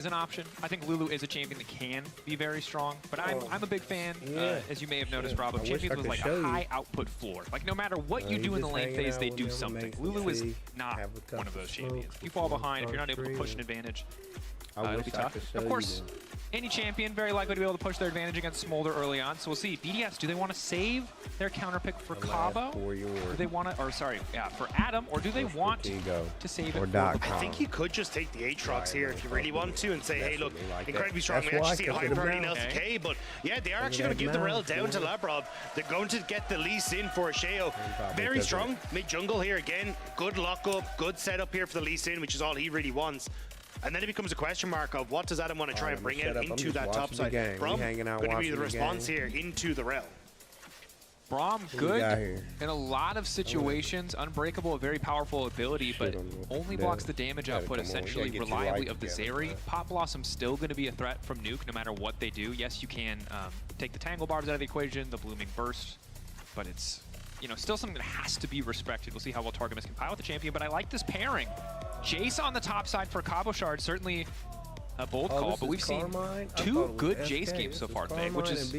is an option. I think Lulu is a champion that can be very strong, but I'm a big fan, as you may have noticed, Rob, of champions with like a high output floor. Like no matter what you do in the lane phase, they do something. Lulu is not one of those champions. If you fall behind, if you're not able to push an advantage, it'll be tough. Of course, any champion very likely to be able to push their advantage against Smolder early on. So we'll see. BDS, do they want to save their counter pick for Cabo? Do they want to, or sorry, for Adam, or do they want to save it for I think you could just take the Aatrox here if you really want to and say, hey, look, incredibly strong. We actually see a high priority in LCK, but yeah, they are actually going to give the rel down to Labrov. They're going to get the lease in for Sheo. Very strong mid-jungle here again. Good lockup, good setup here for the lease in, which is all he really wants. And then it becomes a question mark of what does Adam want to try and bring out into that top side. Braum going to be the response here into the rel. Braum, good in a lot of situations. Unbreakable, a very powerful ability, but only blocks the damage output essentially reliably of the Zeri. Pop Blossom still going to be a threat from Nuke no matter what they do. Yes, you can take the Tangle Barbs out of the equation, the Blooming Burst, but it's still something that has to be respected. We'll see how well Targamas can pilot the champion, but I like this pairing. Jace on the top side for Cabo Shard, certainly a bold call, but we've seen two good Jace games so far today, which is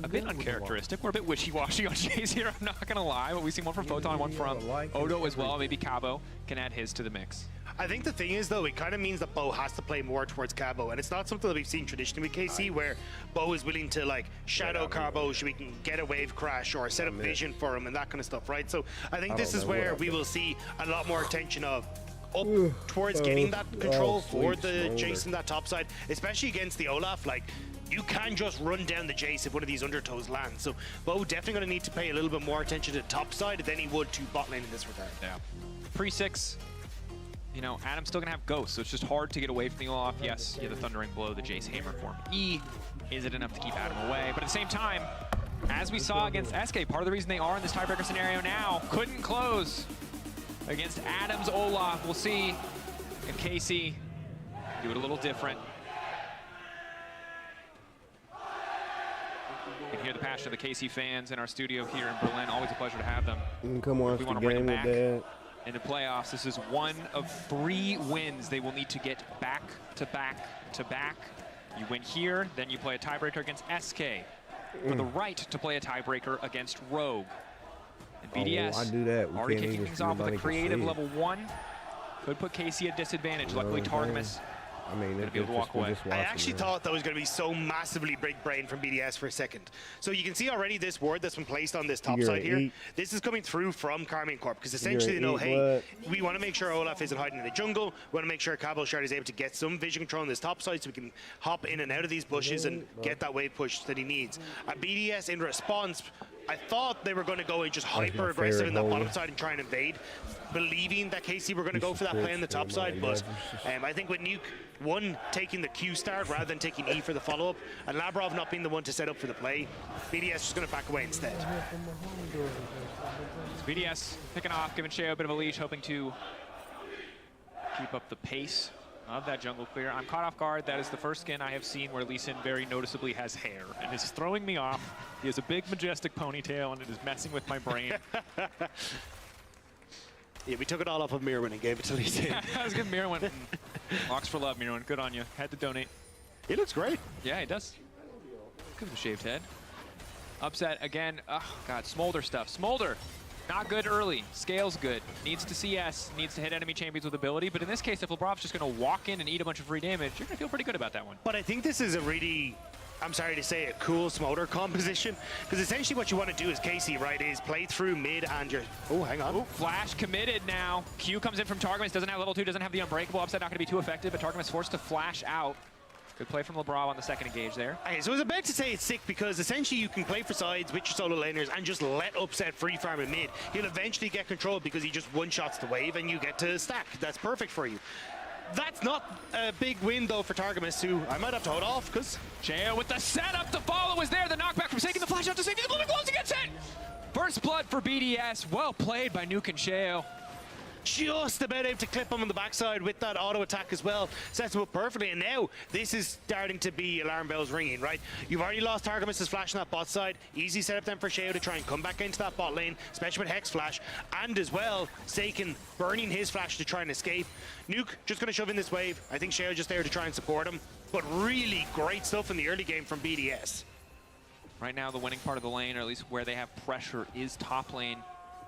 a bit uncharacteristic. We're a bit wishy-washy on Jace here, I'm not going to lie, but we've seen one from Photon, one from Odo as well. Maybe Cabo can add his to the mix. I think the thing is, though, it kind of means that Bo has to play more towards Cabo, and it's not something that we've seen traditionally with KC, where Bo is willing to, like, shadow Cabo so we can get a wave crash or set up vision for him and that kind of stuff, right? So I think this is where we will see a lot more attention of up towards getting that control for the Jace in that top side, especially against the Olaf. Like, you can just run down the Jace if one of these undertows lands. So Bo definitely going to need to pay a little bit more attention to the top side than he would to bot lane in this regard. Yeah. Pre-6, Adam's still going to have Ghost, so it's just hard to get away from the Olaf. Yes, you have the Thundering Blow, the Jace Hammer form E. Is it enough to keep Adam away? But at the same time, as we saw against SK, part of the reason they are in this tiebreaker scenario now, couldn't close against Adam's Olaf. We'll see if KC do it a little different. You can hear the passion of the KC fans in our studio here in Berlin. Always a pleasure to have them. Come on, we want to bring them back in the playoffs. This is one of 3 wins they will need to get back to back to back. You win here, then you play a tiebreaker against SK for the right to play a tiebreaker against Rogue. And BDS I do that. already kicking things off with a creative level 1. Could put KC at disadvantage. Luckily, Targamas going to be able to walk away. I actually thought that was going to be so massively big brain from BDS for a second. So you can see already this ward that's been placed on this top side here. This is coming through from Karmian Corp, because essentially they know, hey, we want to make sure Olaf isn't hiding in the jungle. We want to make sure Cabo Shard is able to get some vision control on this top side so we can hop in and out of these bushes and get that wave push that he needs. BDS in response, I thought they were going to go and just hyper aggressive in the bottom side and try and invade, believing that KC were going to go for that play on the top side. But I think with Nuke, one, taking the Q start rather than taking E for the follow-up, and Labrov not being the one to set up for the play, BDS just going to back away instead. BDS picking off, giving Sheo a bit of a leash, hoping to keep up the pace of that jungle clear. I'm caught off guard. That is the first skin I have seen where Lee Sin very noticeably has hair, and it's throwing me off. He has a big, majestic ponytail, and it is messing with my brain. Yeah, we took it all off of Mirwin and gave it to Lee Sin. I was good, Mirwin. Locks for love, Mirwin. Good on you. Had to donate. He looks great. Yeah, he does. Good with a shaved head. Upset again. Oh, God, Smolder stuff. Smolder. Not good early. Scale's good. Needs to CS. Needs to hit enemy champions with ability. But in this case, if Labrov's just going to walk in and eat a bunch of free damage, you're going to feel pretty good about that one. But I think this is a really, I'm sorry to say, a cool Smolder composition. Because essentially what you want to do as KC, right, is play through mid and your... Oh, hang on. Oh, Flash committed now. Q comes in from Targamas. Doesn't have level 2. Doesn't have the Unbreakable. Upside not going to be too effective. But Targamas forced to flash out. Good play from Labrov on the second engage there. Okay, so I was about to say it's sick because essentially you can play for sides with your solo laners and just let Upset free farm in mid. He'll eventually get control because he just one-shots the wave and you get to stack. That's perfect for you. That's not a big win, though, for Targamas, who I might have to hold off because... Sheo with the setup to follow is there. The knockback from taking the flash out to safety. The blooming gloves against it. First blood for BDS. Well played by Nuke and Sheo. just about able to clip him on the backside with that auto attack as well. Sets him up perfectly, and now this is starting to be alarm bells ringing, right? You've already lost Targamas' flash on that bot side. Easy setup then for Sheo to try and come back into that bot lane, especially with Hex flash, and as well, Seiken burning his flash to try and escape. Nuke just going to shove in this wave. I think Sheo just there to try and support him, but really great stuff in the early game from BDS. Right now, the winning part of the lane, or at least where they have pressure, is top lane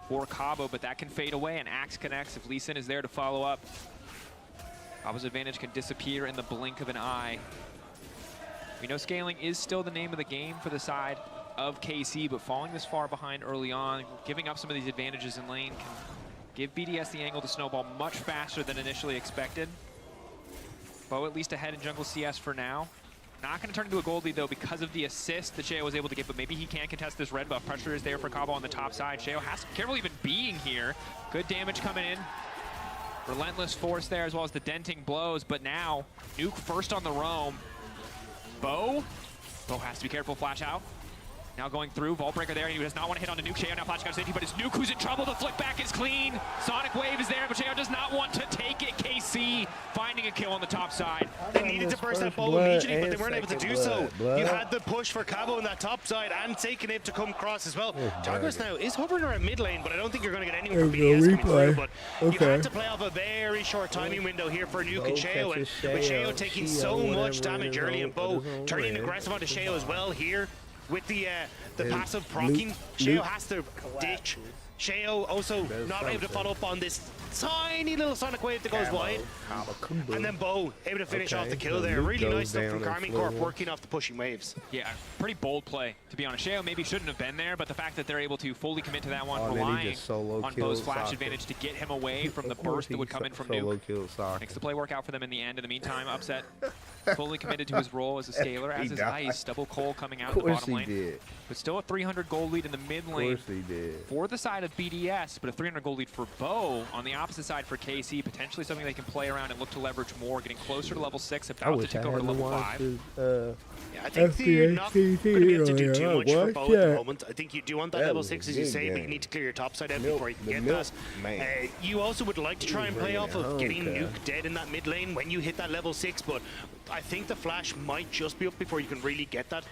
for Cabo, but that can fade away, and Axe connects if Lee Sin is there to follow up. Cabo's advantage can disappear in the blink of an eye. We know scaling is still the name of the game for the side of KC, but falling this far behind early on, giving up some of these advantages in lane can give BDS the angle to snowball much faster than initially expected. Bo at least ahead in jungle CS for now. Not going to turn into a gold lead, though, because of the assist that Sheo was able to get, but maybe he can contest this red buff. Pressure is there for Cabo on the top side. Sheo has to be careful even being here. Good damage coming in. Relentless force there, as well as the denting blows, but now Nuke first on the roam. Bo has to be careful, flash out. Now going through, Vault Breaker there, and he does not want to hit on the Nuke. Sheo now flashing out safety, but it's Nuke who's in trouble. The flick back is clean. Sonic Wave is there, but Sheo does not want to take it. KC finding a kill on the top side. They needed to burst that bow immediately, but they weren't able to do so. You had the push for Cabo on that top side, and taking it to come across as well. Targus now is hovering around mid lane, but I don't think you're going to get anyone from BDS coming through. But you had to play off a very short timing window here for Nuke and Sheo, and with Sheo taking so much damage early, and Bo turning aggressive onto Sheo as well here. With the passive proccing, Sheo has to ditch. Sheo also not able to follow up on this tiny little Sonic Wave that goes wide. And then Bo able to finish off the kill there. Really nice stuff from Karmine Corp working off the pushing waves. Yeah, pretty bold play, to be honest. Sheo maybe shouldn't have been there, but the fact that they're able to fully commit to that one, relying on Bo's flash advantage to get him away from the burst that would come in from Nuke. Makes the play work out for them in the end. In the meantime, Upset fully committed to his role as a scaler, as is Ice. Double Cole coming out of the bottom lane. But still a 300 gold lead in the mid lane for the side of BDS, but a 300 gold lead for Bo on the opposite side for KC. Potentially something they can play around and look to leverage more, getting closer to level 6, about to tick over to level 5. Yeah, I think you're not going to be able to do too much for Bo at the moment. I think you do want that level 6, as you say, but you need to clear your top side out before you can get that. You also would like to try and play off of getting Nuke dead in that mid lane when you hit that level 6, but I think the flash might just be up before you can really get that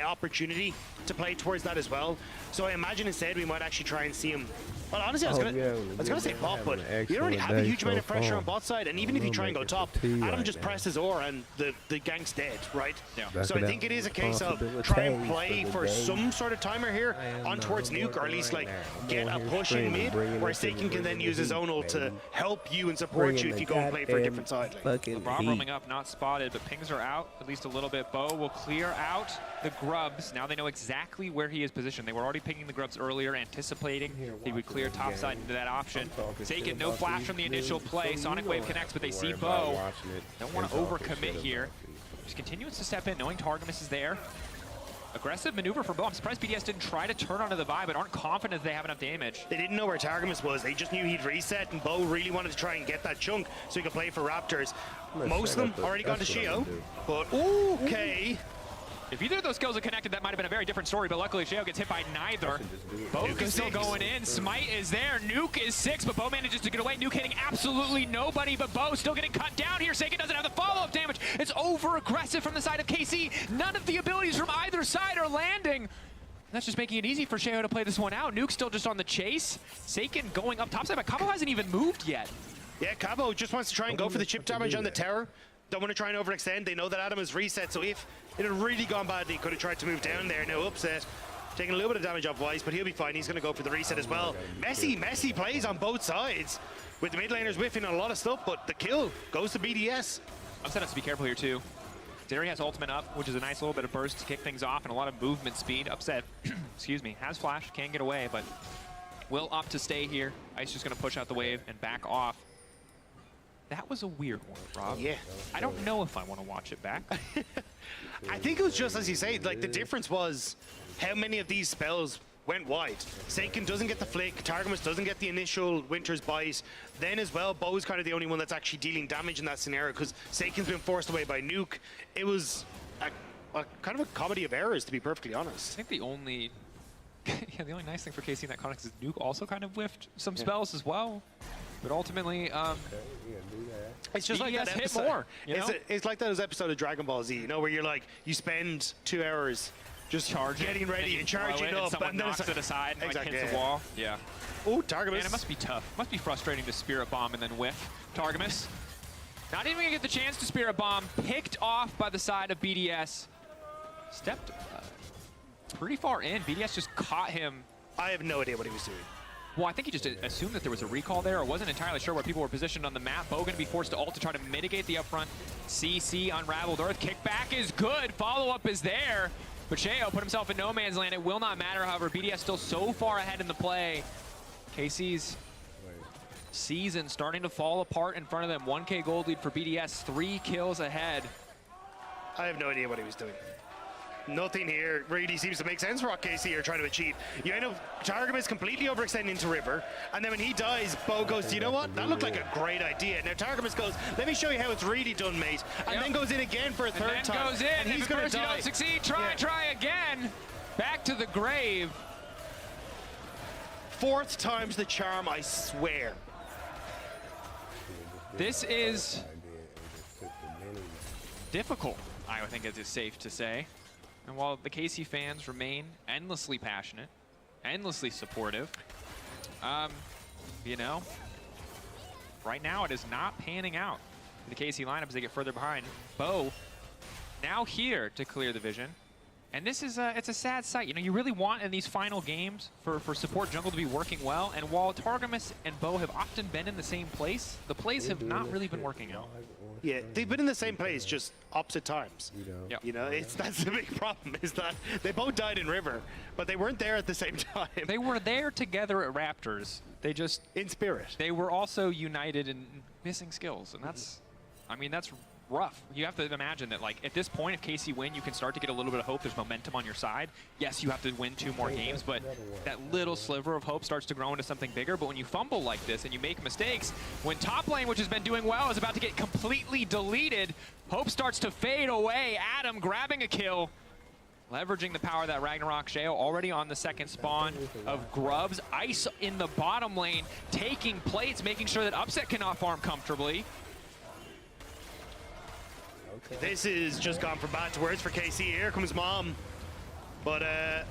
opportunity to play towards that as well. So I imagine instead we might actually try and see him. Well, honestly, I was gonna say bot, but you already have a huge amount of pressure on bot side, and even if you try and go top, Adam just presses aura and the gank's dead, right? Yeah. So I think it is a case of try and play for some sort of timer here on towards Nuke, or at least like get a push in mid, where Seiken can then use his own ult to help you and support you if you go and play for a different side. LeBron roaming up, not spotted, but pings are out, at least a little bit. Bo will clear out the grubs. Now they know exactly where he is positioned. They were already pinging the grubs earlier, anticipating he would clear top side into that option. Seiken, no flash from the initial play. Sonic Wave connects, but they see Bo. Don't want to overcommit here. Just continues to step in, knowing Targamas is there. Aggressive maneuver for Bo. I'm surprised BDS didn't try to turn onto the vibe, but aren't confident they have enough damage. They didn't know where Targamas was. They just knew he'd reset, and Bo really wanted to try and get that chunk so he could play for Raptors. Most of them already gone to Sheo, but okay. If either of those skills had connected, that might have been a very different story, but luckily Sheo gets hit by neither. Nuke is still going in. Smite is there. Nuke is 6, but Bo manages to get away. Nuke hitting absolutely nobody, but Bo still getting cut down here. Seiken doesn't have the follow-up damage. It's over-aggressive from the side of KC. None of the abilities from either side are landing. That's just making it easy for Sheo to play this one out. Nuke still just on the chase. Seiken going up topside, but Cabo hasn't even moved yet. Yeah, Cabo just wants to try and go for the chip damage on the tower. Don't want to try and overextend. They know that Adam is reset, so if it had really gone badly, he could have tried to move down there. Now Upset taking a little bit of damage off Weiss, but he'll be fine. He's going to go for the reset as well. Messy plays on both sides, with the mid laners whiffing on a lot of stuff, but the kill goes to BDS. Upset has to be careful here too. Zeri has ultimate up, which is a nice little bit of burst to kick things off and a lot of movement speed. Upset, excuse me, has flash, can't get away, but will opt to stay here. Ice just going to push out the wave and back off. That was a weird one, Rob. Yeah. I don't know if I want to watch it back. I think it was just as you say, like the difference was how many of these spells went wide. Seiken doesn't get the flick, Targamas doesn't get the initial Winter's Bite. Then as well, Bo's kind of the only one that's actually dealing damage in that scenario because Seiken's been forced away by Nuke. It was a kind of a comedy of errors, to be perfectly honest. I think the only the only nice thing for KC in that context is Nuke also kind of whiffed some spells as well. But ultimately, it's just like that hit episode. more. You know? It's like those episodes of Dragon Ball Z, you know, where you're like, you spend 2 hours just getting ready and charging up, someone knocks it aside and like hits the wall. Yeah. Oh, Targamas. Man, it must be tough. Must be frustrating to Spirit Bomb and then whiff. Targamas, not even gonna get the chance to Spirit Bomb. Picked off by the side of BDS. Stepped pretty far in. BDS just caught him. I have no idea what he was doing. Well, I think he just assumed that there was a recall there, or wasn't entirely sure where people were positioned on the map. Bo going to be forced to ult to try to mitigate the upfront. CC Unraveled Earth. Kickback is good. Follow-up is there. But Sheo put himself in no man's land. It will not matter, however. BDS still so far ahead in the play. KC's season starting to fall apart in front of them. 1K gold lead for BDS. 3 kills ahead. I have no idea what he was doing. Nothing here really seems to make sense for what KC are trying to achieve. You know, Targum is completely overextending into River, and then when he dies, Bo goes, do you know what? That looked like a great idea. Now Targamas goes, let me show you how it's really done, mate. And then goes in again for a third time. And goes in, and he's going to die. Don't succeed, try again. Back to the grave. 4th time's the charm, I swear. This is difficult, I think it is safe to say. And while the KC fans remain endlessly passionate, endlessly supportive, you know, right now it is not panning out for the KC lineup as they get further behind. Bo now here to clear the vision. And this is it's a sad sight. You know, you really want in these final games for support jungle to be working well. And while Targamas and Bo have often been in the same place, the plays have not really been working out. Yeah, they've been in the same place, just opposite times. Yep. You know, that's the big problem, is that they both died in River, but they weren't there at the same time. They were there together at Raptors. They just... in spirit. They were also united in missing skills, and that's... I mean, that's rough. You have to imagine that, like, at this point, if KC win, you can start to get a little bit of hope. There's momentum on your side. Yes, you have to win 2 more games, but that little sliver of hope starts to grow into something bigger. But when you fumble like this and you make mistakes, when top lane, which has been doing well, is about to get completely deleted, hope starts to fade away. Adam grabbing a kill, leveraging the power of that Ragnarok. Sheo already on the 2nd spawn of Grubs. Ice in the bottom lane, taking plates, making sure that Upset cannot farm comfortably. This is just gone from bad to worse for KC. Here comes Mom. But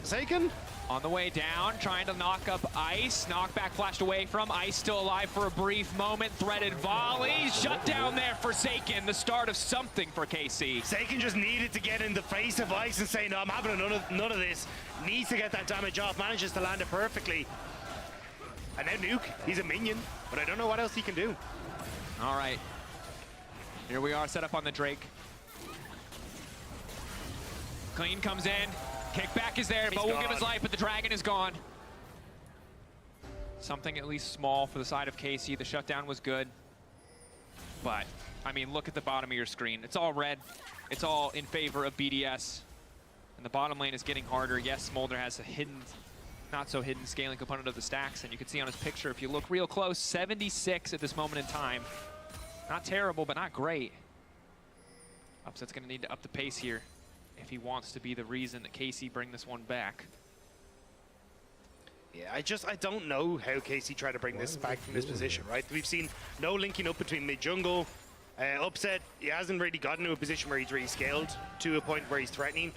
Seiken? On the way down, trying to knock up Ice. Knockback flashed away from Ice, still alive for a brief moment. Threaded volley, shut down there for Seiken. The start of something for KC. Seiken just needed to get in the face of Ice and say, no, I'm having none of this. Needs to get that damage off, manages to land it perfectly. And now Nuke, he's a minion, but I don't know what else he can do. All right. Here we are, set up on the Drake. Clean comes in. Kickback is there. Bo will give his life, but the dragon is gone. Something at least small for the side of KC. The shutdown was good. But, I mean, look at the bottom of your screen. It's all red. It's all in favor of BDS. And the bottom lane is getting harder. Yes, Smolder has a hidden, not so hidden scaling component of the stacks. And you can see on his picture, if you look real close, 76 at this moment in time. Not terrible, but not great. Upset's going to need to up the pace here if he wants to be the reason that KC bring this one back. Yeah, I don't know how KC try to bring this back from this position, right? We've seen no linking up between mid-jungle. Upset, he hasn't really gotten to a position where he's really scaled to a point where he's threatening.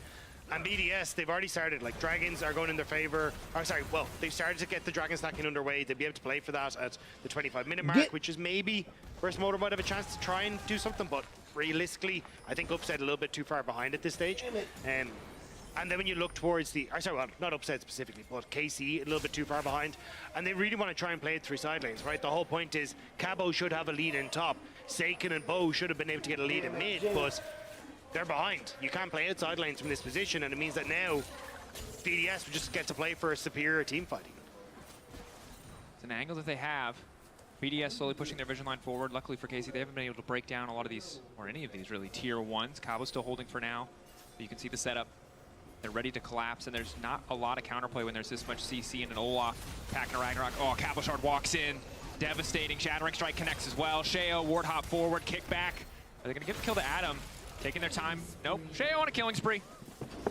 And BDS, they've already started, like, dragons are going in their favor. Or sorry, well, they've started to get the dragon stacking underway. They'll be able to play for that at the 25-minute mark, which is maybe where Smolder might have a chance to try and do something, but realistically, I think Upset a little bit too far behind at this stage. And then when you look towards the, or sorry, well, not Upset specifically, but KC a little bit too far behind. And they really want to try and play it through side lanes, right? The whole point is Cabo should have a lead in top. Seiken and Bo should have been able to get a lead in mid, but they're behind. You can't play outside lanes from this position, and it means that now BDS will just get to play for a superior team fighting. It's an angle that they have. BDS slowly pushing their vision line forward. Luckily for KC, they haven't been able to break down a lot of these, or any of these really, tier 1s. Cabo's still holding for now. But you can see the setup. They're ready to collapse, and there's not a lot of counterplay when there's this much CC and an Olaf packing a Ragnarok. Oh, Cabo Shard walks in. Devastating. Shattering Strike connects as well. Sheo, ward hop forward, kick back. Are they going to give the kill to Adam? Taking their time. Nope. Sheo on a killing spree.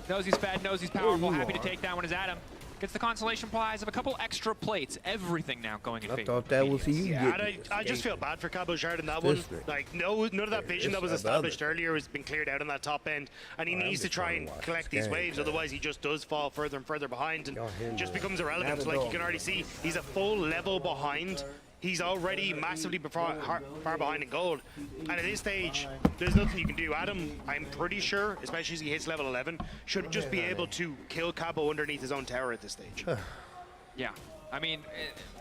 Knows he's fed, knows he's powerful. Happy to take that one as Adam Gets the consolation prize of a couple extra plates. Everything now going in favor. I thought that was you. Yeah, and I just feel bad for Cabo Shard in that one. Like, none of that vision that was established earlier has been cleared out on that top end, and he needs to try and collect these waves, otherwise he just does fall further and further behind and just becomes irrelevant. Like, you can already see, he's a full level behind. He's already massively far behind in gold. And at this stage, there's nothing you can do. Adam, I'm pretty sure, especially as he hits level 11, should just be able to kill Cabo underneath his own tower at this stage. Yeah. I mean,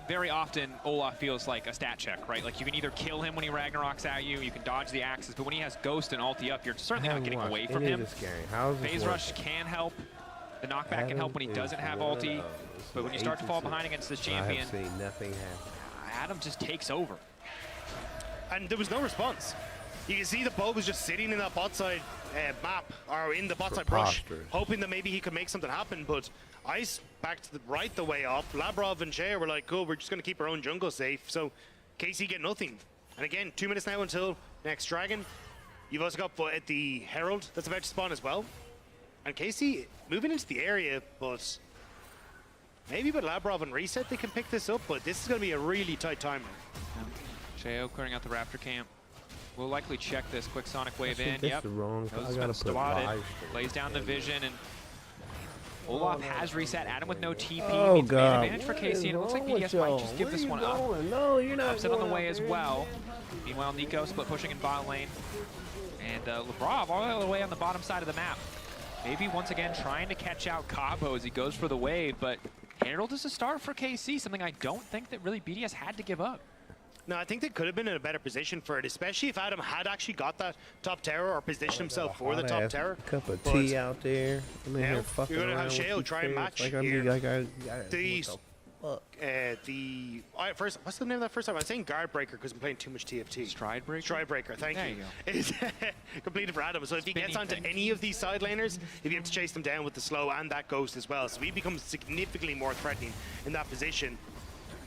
very often Olaf feels like a stat check, right? Like, you can either kill him when he Ragnaroks at you, you can dodge the axes, but when he has Ghost and ulti up, you're certainly not getting away from him. Phase Rush can help. The knockback can help when he doesn't have ulti. But when you start to fall behind against this champion, I've seen nothing happen. Adam just takes over. And there was no response. You can see the Bow was just sitting in that bot side map, or in the bot side brush, hoping that maybe he could make something happen, but Ice backed right the way up. Labrov and Shea were like, cool, we're just going to keep our own jungle safe. So KC get nothing. And again, 2 minutes now until next Dragon. You've also got the Herald that's about to spawn as well. And KC moving into the area, but maybe with Labrov and Reset they can pick this up, but this is going to be a really tight timer. Sheo clearing out the Raptor camp. We'll likely check this quick Sonic Wave in. Yep. The wrong. I gotta spotted. Lays down the vision, and Olaf has reset. Adam with no TP. Oh, means God. advantage for KC, and it looks like BDS might just give this one up. No, you're not. Upset on the way as well. Meanwhile, Nico split pushing in bot lane. And Labrov all the way on the bottom side of the map. Maybe once again trying to catch out Cabo as he goes for the wave, but Herald is a start for KC, something I don't think that really BDS had to give up. No, I think they could have been in a better position for it, especially if Adam had actually got that top tower or positioned himself for the top tower. Cup of tea out there. I'm in here fucking you're going to have Shale try and match like here. First, what's the name of that first time? I'm saying Guard Breaker because I'm playing too much TFT. Stride Breaker? Stride Breaker, thank you. It's completed for Adam. So if he gets onto any of these side laners, he'll be able to chase them down with the slow and that Ghost as well. So he becomes significantly more threatening in that position.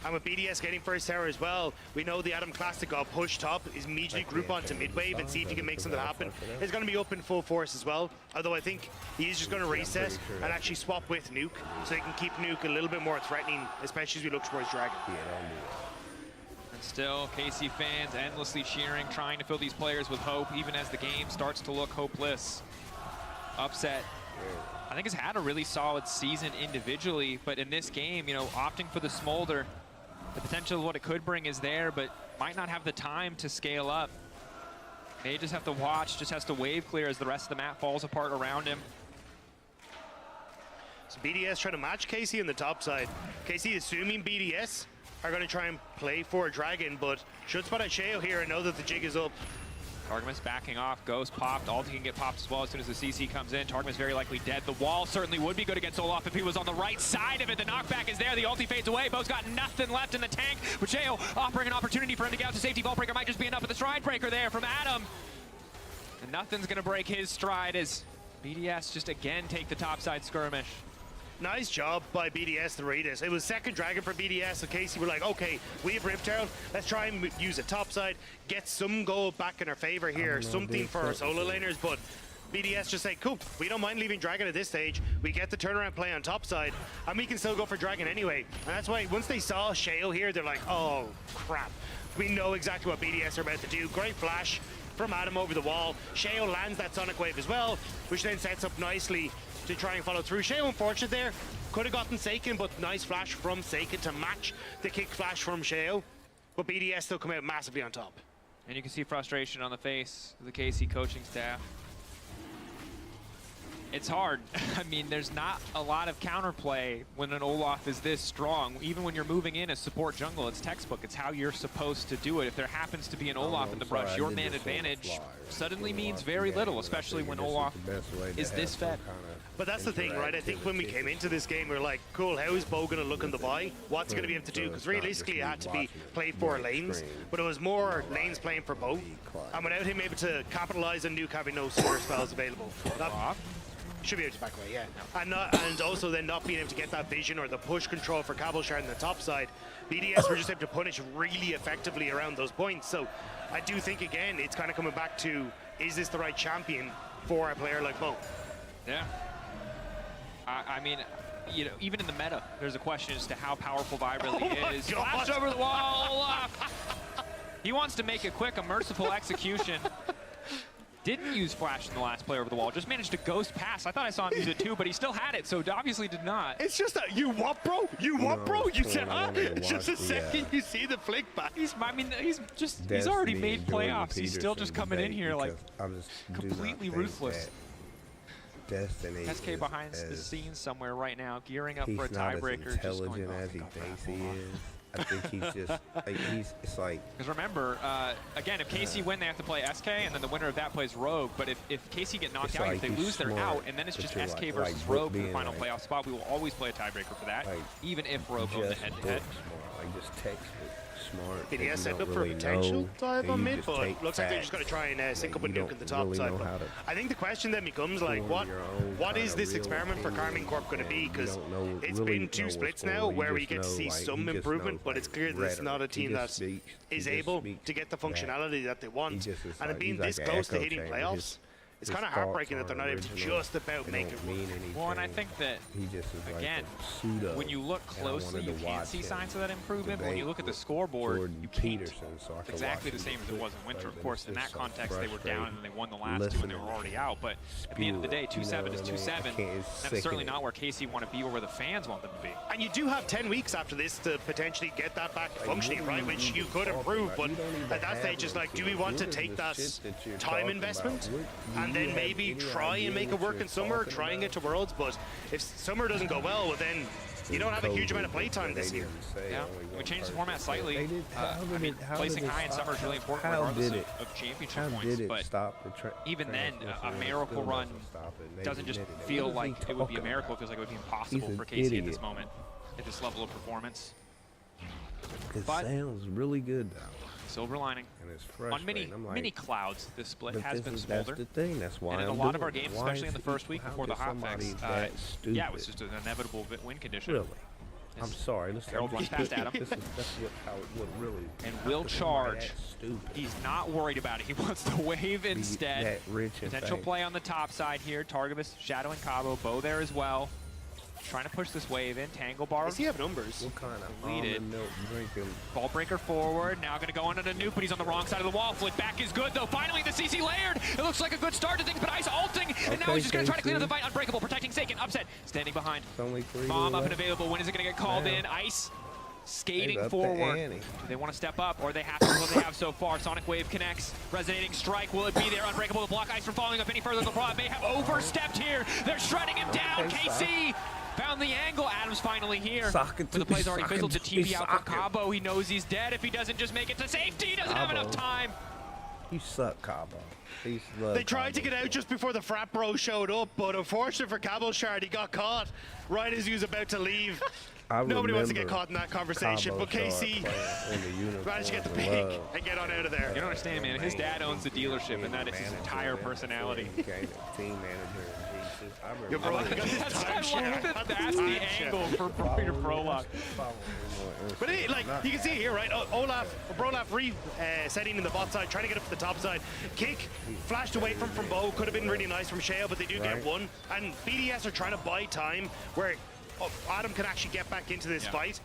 And with BDS getting first tower as well, we know the Adam Classic got pushed top, is immediately group onto mid wave and see if he can make something happen. It's going to be up in full force as well, although I think he's just going to reset and actually swap with Nuke, so he can keep Nuke a little bit more threatening, especially as we look towards Dragon. And still, KC fans endlessly cheering, trying to fill these players with hope, even as the game starts to look hopeless. Upset, I think, has had a really solid season individually, but in this game, you know, opting for the Smolder, the potential of what it could bring is there, but might not have the time to scale up. May just have to watch, just has to wave clear as the rest of the map falls apart around him. So BDS trying to match KC on the top side. KC assuming BDS are going to try and play for a Dragon, but should spot at Sheo here and know that the jig is up. Targamas backing off, Ghost popped, ulti can get popped as well as soon as the CC comes in. Targamas very likely dead. The wall certainly would be good against Olaf if he was on the right side of it. The knockback is there, the ulti fades away. Bo's got nothing left in the tank. But Sheo offering an opportunity for him to get out to safety. Vault Breaker might just be enough, but the Stride Breaker there from Adam. And nothing's gonna break his stride as BDS just again take the topside skirmish. Nice job by BDS to read this. It was second Dragon for BDS, so KC were like, okay, we have Rift Herald, let's try and use a topside, get some goal back in our favor here, something for our solo laners, but BDS just say, cool, we don't mind leaving Dragon at this stage, we get the turnaround play on topside, and we can still go for Dragon anyway. And that's why once they saw Shale here, they're like, oh, crap. We know exactly what BDS are about to do. Great flash from Adam over the wall. Shale lands that Sonic Wave as well, which then sets up nicely to try and follow through. Sheo, unfortunate there. Could have gotten Seiken, but nice flash from Seiken to match the kick flash from Sheo. But BDS still come out massively on top. And you can see frustration on the face of the KC coaching staff. It's hard. I mean, there's not a lot of counterplay when an Olaf is this strong. Even when you're moving in as support jungle, it's textbook. It's how you're supposed to do it. If there happens to be an Olaf in the brush, your man advantage suddenly means very little, especially when Olaf is this fed. But that's the thing, right? I think when we came into this game, we were like, cool, how is Bo going to look in the buy? What's going to be able to do? Because realistically, it had to be played for lanes, but it was more lanes playing for Bo. And without him able to capitalize on Nuke having no super spells available. Should be able to back away, yeah. And also then not being able to get that vision or the push control for Cabo Shard on the top side. BDS were just able to punish really effectively around those points. So I do think, again, it's kind of coming back to, is this the right champion for a player like Bo? Yeah. I mean, you know, even in the meta, there's a question as to how powerful Vi really is. God. Flash over the wall, Olaf. He wants to make it quick, a merciful execution. Didn't use Flash in the last play over the wall, just managed to ghost pass. I thought I saw him use it too, but he still had it, so obviously did not. It's just that, you what, bro? You what, bro? You said, huh? Just a second, you see the flick back. He's already made playoffs. He's still just coming in here like completely ruthless. Destiny SK behind the scenes somewhere right now, gearing up for a he's not as tiebreaker. intelligent as he thinks he is. I think he's just like, it's like, because remember, again, if KC win, they have to play SK, and then the winner of that plays Rogue. But if KC get knocked out, like if they lose, they're out, and then it's just SK versus Rogue for the final playoff spot. We will always play a tiebreaker for that, even if Rogue owns the head-to-head. Like just textbook smart. BDS end up for a potential dive on mid, but looks like they're just going to try and sync up a nuke at the top side. But I think the question then becomes like, what is this experiment for Karmine Corp going to be? Because it's been 2 splits now where we get to see some improvement, but it's clear that it's not a team that is able to get the functionality that they want. And being this close to hitting playoffs, it's kind of heartbreaking that they're not able to just about make it work. Well, and I think that, again, when you look closely, you can't see signs of that improvement, but when you look at the scoreboard, you can't. It's exactly the same as it was in winter. Of course, in that context, they were down and they won the last 2 and they were already out. But at the end of the day, 2-7 is 2-7. That's certainly not where KC want to be or where the fans want them to be. And you do have 10 weeks after this to potentially get that back functioning, right? Which you could improve, but at that stage, it's like, do we want to take that time investment and then maybe try and make it work in summer, trying it to Worlds? But if summer doesn't go well then you don't have a huge amount of playtime this year. Yeah, we changed the format slightly. I mean, placing high in summer is really important regardless of championship points, but even then, a miracle run doesn't just feel like it would be a miracle. It feels like it would be impossible for KC at this moment, at this level of performance. It sounds really good, though. Silver lining. And it's on mini clouds, this split has been That's smolder. the thing. That's why. And in a lot of our games, especially in the first week before the hotfix, yeah, it was just an inevitable win condition. Really? I'm sorry. Listen, Harold runs past Adam. That's what really. And will charge. He's not worried about it. He wants the wave instead. Potential play on the top side here. Targibus shadowing Cabo. Bo there as well. Trying to push this wave in. Tangle bar. Does he have numbers? What kind of leaded. milk drinking? Ball breaker forward. Now going to go under the nuke, but he's on the wrong side of the wall. Flick back is good, though. Finally, the CC layered. It looks like a good start to things, but Ice ulting. And now he's just going to try to clean up the fight. Unbreakable, protecting Saken. Upset. Standing behind. Bomb up and available. When is it going to get called in? Ice skating forward. Do they want to step up, or they have to? What they have so far. Sonic Wave connects. Resonating strike. Will it be there? Unbreakable to block Ice from falling up any further. The Pro may have overstepped here. They're shredding him down. KC found the angle. Adam's finally here. But the play's already fizzled to TV out from Cabo. He knows he's dead. If he doesn't just make it to safety, he doesn't have enough time. You suck, Cabo. They tried to get out just before the frat bro showed up, but unfortunately for Cabochard, he got caught right as he was about to leave. Nobody wants to get caught in that conversation, but KC managed to get the pick and get on out of there. You don't understand, man. His dad owns the dealership, and that is his entire personality. Team manager. Your brother got this time share. That's the angle for Prologue. But hey, like, you can see it here, right? Brolaf setting in the bot side, trying to get up to the top side. Kick flashed away from Bo. Could have been really nice from Shale, but they do get one. And BDS are trying to buy time where Adam can actually get back into this fight.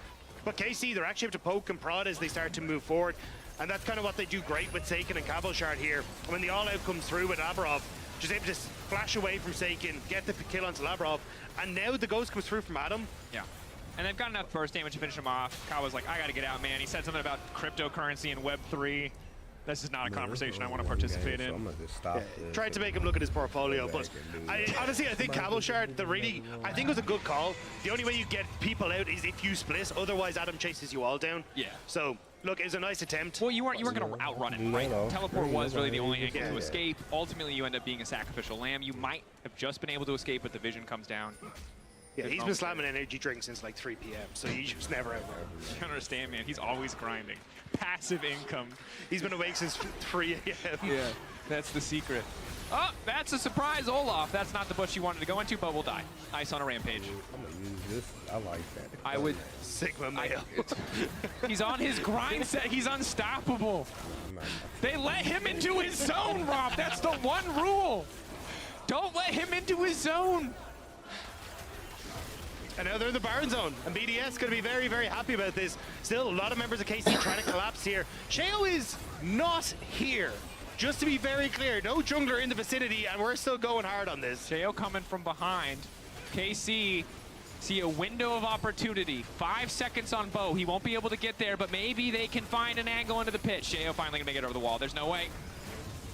But KC, they're actually able to poke and prod as they start to move forward. And that's kind of what they do great with Saken and Cabochard here. When the all-out comes through with Labrov, just able to flash away from Saken, get the kill onto Labrov, and now the ghost comes through from Adam. Yeah. And they've got enough burst damage to finish him off. Kawa's like, I gotta get out, man. He said something about cryptocurrency and Web3. This is not a conversation I want to participate in. I'm gonna just stop tried to make him look at his portfolio, but honestly, I think Cabochard, I think it was a good call. The only way you get people out is if you split, otherwise Adam chases you all down. Yeah. So, look, it was a nice attempt. Well, you weren't going to outrun it, right? Teleport was really the only angle to escape. Ultimately, you end up being a sacrificial lamb. You might have just been able to escape, but the vision comes down. Yeah, he's been slamming energy drinks since like 3 p.m., so he's just never out there. You don't understand, man. He's always grinding. Passive income. He's been awake since 3 a.m. Yeah, that's the secret. Oh, that's a surprise, Olaf. That's not the bush you wanted to go into, but we'll die. Ice on a rampage. I'm gonna use this. I like that. I would. Sigma male. He's on his grind set. He's unstoppable. They let him into his zone, Rob. That's the one rule. Don't let him into his zone. And now they're in the Baron zone, and BDS going to be very, very happy about this. Still, a lot of members of KC trying to collapse here. Sheo is not here. Just to be very clear, no jungler in the vicinity, and we're still going hard on this. Sheo coming from behind. KC see a window of opportunity. 5 seconds on Bo. He won't be able to get there, but maybe they can find an angle into the pit. Sheo finally gonna make it over the wall. There's no way.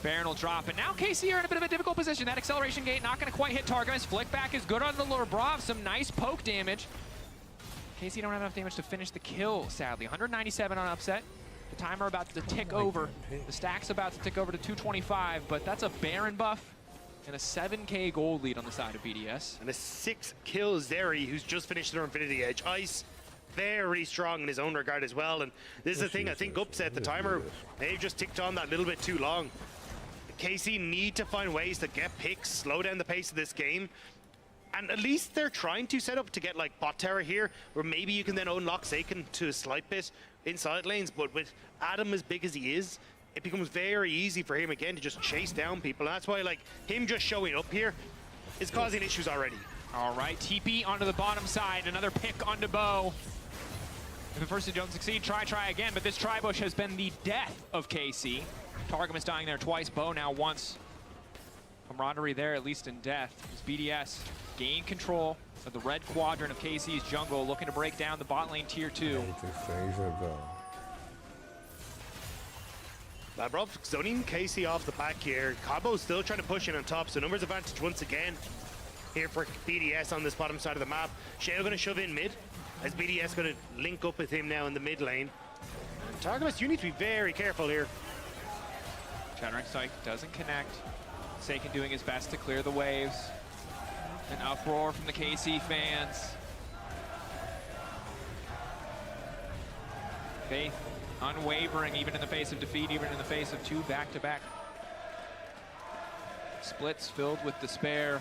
Baron will drop, and now KC are in a bit of a difficult position. That acceleration gate not gonna quite hit Targamas. Flick back is good on the lure. Brav, some nice poke damage. KC don't have enough damage to finish the kill, sadly. 197 on upset. The timer about to tick over. The stack's about to tick over to 225, but that's a Baron buff and a 7K gold lead on the side of BDS. And a 6-kill Zeri, who's just finished their Infinity Edge. Ice, very strong in his own regard as well. And this is the thing, I think upset the timer. They've just ticked on that little bit too long. KC need to find ways to get picks, slow down the pace of this game. And at least they're trying to set up to get like bot tower here, where maybe you can then unlock Seiken to a slight bit inside lanes. But with Adam as big as he is, it becomes very easy for him again to just chase down people. And that's why like him just showing up here is causing issues already. All right, TP onto the bottom side, another pick onto Bo. If at first they don't succeed, try again, but this Tribush has been the death of KC. Targamas dying there twice, Bo now once. Camaraderie there, at least in death. As BDS gain control of the red quadrant of KC's jungle, looking to break down the bot lane tier 2. Labrov zoning KC off the back here. Cabo's still trying to push in on top, so numbers advantage once again here for BDS on this bottom side of the map. Sheo going to shove in mid, as BDS going to link up with him now in the mid lane. And Targamas, you need to be very careful here. Shattering Strike doesn't connect. Seiken doing his best to clear the waves. An uproar from the KC fans. Faith unwavering even in the face of defeat, even in the face of 2 back-to-back splits filled with despair.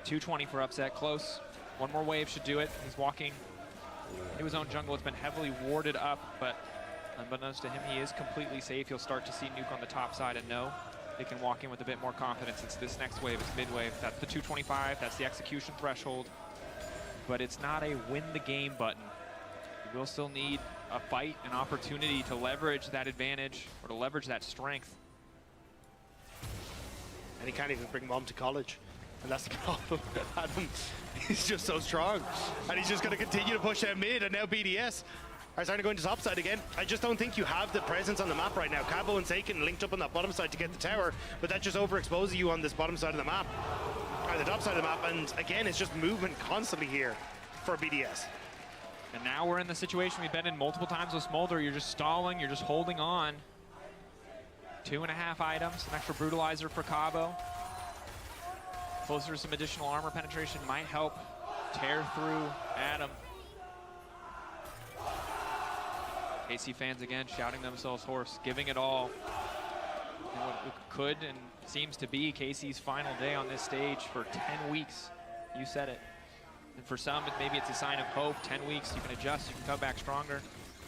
220 for upset, close. One more wave should do it. He's walking into his own jungle. It's been heavily warded up, but unbeknownst to him, he is completely safe. You'll start to see Nuke on the top side and know they can walk in with a bit more confidence. It's this next wave, it's mid-wave. That's the 225, that's the execution threshold. But it's not a win the game button. You will still need a fight, an opportunity to leverage that advantage or to leverage that strength. And he can't even bring mom to college. And that's the problem. Adam, he's just so strong. And he's just going to continue to push out mid, and now BDS are starting to go into top side again. I just don't think you have the presence on the map right now. Cabo and Seiken linked up on that bottom side to get the tower, but that just overexposes you on this bottom side of the map, or the top side of the map, and again, it's just movement constantly here for BDS. And now we're in the situation we've been in multiple times with Smolder. You're just stalling, you're just holding on. 2.5 items, an extra brutalizer for Cabo. Closer to some additional armor penetration might help tear through Adam. KC fans again shouting themselves hoarse, giving it all. And what could and seems to be KC's final day on this stage for 10 weeks. You said it. And for some, maybe it's a sign of hope. 10 weeks, you can adjust, you can come back stronger.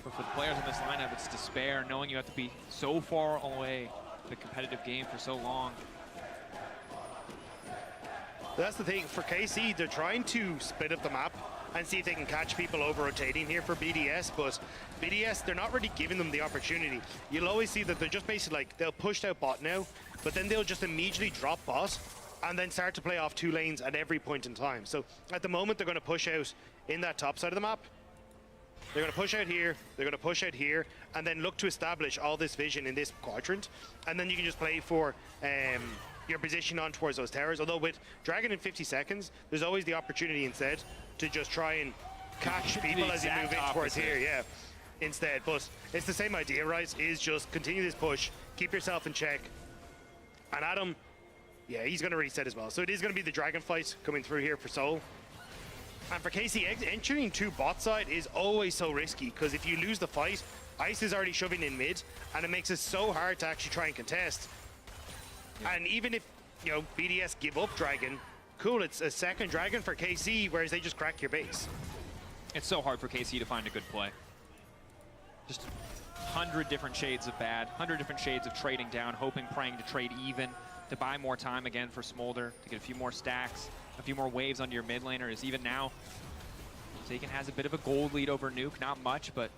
But for the players in this lineup, it's despair, knowing you have to be so far away from the competitive game for so long. That's the thing, for KC, they're trying to split up the map and see if they can catch people over rotating here for BDS, but BDS, they're not really giving them the opportunity. You'll always see that they're just basically like, they'll push out bot now, but then they'll just immediately drop bot and then start to play off 2 lanes at every point in time. So at the moment, they're going to push out in that top side of the map. They're going to push out here, they're going to push out here, and then look to establish all this vision in this quadrant, and then you can just play for your position on towards those towers. Although with Dragon in 50 seconds, there's always the opportunity instead to just try and catch people as you move in towards here, yeah, instead. But it's the same idea, right? Is just continue this push, keep yourself in check. And Adam, yeah, he's going to reset as well. So it is going to be the Dragon fight coming through here for Soul. And for KC, entering to bot side is always so risky, because if you lose the fight, Ice is already shoving in mid, and it makes it so hard to actually try and contest. And even if, you know, BDS give up Dragon, cool, it's a second Dragon for KC, whereas they just crack your base. It's so hard for KC to find a good play. Just 100 different shades of bad, 100 different shades of trading down, hoping, praying to trade even, to buy more time again for Smolder, to get a few more stacks, a few more waves onto your mid laner. Is even now, Taken has a bit of a gold lead over Nuke, not much, but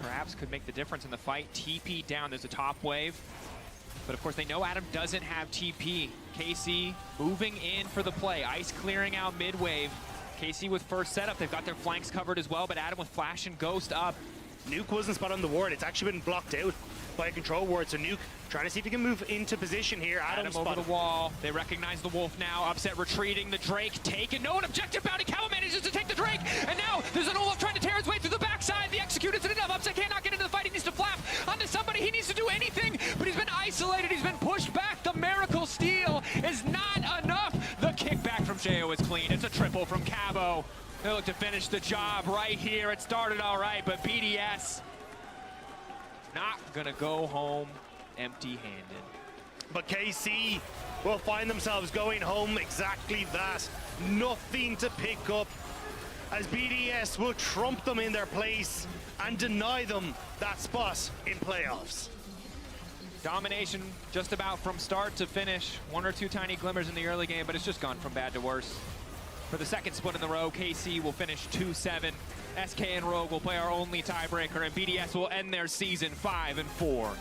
perhaps could make the difference in the fight. TP down, there's a top wave. But of course they know Adam doesn't have TP. KC moving in for the play. Ice clearing out mid wave. KC with first setup, they've got their flanks covered as well, but Adam with Flash and Ghost up. Nuke wasn't spot on the ward. It's actually been blocked out by a control ward. So Nuke trying to see if he can move into position here. Adam over the wall. They recognize the Wolf now. Upset retreating. The Drake taken. No, an objective bounty. Camo manages to take the Drake. And now there's an Olaf trying to tear his way through the backside. The execute isn't enough. Upset cannot get into the fight. He needs to flap onto somebody. He needs to do anything, but he's been isolated. He's been pushed back. The Miracle Steal is not enough. The kickback from Sheo is clean. It's a triple from Cabo. They look to finish the job right here. It started all right, but BDS not gonna go home empty-handed. But KC will find themselves going home exactly that. Nothing to pick up, as BDS will trump them in their place and deny them that spot in playoffs. Domination just about from start to finish. One or two tiny glimmers in the early game, but it's just gone from bad to worse. For the second split in the row, KC will finish 2-7. SK and Rogue will play our only tiebreaker, and BDS will end their season 5-4.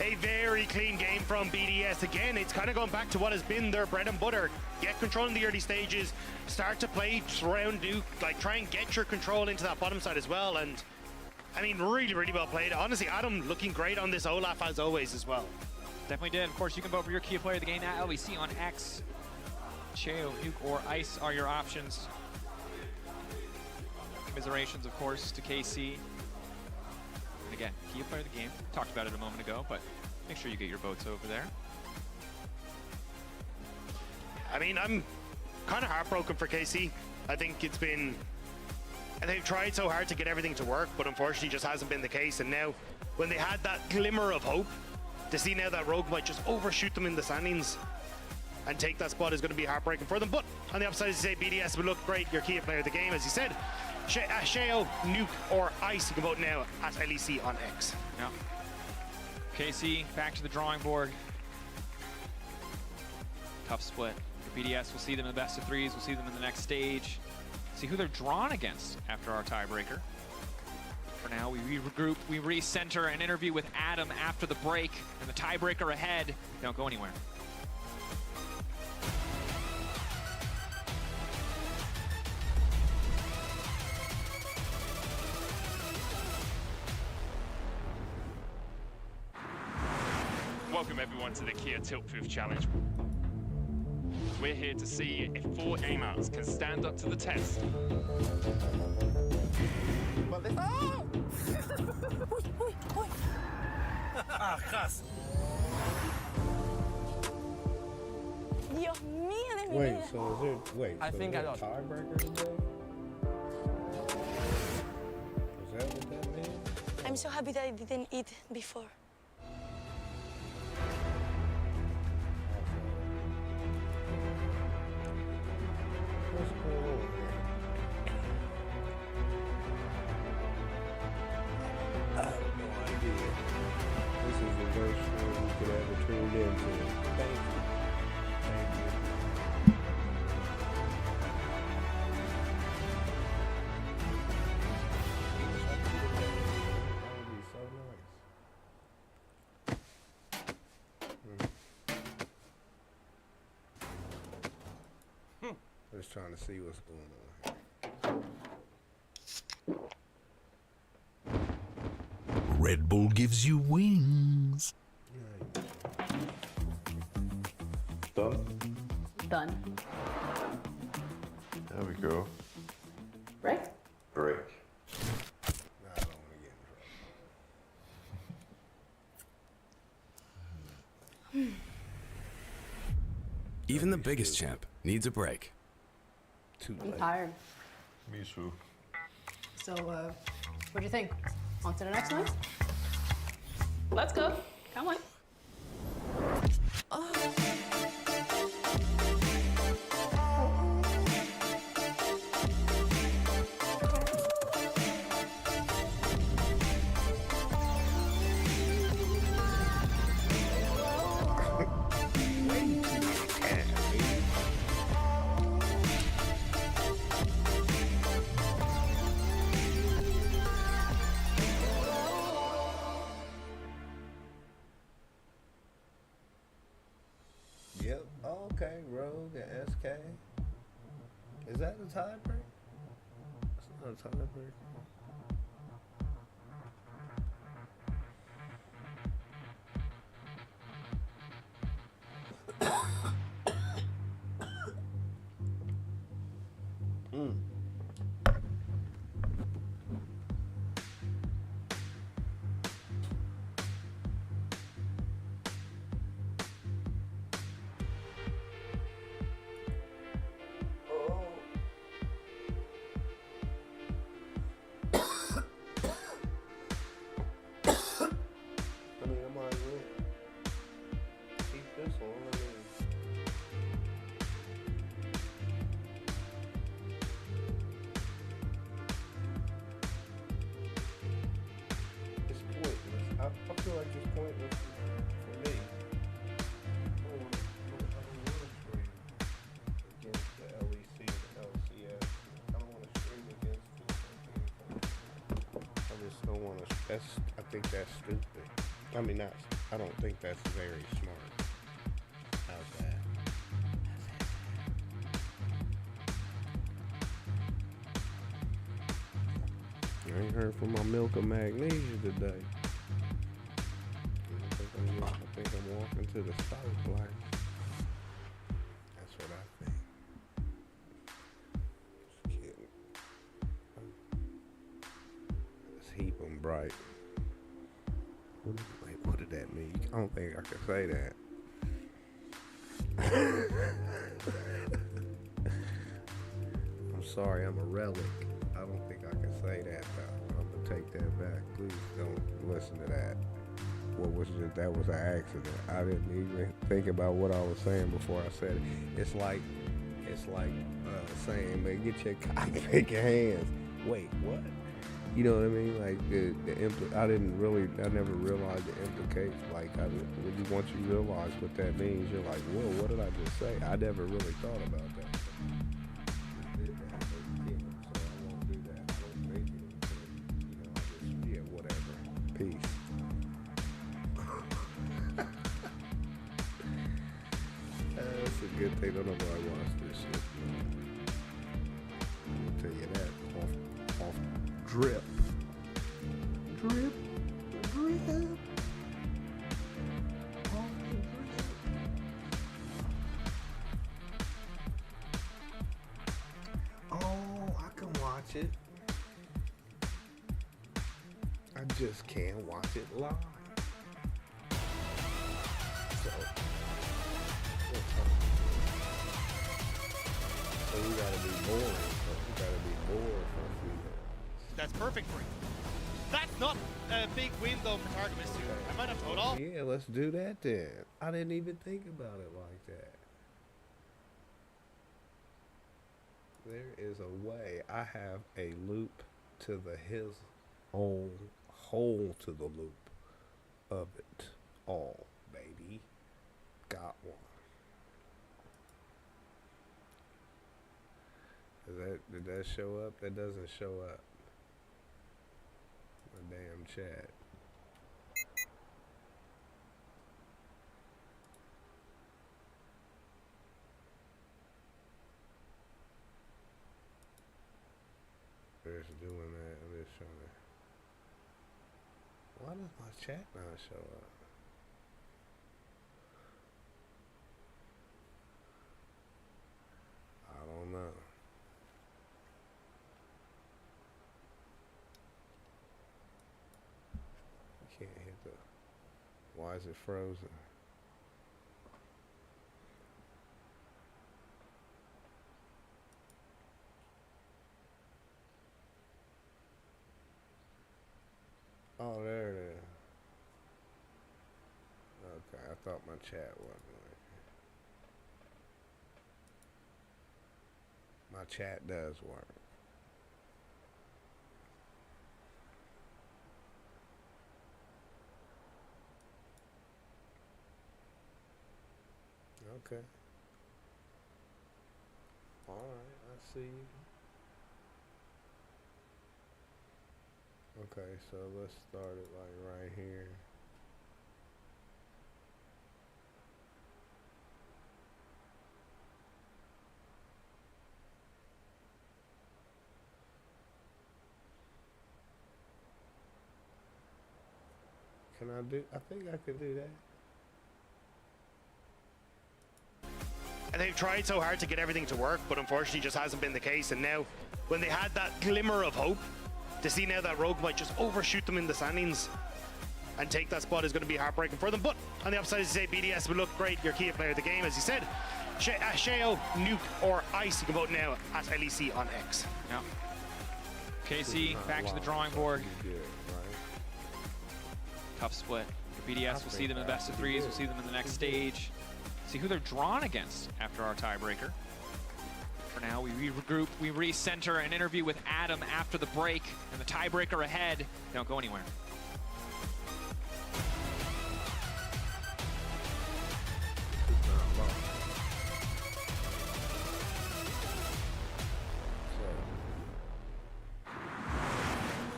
A very clean game from BDS. Again, it's kind of going back to what has been their bread and butter. Get control in the early stages, start to play around Nuke, like try and get your control into that bottom side as well. And I mean, really, really well played. Honestly, Adam looking great on this Olaf as always as well. Definitely did. Of course, you can vote for your key player of the game at LEC on X. Cheo, Nuke, or Ice are your options. Commiserations, of course, to KC. And again, key player of the game. Talked about it a moment ago, but make sure you get your votes over there. I mean, I'm kind of heartbroken for KC. I think it's been... they've tried so hard to get everything to work, but unfortunately just hasn't been the case. And now, when they had that glimmer of hope, to see now that Rogue might just overshoot them in the standings and take that spot is going to be heartbreaking for them. But on the upside, as you say, BDS would look great. Your key player of the game, as you said. Sheo, Nuke, or Ice, you can vote now at LEC on X. Yeah. KC, back to the drawing board. Tough split. For BDS, we'll see them in the best of threes. We'll see them in the next stage. See who they're drawn against after our tiebreaker. For now, we regroup, we recenter, an interview with Adam after the break, and the tiebreaker ahead. Don't go anywhere. Welcome everyone to the Kia Tilt-Proof Challenge. We're here to see if 4 aimouts can stand up to the test. Dios mío de mi Wait, vida. so is it, wait, I so think is I there a lost. tiebreaker today? Is that what that means? I'm so happy that I didn't eat before. What's going on here? I have no idea. This is the worst show we could ever tune into. Thank you. Thank you. That would be so nice. Just trying to see what's going on here. Red Bull gives you wings. Done? Done. There we go. Right? Break. Nah, I don't want to get in trouble. Even the biggest champ needs a break. Too I'm late. tired. Me too. So, what do you think? On to the next one? Let's go. Come on. Okay, Rogue and SK. Is that the tiebreak? It's not a tiebreak. I feel like it's pointless for me. I don't want to stream against the LEC and LCS. I don't want to stream against I just don't want to. I think that's stupid. I mean, I don't think that's very smart. How's that? I ain't heard from my milk of magnesia today. I think I'm walking to the stoplight. That's what I think. Just kidding. Let's heap them bright. Wait, what did that mean? I don't think I can say that. I'm sorry, I'm a relic. I don't think I can say that though. I'm gonna take that back. Please don't listen to that. What was it? That was an accident. I didn't even think about what I was saying before I said it. It's like saying, man, get your cock in your hands. Wait, what? You know what I mean? Like I never realized the implications. Like once you realize what that means, you're like, whoa, what did I just say? I never really thought about that. So I won't do that. I don't make it. Yeah, whatever. Peace. That's a good thing. Don't nobody watch this shit. I'll tell you that. Off drip. Drip. Off the drip. Oh, I can watch it. I just can't watch it live. So you gotta be boring. You gotta be bored for a few minutes. That's perfect for you. That's not a big win though for Targamas too. I might have told off. Yeah, let's do that then. I didn't even think about it like that. There is a way. I have a loop to his own hole to the loop of it all, baby. Got one. Did that show up? That doesn't show up. My damn chat. Just doing that. I'm just trying to. Why does my chat not show up? I don't know. Can't hit the. Why is it frozen? Oh, there it is. Okay, I thought my chat wasn't working. My chat does work. Okay. All right, I see you. Okay, so let's start it like right here. Can I do? I think I could do that. And they've tried so hard to get everything to work, but unfortunately just hasn't been the case. And now, when they had that glimmer of hope, to see now that Rogue might just overshoot them in the standings and take that spot is going to be heartbreaking for them. But on the upside, as you say, BDS would look great. Your key player of the game, as you said. Sheo, Nuke, or Ice. You can vote now at LEC on X. Yeah. KC back to the drawing board. Tough split for BDS. We'll see them in the best of threes. We'll see them in the next stage. See who they're drawn against after our tiebreaker. For now, we regroup, we recenter, an interview with Adam after the break, and the tiebreaker ahead. Don't go anywhere.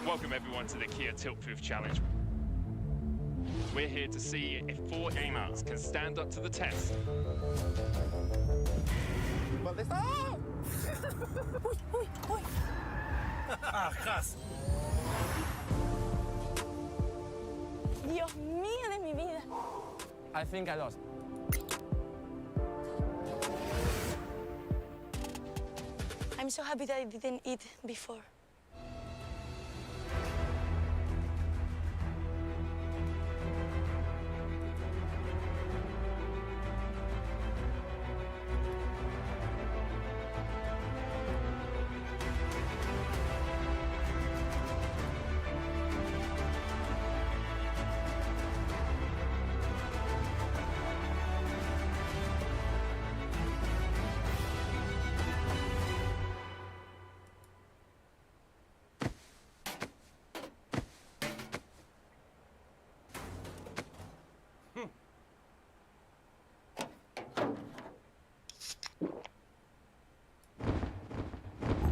Welcome everyone to the Kia Tilt-Proof Challenge. We're here to see if 4 gamers can stand up to the test. Dios mío de mi vida. I think I lost. I'm so happy that I didn't eat before.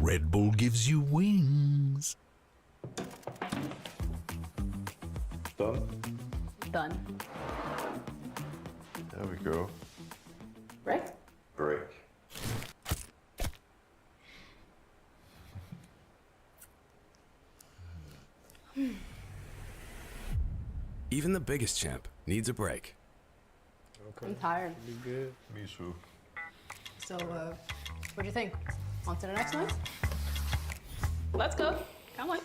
Red Bull gives you wings. Done? Done. There we go. Break? Break. Even the biggest champ needs a break. Okay. I'm tired. Be good. Me too. So, what do you think? On to the next one? Let's go. Come on.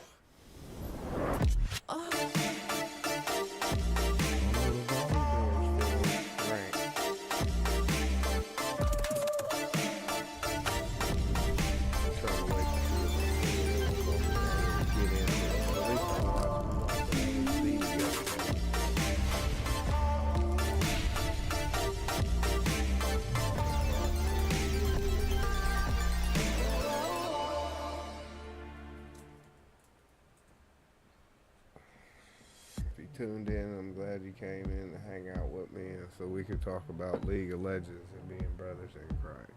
Tuned in. I'm glad you came in to hang out with me, and so we could talk about League of Legends and being brothers in Christ.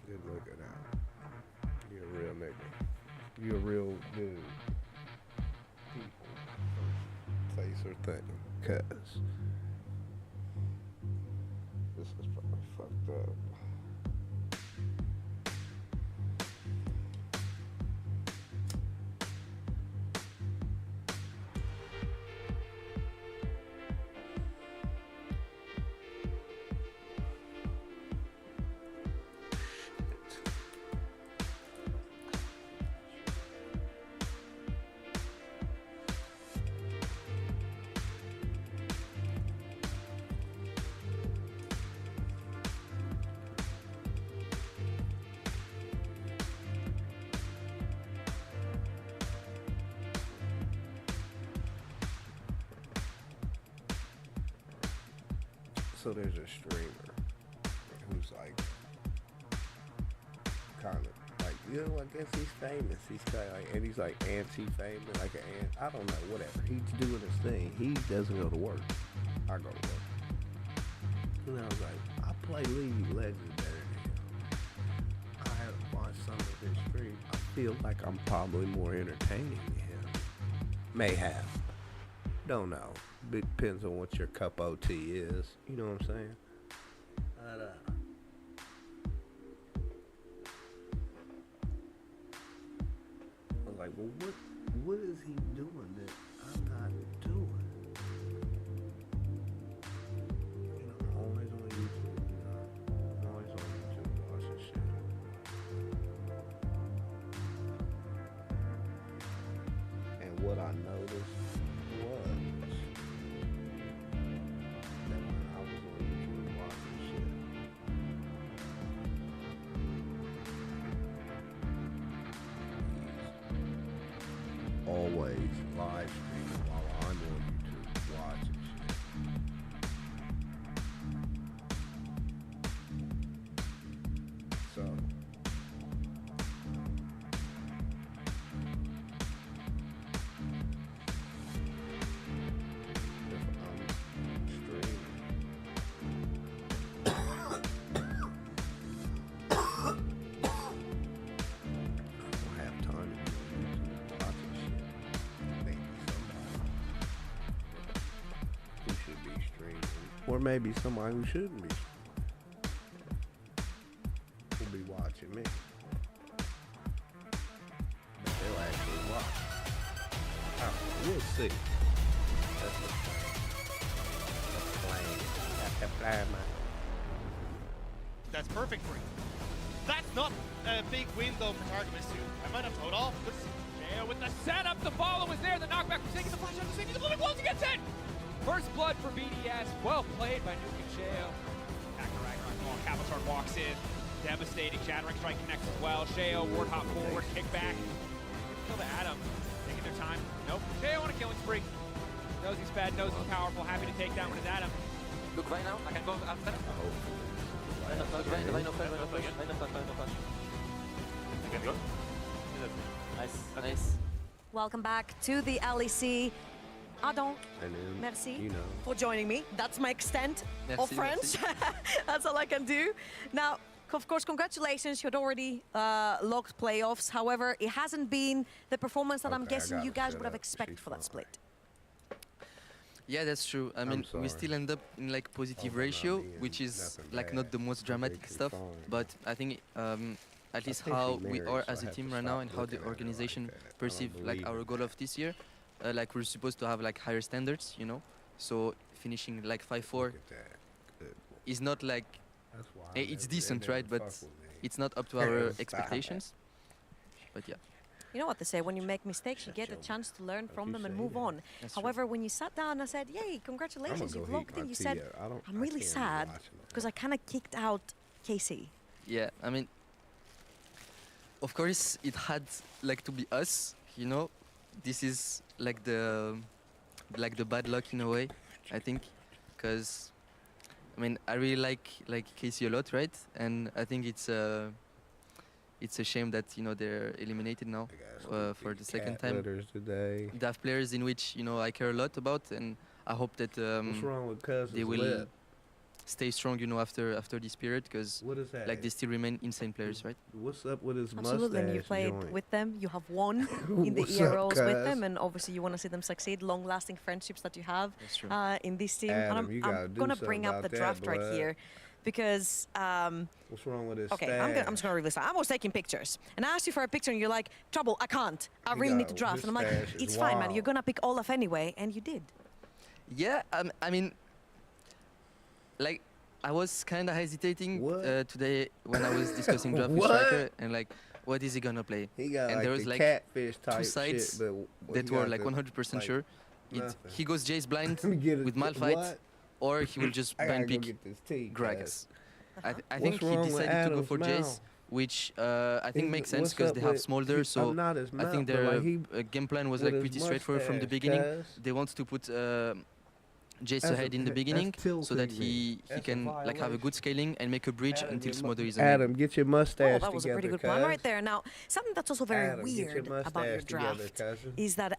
Good looking out. You're a real nigga. You're a real dude. People, face or thing, cuz this is probably fucked up. So there's a streamer who's like, kind of like, you know, I guess he's famous. He's kind of like, and he's like anti-famous, like I don't know, whatever. He's doing his thing. He doesn't go to work. I go to work. And I was like, I play League of Legends better than him. I have watched some of his streams. I feel like I'm probably more entertaining than him. May have. Don't know. It depends on what your cup of tea is. You know what I'm saying? But, I was like, well, what is he doing that I'm not doing? always live streaming while I'm on YouTube watching shit. So or maybe somebody who shouldn't be will be watching me. But they'll actually watch. Oh, we'll see. That's the plan. That's perfect for you. That's not a big win though for Targamas too. I might have told off. Yeah, with the setup, the follow was there. The knockback was taking the flash out of the city. The moving close against it. First blood for BDS. Well played by Nuke and Sheo. Hacker Ragnarok ball. Capitar walks in. Devastating. Shattering strike connects as well. Sheo, ward hop forward, kick back. Kill to Adam. Taking their time. Nope. Sheo on a killing spree. Knows he's fed, knows he's powerful. Happy to take down one is Adam. Look right now. I can go after. Nice. Welcome back to the LEC. Adon, merci for joining me. That's my extent of French. That's all I can do. Now, of course, congratulations. You had already locked playoffs. However, it hasn't been the performance that I'm guessing you guys would have expected for that split. Yeah, that's true. I mean, we still end up in like positive ratio, which is like not the most dramatic stuff. But I think at least how we are as a team right now and how the organization perceive like our goal of this year. Like we're supposed to have like higher standards, you know. So finishing like 5-4 is not like it's decent, right? But it's not up to our expectations. But yeah. You know what they say, when you make mistakes, you get a chance to learn from them and move on. However, when you sat down and said, yay, congratulations, you've locked in, you said, I'm really sad because I kind of kicked out KC. Yeah, I mean, of course, it had like to be us, you know. This is like the bad luck in a way, I think, because I mean I really like KC a lot, right? And I think it's a shame that they're eliminated now for the second time. They have players in which I care a lot about, and I hope that they will stay strong, after this period, because like they still remain insane players, right? What's up with his Absolutely, and you played with them, you have won in the EROs with them, and obviously you want to see them succeed, long-lasting friendships that you have in this team. Adam, and I'm gonna bring up the draft right here, because what's wrong with his I'm just gonna read this. I was taking pictures, and I asked you for a picture, and you're like, "Trouble, I can't. I really need to draft." And I'm like, "It's fine, man. You're gonna pick Olaf anyway," and you did. Yeah, I mean. Like, I was kind of hesitating today when I was discussing draft with Striker, and like, what is he gonna play? And there was like two sides that were like 100% sure. He goes Jace blind with Malphite, or he will just blind pick Gragas. I think he decided to go for Jace, which I think makes sense because they have Smolder, so I think their game plan was like pretty straightforward from the beginning. They want to put Jace ahead in the beginning so that he can like have a good scaling and make a bridge until Smolder is Adam, get your mustache that was a pretty good plan right there. Now, something that's also very weird about your draft is that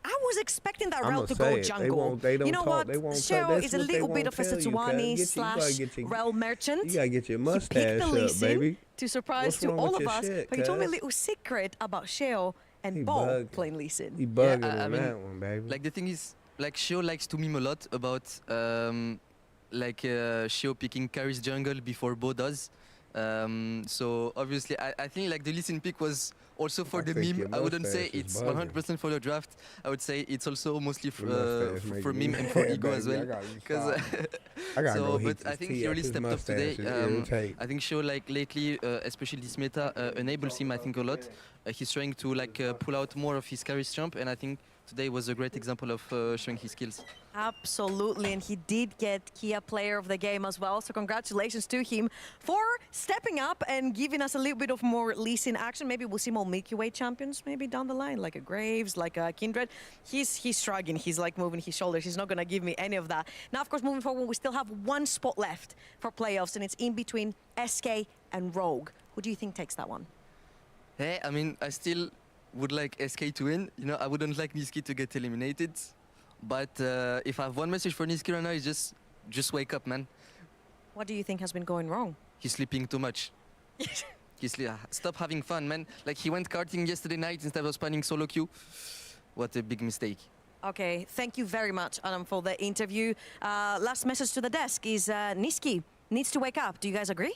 I was expecting that route to go jungle. You know what? Sheo is a little bit of a Setsuwani / Rel merchant. You gotta get your mustache up, baby. To surprise to all of us, but he told me a little secret about Sheo and Ball playing Lee Sin. He bugging on that one, baby. Like the thing is, like Sheo likes to meme a lot about Sheo picking Carries jungle before Bo does. So obviously I think like the Lee Sin pick was also for the meme. I wouldn't say it's 100% for the draft. I would say it's also mostly for meme and for ego as well. But I think he really stepped up today. I think Sheo like lately, especially this meta, enables him I think a lot. He's trying to like pull out more of his carry jump, and I think today was a great example of showing his skills. Absolutely, and he did get Kia Player of the Game as well, so congratulations to him for stepping up and giving us a little bit of more LEC in action. Maybe we'll see more Milky Way champions maybe down the line, like a Graves, like a Kindred. He's shrugging, he's like moving his shoulders, he's not going to give me any of that. Now, of course, moving forward, we still have one spot left for playoffs, and it's in between SK and Rogue. Who do you think takes that one? Hey, I mean, I still would like SK to win. You know, I wouldn't like Niski to get eliminated. But if I have one message for Niski right now, is just wake up, man. What do you think has been going wrong? He's sleeping too much. Stop having fun, man. Like, he went karting yesterday night instead of spawning solo queue. What a big mistake. Okay, thank you very much, Adam, for the interview. Last message to the desk is Niski needs to wake up. Do you guys agree?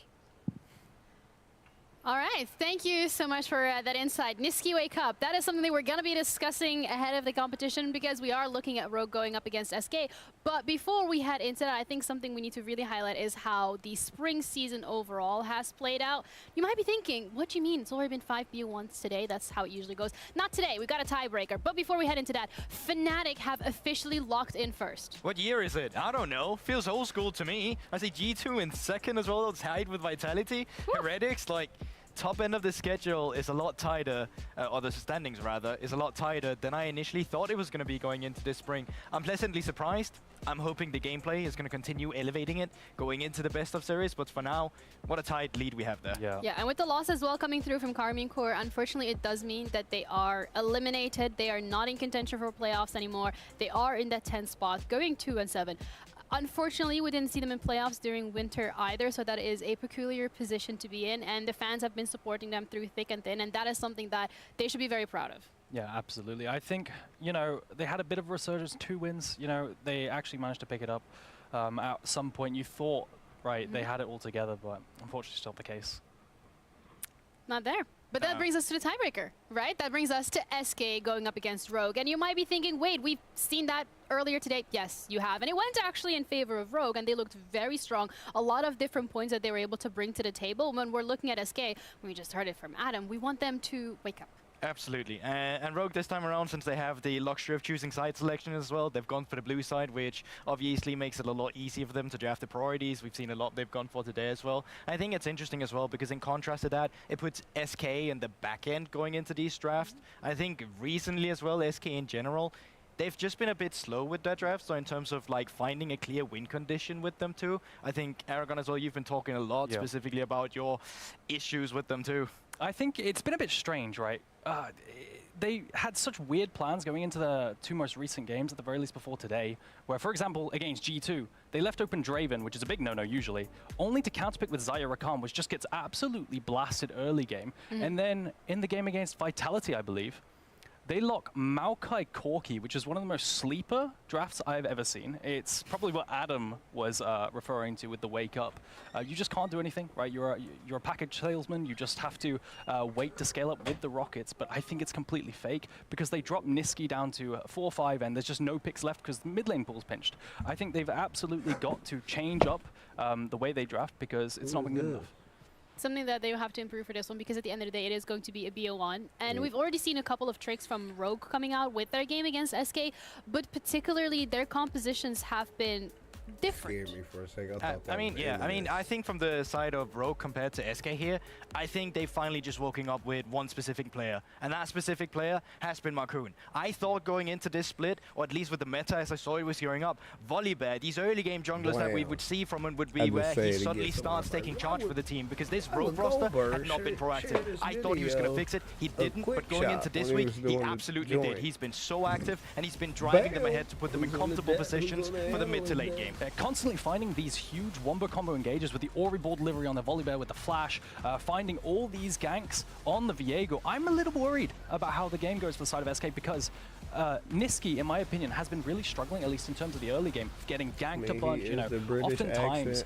All right, thank you so much for that insight. Niski, wake up. That is something that we're going to be discussing ahead of the competition because we are looking at Rogue going up against SK. But before we head into that, I think something we need to really highlight is how the spring season overall has played out. You might be thinking, what do you mean? It's already been 5 BO1s today. That's how it usually goes. Not today. We've got a tiebreaker. But before we head into that, Fnatic have officially locked in first. What year is it? I don't know. Feels old school to me. I see G2 in second as well, tied with Vitality. Heretics, like, top end of the schedule is a lot tighter, or the standings rather, is a lot tighter than I initially thought it was going to be going into this spring. I'm pleasantly surprised. I'm hoping the gameplay is going to continue elevating it going into the best of series, but for now, what a tight lead we have there. Yeah, and with the loss as well coming through from Karmine Corp, unfortunately it does mean that they are eliminated. They are not in contention for playoffs anymore. They are in that 10th spot, going 2-7. Unfortunately, we didn't see them in playoffs during winter either, so that is a peculiar position to be in, and the fans have been supporting them through thick and thin, and that is something that they should be very proud of. Yeah, absolutely. I think, you know, they had a bit of a resurgence, 2 wins. You know, they actually managed to pick it up. At some point, you thought, right, they had it all together, but unfortunately, still not the case. Not there. But that brings us to the tiebreaker, right? That brings us to SK going up against Rogue. And you might be thinking, wait, we've seen that earlier today. Yes, you have. And it went actually in favor of Rogue, and they looked very strong. A lot of different points that they were able to bring to the table. When we're looking at SK, we just heard it from Adam, we want them to wake up. Absolutely. And Rogue this time around, since they have the luxury of choosing side selection as well, they've gone for the blue side, which obviously makes it a lot easier for them to draft the priorities. We've seen a lot they've gone for today as well. I think it's interesting as well, because in contrast to that, it puts SK in the back end going into these drafts. I think recently as well, SK in general, they've just been a bit slow with their drafts, so in terms of like finding a clear win condition with them too. I think, Aragon as well, you've been talking a lot specifically about your issues with them too. I think it's been a bit strange, right? They had such weird plans going into the 2 most recent games, at the very least before today, where, for example, against G2, they left open Draven, which is a big no-no usually, only to counterpick with Zaya Rakan, which just gets absolutely blasted early game. And then in the game against Vitality, I believe, they lock Maokai Corki, which is one of the most sleeper drafts I've ever seen. It's probably what Adam was referring to with the wake up. You just can't do anything, right? You're a package salesman. You just have to wait to scale up with the Rockets. But I think it's completely fake because they dropped Niski down to 4-5 and there's just no picks left because the mid lane pool's pinched. I think they've absolutely got to change up the way they draft because it's not been good enough. Something that they will have to improve for this one, because at the end of the day, it is going to be a BO1. And we've already seen a couple of tricks from Rogue coming out with their game against SK, but particularly their compositions have been different. Scared me for a second. I mean, I think from the side of Rogue compared to SK here, I think they finally just woken up with one specific player, and that specific player has been Marcoon. I thought going into this split, or at least with the meta as I saw it was going up, Volibear, these early game junglers that we would see from him would be where he suddenly starts taking charge for the team, because this Rogue roster had not been proactive. I thought he was going to fix it, he didn't, but going into this week, he absolutely did. He's been so active, and he's been driving them ahead to put them in comfortable positions for the mid to late game. They're constantly finding these huge wombo combo engages with the Ori ball delivery on the Volibear with the flash, finding all these ganks on the Viego. I'm a little worried about how the game goes for the side of SK because Niski, in my opinion, has been really struggling, at least in terms of the early game, getting ganked a bunch. You know, oftentimes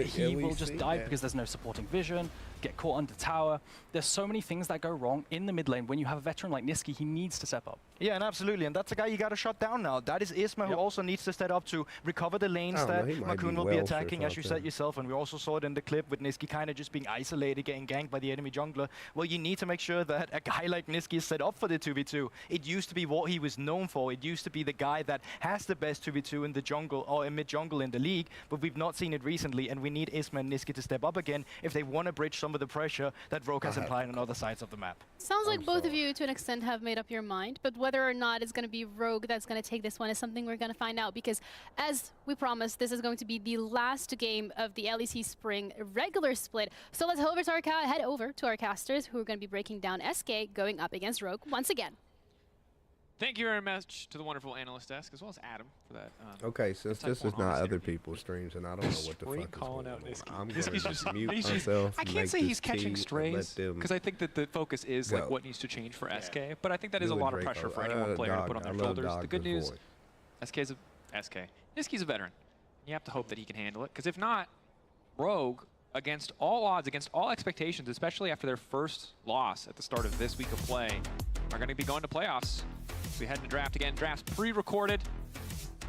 he will just die because there's no supporting vision, get caught under tower. There's so many things that go wrong in the mid lane. When you have a veteran like Niski, he needs to step up. Yeah, and absolutely, and that's a guy you got to shut down now. That is Isma, who also needs to step up to recover the lanes that Marcoon will be attacking, as you said yourself, and we also saw it in the clip with Niski kind of just being isolated, getting ganked by the enemy jungler. Well, you need to make sure that a guy like Niski is set up for the 2v2. It used to be what he was is known for. It used to be the guy that has the best 2v2 in the jungle or in mid-jungle in the league, but we've not seen it recently, and we need Isma and Niski to step up again if they want to bridge some of the pressure that Rogue has implied on other sides of the map. Sounds like both of you, to an extent, have made up your mind, but whether or not it's going to be Rogue that's going to take this one is something we're going to find out, because as we promised, this is going to be the last game of the LEC Spring regular split. So let's head over to our casters, who are going to be breaking down SK going up against Rogue once again. Thank you very much to the wonderful analyst desk, as well as Adam, for that. Okay, since this is not other people's streams, and I don't know what the fuck is calling out going Niski. on, I'm going to just mute myself. I can't say he's catching strays, because I think that the focus is like what needs to change for SK, but I think that is a lot of pressure for any one player to put on their shoulders. The good news, Niski's a veteran. You have to hope that he can handle it, because if not, Rogue, against all odds, against all expectations, especially after their first loss at the start of this week of play, are going to be going to playoffs. So we head to draft again. Draft's pre-recorded,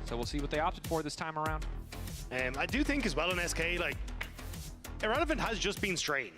so we'll see what they opted for this time around. I do think as well in SK, like, Irrelevant has just been straying.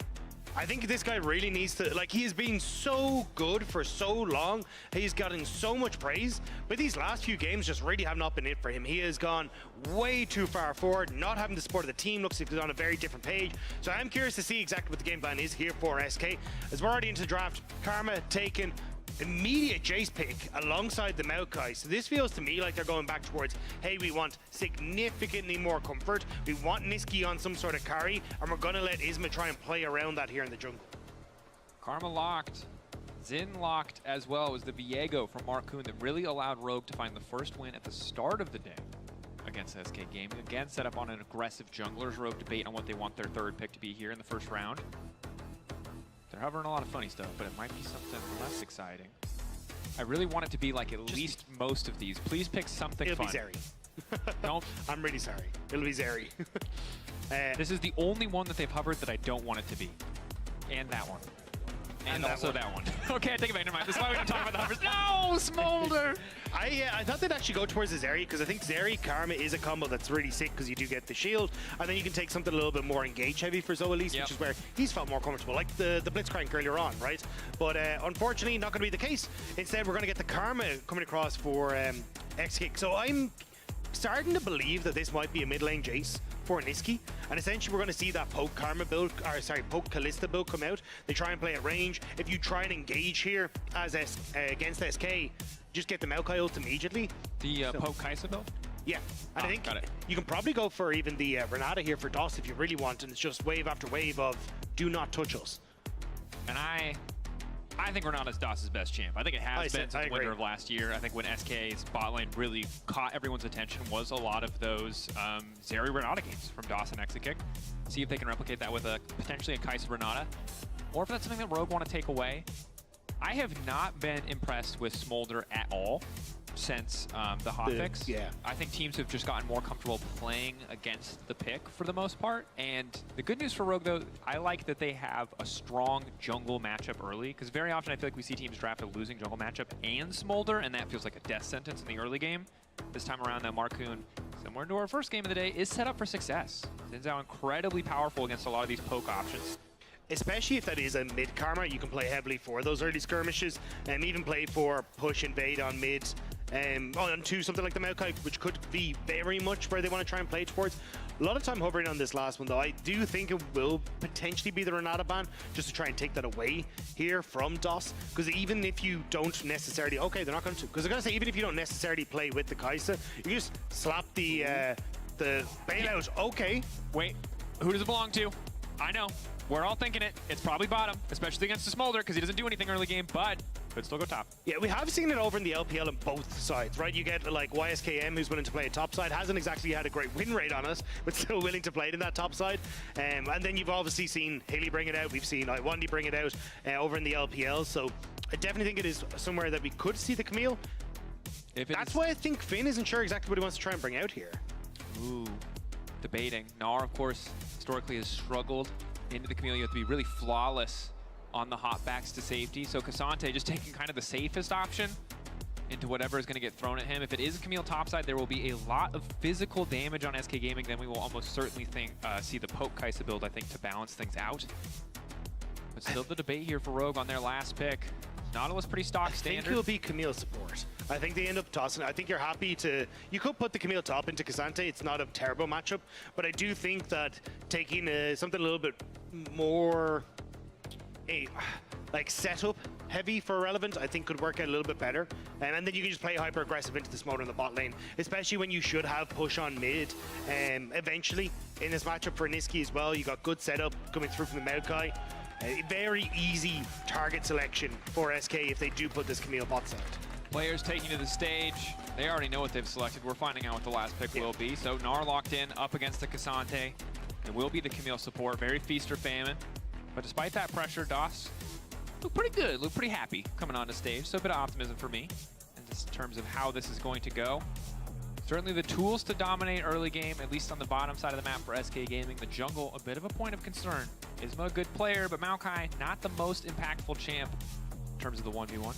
I think this guy really needs to, like, he has been so good for so long. He's gotten so much praise, but these last few games just really have not been it for him. He has gone way too far forward, not having the support of the team. Looks like he's on a very different page. So I'm curious to see exactly what the game plan is here for SK. As we're already into the draft, Karma taken immediate Jace pick alongside the Maokai. So this feels to me like they're going back towards, hey, we want significantly more comfort. We want Niski on some sort of carry, and we're going to let Isma try and play around that here in the jungle. Karma locked. Zin locked as well. It was the Viego from Marcoon that really allowed Rogue to find the first win at the start of the day against SK Gaming. Again, set up on an aggressive jungler's Rogue debate on what they want their third pick to be here in the first round. They're hovering a lot of funny stuff, but it might be something less exciting. I really want it to be like at least most of these. Please pick something fun. It'll be Zeri. Don't. I'm really sorry. It'll be Zeri. This is the only one that they've hovered that I don't want it to be. And that one. And also that one. Okay, I take it back. Never mind. This is why we don't talk about the hovers. No, Smolder! I thought they'd actually go towards the Zeri, because I think Zeri Karma is a combo that's really sick, because you do get the shield, and then you can take something a little bit more engage heavy for Zoelis, which is where he's felt more comfortable, like the Blitzcrank earlier on, right? But unfortunately, not going to be the case. Instead, we're going to get the Karma coming across for X-Kick. So I'm starting to believe that this might be a mid lane Jace for Niski, and essentially we're going to see that poke Karma build, or sorry, poke Kalista build come out. They try and play at range. If you try and engage here as against SK, just get the Maokai ult immediately. The poke Kaisa build? Yeah, and I think you can probably go for even the Renata here for DOS if you really want, and it's just wave after wave of do not touch us. And I think Renata's DOS's best champ. I think it has been since the winter of last year. I think when SK's bot lane really caught everyone's attention was a lot of those Zeri Renata games from DOS and Exakick. See if they can replicate that with potentially a Kaisa Renata, or if that's something that Rogue want to take away. I have not been impressed with Smolder at all since the hotfix. Yeah. I think teams have just gotten more comfortable playing against the pick for the most part. And the good news for Rogue, though, I like that they have a strong jungle matchup early, because very often I feel like we see teams draft a losing jungle matchup and Smolder, and that feels like a death sentence in the early game. This time around, though, Marcoon, similar to our first game of the day, is set up for success. Zin's out incredibly powerful against a lot of these poke options. Especially if that is a mid Karma, you can play heavily for those early skirmishes, and even play for push invade on mid, onto something like the Maokai, which could be very much where they want to try and play towards. A lot of time hovering on this last one, though. I do think it will potentially be the Renata ban, just to try and take that away here from DOS. Because even if you don't necessarily, okay, they're not going to, because I'm going to say, even if you don't necessarily play with the Kaisa, you just slap the bailout. Okay. Wait, who does it belong to? I know. We're all thinking it. It's probably bottom, especially against the Smolder, because he doesn't do anything early game, but could still go top. Yeah, we have seen it over in the LPL on both sides, right? You get like YSKM, who's willing to play a top side, hasn't exactly had a great win rate on us, but still willing to play it in that top side. And then you've obviously seen Haley bring it out. We've seen Iwandi bring it out over in the LPL. So I definitely think it is somewhere that we could see the Camille. That's why I think Finn isn't sure exactly what he wants to try and bring out here. Ooh, debating. Gnar, of course, historically has struggled into the Camille. You have to be really flawless on the hopbacks to safety. So Cassante just taking kind of the safest option into whatever is going to get thrown at him. If it is a Camille topside, there will be a lot of physical damage on SK Gaming. Then we will almost certainly see the poke Kaisa build, I think, to balance things out. But still the debate here for Rogue on their last pick. Nautilus pretty stock standard. I think he'll be Camille support. I think they end up tossing. I think you're happy to. You could put the Camille top into Cassante. It's not a terrible matchup, but I do think that taking something a little bit more like setup heavy for relevant, I think could work out a little bit better. And then you can just play hyper aggressive into the smoke in the bot lane, especially when you should have push on mid. Eventually in this matchup for Niski as well, you got good setup coming through from the Maokai. Very easy target selection for SK if they do put this Camille bot side. Players taking to the stage, they already know what they've selected. We're finding out what the last pick will be. So Gnar locked in up against the Cassante. It will be the Camille support, very feast or famine. But despite that pressure, DOS look pretty good, look pretty happy coming onto stage. So a bit of optimism for me in just terms of how this is going to go. Certainly the tools to dominate early game, at least on the bottom side of the map for SK Gaming. The jungle, a bit of a point of concern. Isma a good player, but Maokai not the most impactful champ in terms of the 1v1.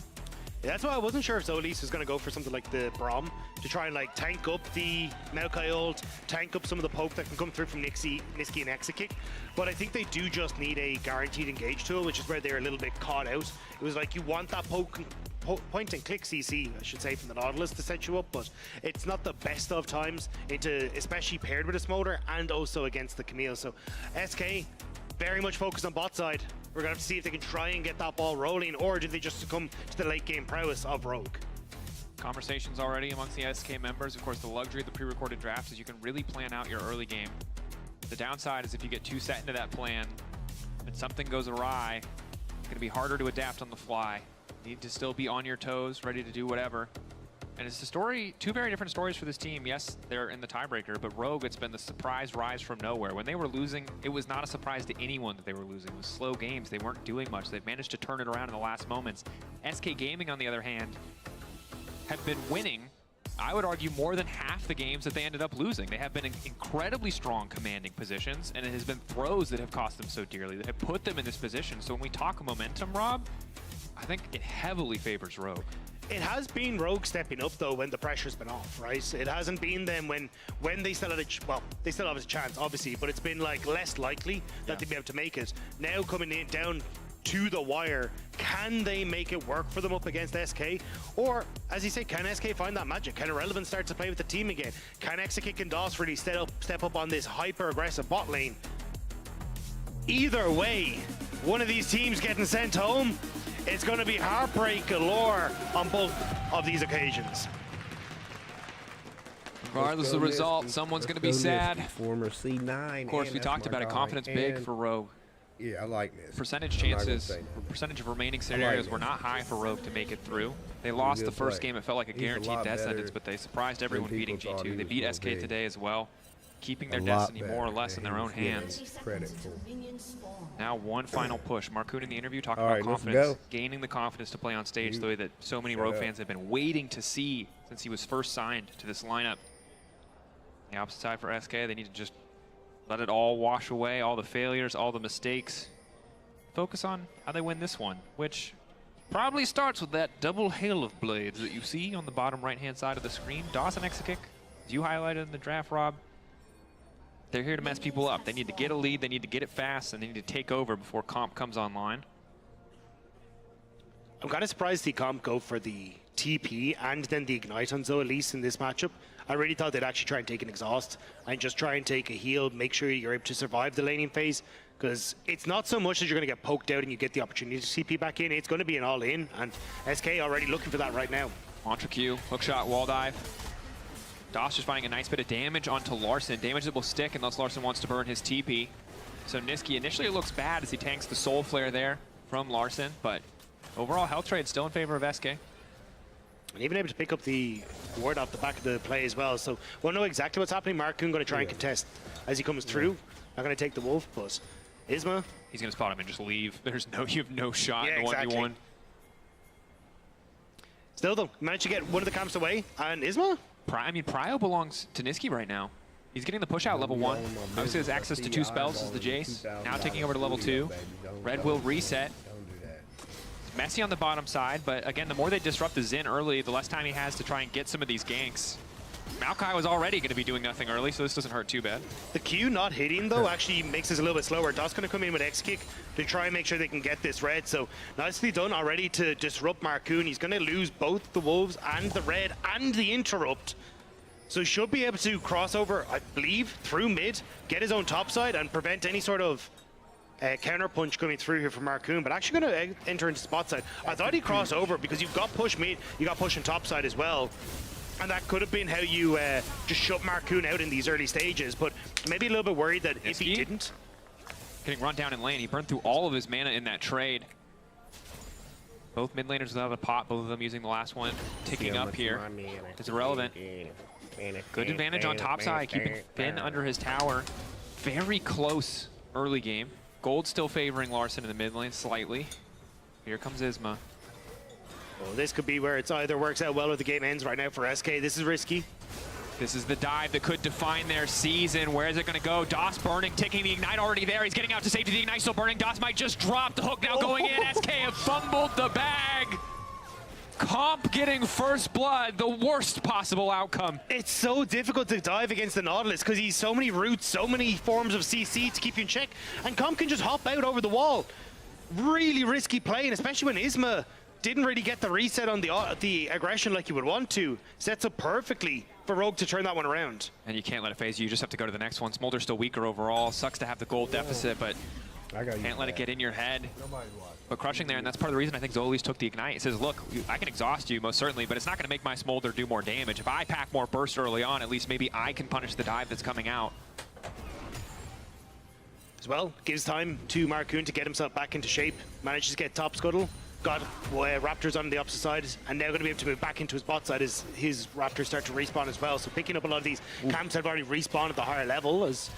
Yeah, that's why I wasn't sure if Zolis was going to go for something like the Braum to try and like tank up the Maokai ult, tank up some of the poke that can come through from Niski and Exekick. But I think they do just need a guaranteed engage tool, which is where they're a little bit caught out. It was like you want that point and click CC, I should say, from the Nautilus to set you up, but it's not the best of times, especially paired with a Smolder and also against the Camille. So SK very much focused on bot side. We're going to have to see if they can try and get that ball rolling, or do they just succumb to the late game prowess of Rogue? Conversations already amongst the SK members. Of course, the luxury of the pre-recorded drafts is you can really plan out your early game. The downside is if you get too set into that plan and something goes awry, it's going to be harder to adapt on the fly. You need to still be on your toes, ready to do whatever. And it's the story, two very different stories for this team. Yes, they're in the tiebreaker, but Rogue, it's been the surprise rise from nowhere. When they were losing, it was not a surprise to anyone that they were losing. It was slow games. They weren't doing much. They've managed to turn it around in the last moments. SK Gaming, on the other hand, have been winning, I would argue, more than half the games that they ended up losing. They have been in incredibly strong commanding positions, and it has been throws that have cost them so dearly, that have put them in this position. So when we talk momentum, Rob, I think it heavily favors Rogue. It has been Rogue stepping up though when the pressure's been off, right? It hasn't been them when they still had they still have a chance, obviously, but it's been like less likely that they'd be able to make it. Now coming in down to the wire, can they make it work for them up against SK? Or, as you say, can SK find that magic? Can Irrelevant start to play with the team again? Can Exekick and DOS really step up on this hyper-aggressive bot lane? Either way, one of these teams getting sent home, it's going to be heartbreak galore on both of these occasions. Regardless of the result, someone's going to be sad. Former C9. Of course, we talked about it. Confidence big for Rogue. Yeah, I like this. Percentage chances, percentage of remaining scenarios were not high for Rogue to make it through. They lost the first game. It felt like a guaranteed death sentence, but they surprised everyone beating G2. They beat SK today as well, keeping their destiny more or less in their own hands. Now one final push. Marcoon in the interview talking about confidence, gaining the confidence to play on stage the way that so many Rogue fans have been waiting to see since he was first signed to this lineup. The opposite side for SK, they need to just let it all wash away, all the failures, all the mistakes. Focus on how they win this one, which probably starts with that double hail of blades that you see on the bottom right-hand side of the screen. DOS and Exekick, as you highlighted in the draft, Rob, they're here to mess people up. They need to get a lead, they need to get it fast, and they need to take over before Comp comes online. I'm kind of surprised the Comp go for the TP and then the Ignite on Zoe Elise in this matchup. I really thought they'd actually try and take an exhaust and just try and take a heal, make sure you're able to survive the laning phase, because it's not so much that you're going to get poked out and you get the opportunity to CP back in. It's going to be an all-in, and SK already looking for that right now. Contra Q, hookshot, wall dive. DOS just finding a nice bit of damage onto Larson. Damage that will stick unless Larson wants to burn his TP. So Niski, initially it looks bad as he tanks the Soul Flare there from Larson, but overall health trade still in favor of SK. And even able to pick up the ward off the back of the play as well. So we'll know exactly what's happening. Marcoon going to try and contest as he comes through. Not going to take the wolf, but Isma. He's going to spot him and just leave. You have no shot in the 1v1. Still though, managed to get one of the camps away. And Isma? Pryo belongs to Niski right now. He's getting the push out level 1. Obviously has access to 2 spells as the Jace. Now taking over to level 2. Red will reset. Messy on the bottom side, but again, the more they disrupt the Xin early, the less time he has to try and get some of these ganks. Maokai was already going to be doing nothing early, so this doesn't hurt too bad. The Q not hitting, though, actually makes this a little bit slower. Dot's going to come in with X-Kick to try and make sure they can get this red. So nicely done already to disrupt Marcoon. He's going to lose both the Wolves and the red and the interrupt. So he should be able to cross over, I believe, through mid, get his own top side, and prevent any sort of counter punch coming through here from Marcoon. But actually going to enter into spot side. I thought he'd cross over because you've got push mid, you got push on top side as well. And that could have been how you just shut Marcoon out in these early stages, but maybe a little bit worried that if he didn't. Getting run down in lane, he burned through all of his mana in that trade. Both mid laners without a pot, both of them using the last one. Ticking up here. It's irrelevant. Good advantage on top side, keeping Finn under his tower. Very close early game. Gold still favoring Larson in the mid lane slightly. Here comes Isma. Well, this could be where it's either works out well or the game ends right now for SK. This is risky. This is the dive that could define their season. Where is it going to go? DOS burning, ticking the Ignite already there. He's getting out to safety. The Ignite still burning. DOS might just drop. The hook now going in. SK have fumbled the bag. Comp getting first blood, the worst possible outcome. It's so difficult to dive against the Nautilus because he's so many routes, so many forms of CC to keep you in check. And Comp can just hop out over the wall. Really risky play, and especially when Isma didn't really get the reset on the aggression like you would want to. Sets up perfectly for Rogue to turn that one around. And you can't let it phase you. You just have to go to the next one. Smolder's still weaker overall. Sucks to have the gold deficit, but can't let it get in your head. But crushing there, and that's part of the reason I think Zoli's took the Ignite. He says, look, I can exhaust you most certainly, but it's not going to make my Smolder do more damage. If I pack more burst early on, at least maybe I can punish the dive that's coming out. As well, gives time to Marcoon to get himself back into shape. Manages to get top scuttle. Got Raptors on the opposite side, and now going to be able to move back into his bot side as his Raptors start to respawn as well. So picking up a lot of these camps that have already respawned at the higher level as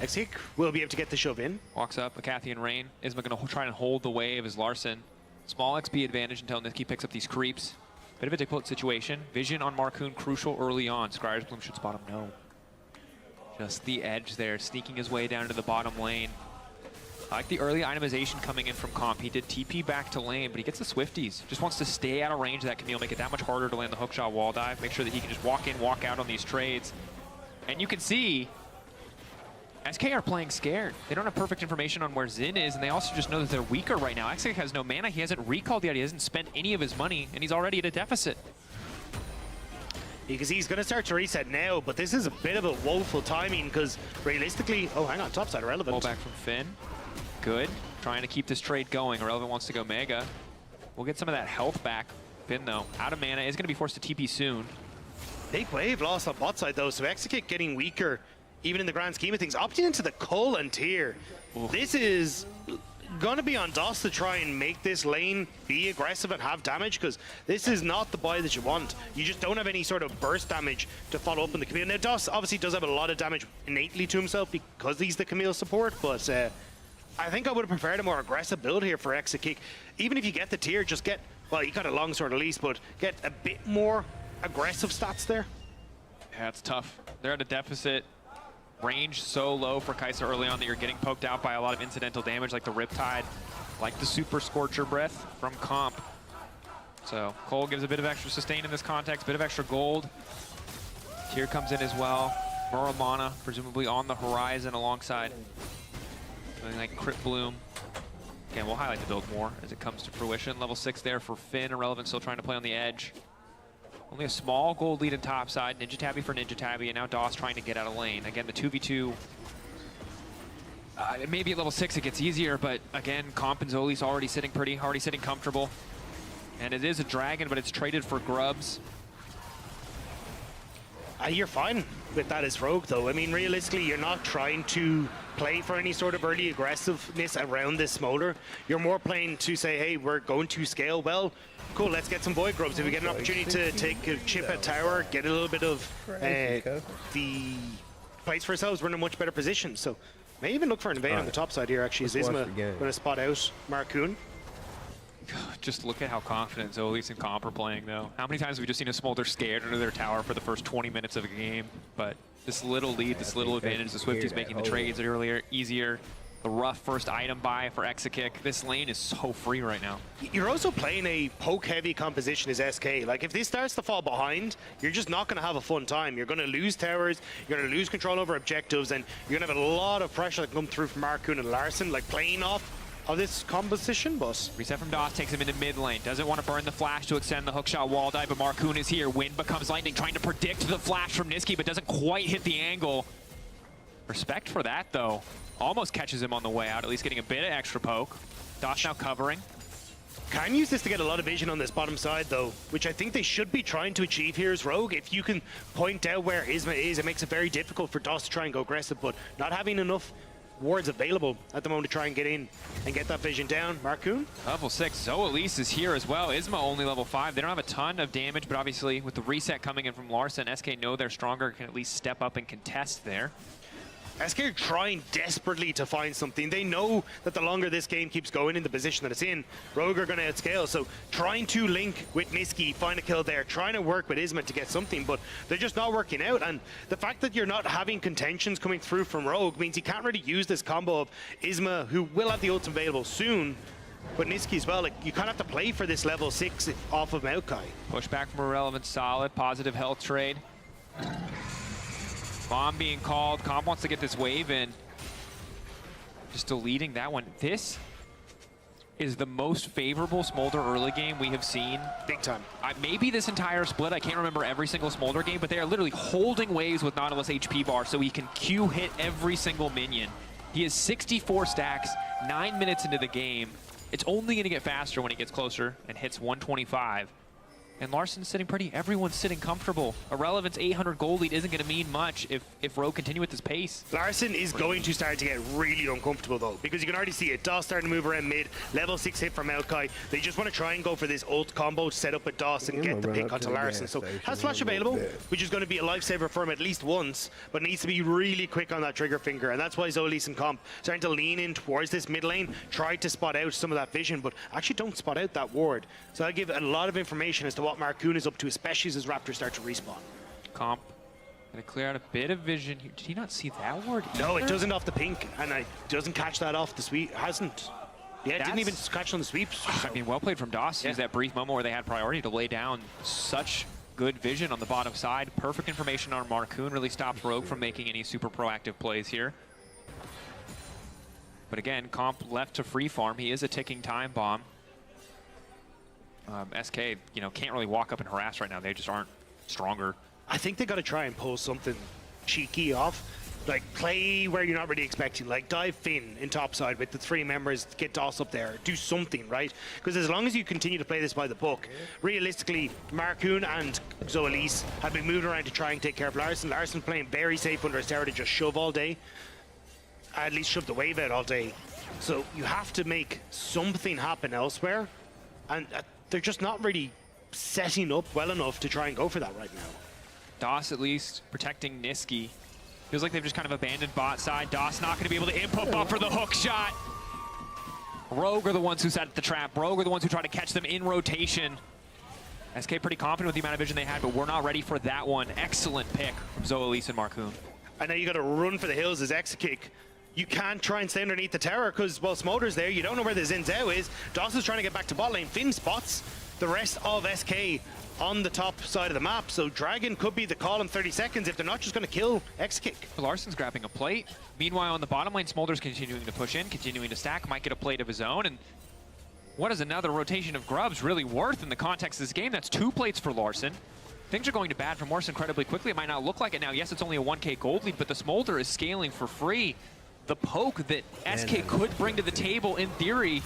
X-Kick will be able to get the shove in. Walks up, Acathian Rain. Isma going to try and hold the wave as Larson. Small XP advantage until Niski picks up these creeps. Bit of a difficult situation. Vision on Marcoon crucial early on. Scryer's Bloom should spot him. No. Just the edge there, sneaking his way down to the bottom lane. I like the early itemization coming in from Comp. He did TP back to lane, but he gets the Swifties. Just wants to stay out of range of that Camille, make it that much harder to land the hookshot wall dive, make sure that he can just walk in, walk out on these trades. And you can see SK are playing scared. They don't have perfect information on where Xin is, and they also just know that they're weaker right now. XK has no mana. He hasn't recalled yet. He hasn't spent any of his money, and he's already at a deficit. Because he's going to start to reset now, but this is a bit of a woeful timing because realistically, oh, hang on, topside irrelevant. Pull back from Finn. Good. Trying to keep this trade going. Irrelevant wants to go Mega. We'll get some of that health back. Finn, though, out of mana, is going to be forced to TP soon. Big wave lost on bot side, though, so Execute getting weaker, even in the grand scheme of things. Opting into the Cull and Tier. This is going to be on DOS to try and make this lane be aggressive and have damage, because this is not the buy that you want. You just don't have any sort of burst damage to follow up on the Camille. Now, DOS obviously does have a lot of damage innately to himself because he's the Camille support, but I think I would have preferred a more aggressive build here for Execute. Even if you get the Tier, just get, well, you got a longsword at least, but get a bit more aggressive stats there. Yeah, it's tough. They're at a deficit. Range so low for Kai'Sa early on that you're getting poked out by a lot of incidental damage like the Riptide, like the Super Scorcher Breath from Comp. So Cole gives a bit of extra sustain in this context, bit of extra gold. Tier comes in as well. Muramana presumably on the horizon alongside something like Crypt Bloom. Again, we'll highlight the build more as it comes to fruition. Level 6 there for Finn. Irrelevant still trying to play on the edge. Only a small gold lead in top side. Ninja Tabby for Ninja Tabby, and now DOS trying to get out of lane. Again, the 2v2. Maybe at level 6 it gets easier, but again, Comp and Zoli's already sitting comfortable. And it is a dragon, but it's traded for grubs. You're fine with that as Rogue, though. I mean, realistically, you're not trying to play for any sort of early aggressiveness around this Smolder. You're more playing to say, hey, we're going to scale well. Cool, let's get some Void Grubs. If we get an opportunity to take a chip at tower, get a little bit of the place for ourselves, we're in a much better position. So, may even look for an invade on the top side here, actually. Is Isma going to spot out Marcoon? Just look at how confident Zolis and Comp are playing, though. How many times have we just seen a Smolder scared under their tower for the first 20 minutes of a game? But this little lead, this little advantage, the Swifties making the trades earlier, easier. The rough first item buy for Exakick. This lane is so free right now. You're also playing a poke-heavy composition as SK. Like, if this starts to fall behind, you're just not going to have a fun time. You're going to lose towers, you're going to lose control over objectives, and you're going to have a lot of pressure that come through from Marcoon and Larson, like playing off of this composition bus. Reset from DOS takes him into mid lane. Doesn't want to burn the flash to extend the hookshot wall dive, but Marcoon is here. Wind becomes lightning, trying to predict the flash from Niski, but doesn't quite hit the angle. Respect for that, though. Almost catches him on the way out, at least getting a bit of extra poke. DOS now covering. Can use this to get a lot of vision on this bottom side, though, which I think they should be trying to achieve here as Rogue. If you can point out where Isma is, it makes it very difficult for DOS to try and go aggressive, but not having enough wards available at the moment to try and get in and get that vision down. Marcoon? Level 6. Zoelise is here as well. Isma only level 5. They don't have a ton of damage, but obviously with the reset coming in from Larson, SK know they're stronger, can at least step up and contest there. SK are trying desperately to find something. They know that the longer this game keeps going in the position that it's in, Rogue are going to outscale. So trying to link with Niski, find a kill there, trying to work with Isma to get something, but they're just not working out. And the fact that you're not having contentions coming through from Rogue means you can't really use this combo of Isma, who will have the ultimate available soon, but Niski as well. Like, you kind of have to play for this level 6 off of Maokai. Push back from Irrelevant, solid, positive health trade. Bomb being called. Comp wants to get this wave in. Just deleting that one. This is the most favorable Smolder early game we have seen. Big time. Maybe this entire split. I can't remember every single Smolder game, but they are literally holding waves with Nautilus HP bar so he can Q hit every single minion. He has 64 stacks, 9 minutes into the game. It's only going to get faster when he gets closer and hits 125. And Larson's sitting pretty. Everyone's sitting comfortable. Irrelevant's 800 gold lead isn't going to mean much if Rogue continue with this pace. Larson is going to start to get really uncomfortable, though, because you can already see it. DOS starting to move around mid. Level 6 hit from Maokai. They just want to try and go for this ult combo to set up with DOS and get the pick onto Larson. So has flash available, which is going to be a lifesaver for him at least once, but needs to be really quick on that trigger finger. And that's why Zoelise and Comp starting to lean in towards this mid lane, try to spot out some of that vision, but actually don't spot out that ward. So I give a lot of information as to what Marcoon is up to, especially as Raptors start to respawn. Comp gonna clear out a bit of vision here. Did he not see that ward either? No, it doesn't off the pink, and it doesn't catch that off the sweep. Hasn't. Yeah, it didn't even catch on the sweeps. I mean, well played from DOS. Use that brief moment where they had priority to lay down such good vision on the bottom side. Perfect information on Marcoon. Really stops Rogue from making any super proactive plays here. But again, Comp left to free farm. He is a ticking time bomb. SK, you know, can't really walk up and harass right now. They just aren't stronger. I think they got to try and pull something cheeky off. Like, play where you're not really expecting. Like, dive Finn in topside with the 3 members, get DOS up there. Do something, right? Because as long as you continue to play this by the book, realistically, Marcoon and Zoelise have been moving around to try and take care of Larson. Larson playing very safe under his tower to just shove all day. At least shove the wave out all day. So you have to make something happen elsewhere. And they're just not really setting up well enough to try and go for that right now. DOS at least protecting Niski. Feels like they've just kind of abandoned bot side. DOS not going to be able to input buffer the hook shot. Rogue are the ones who set the trap. Rogue are the ones who try to catch them in rotation. SK pretty confident with the amount of vision they had, but we're not ready for that one. Excellent pick from Zoelise and Marcoon. I know you got to run for the hills as Exakick. You can't try and stay underneath the tower because, well, Smolder's there. You don't know where the Zinzao is. DOS is trying to get back to bot lane. Finn spots the rest of SK on the top side of the map. So Dragon could be the call in 30 seconds if they're not just going to kill Exakick. Larson's grabbing a plate. Meanwhile, on the bottom lane, Smolder's continuing to push in, continuing to stack. Might get a plate of his own. And what is another rotation of grubs really worth in the context of this game? That's 2 plates for Larson. Things are going to bad for Morse incredibly quickly. It might not look like it now. Yes, it's only a 1K gold lead, but the Smolder is scaling for free. The poke that SK could bring to the table, in theory,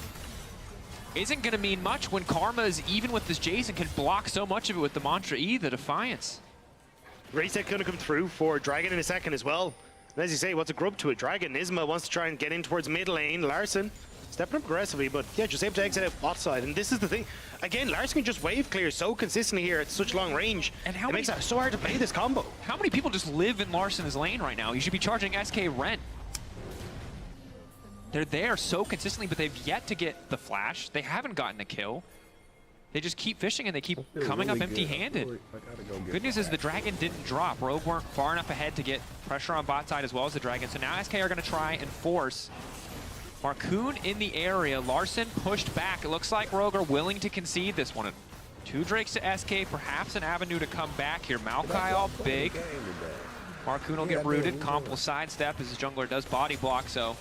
isn't going to mean much when Karma is even with this Jason, can block so much of it with the Mantra E, the Defiance. Reset going to come through for Dragon in a second as well. And as you say, what's a grub to a Dragon? Isma wants to try and get in towards mid lane. Larson stepping up aggressively, but yeah, just able to exit out bot side. And this is the thing. Again, Larson can just wave clear so consistently here at such long range. And it makes it so hard to play this combo. How many people just live in Larson's lane right now? You should be charging SK rent. They're there so consistently, but they've yet to get the flash. They haven't gotten a kill. They just keep fishing and they keep coming up empty-handed. Good news is the Dragon didn't drop. Rogue weren't far enough ahead to get pressure on bot side as well as the Dragon. So now SK are going to try and force Marcoon in the area. Larson pushed back. It looks like Rogue are willing to concede this one. 2 Drakes to SK, perhaps an avenue to come back here. Maokai all big. Marcoon will get rooted. Comp will sidestep as his jungler does body block, so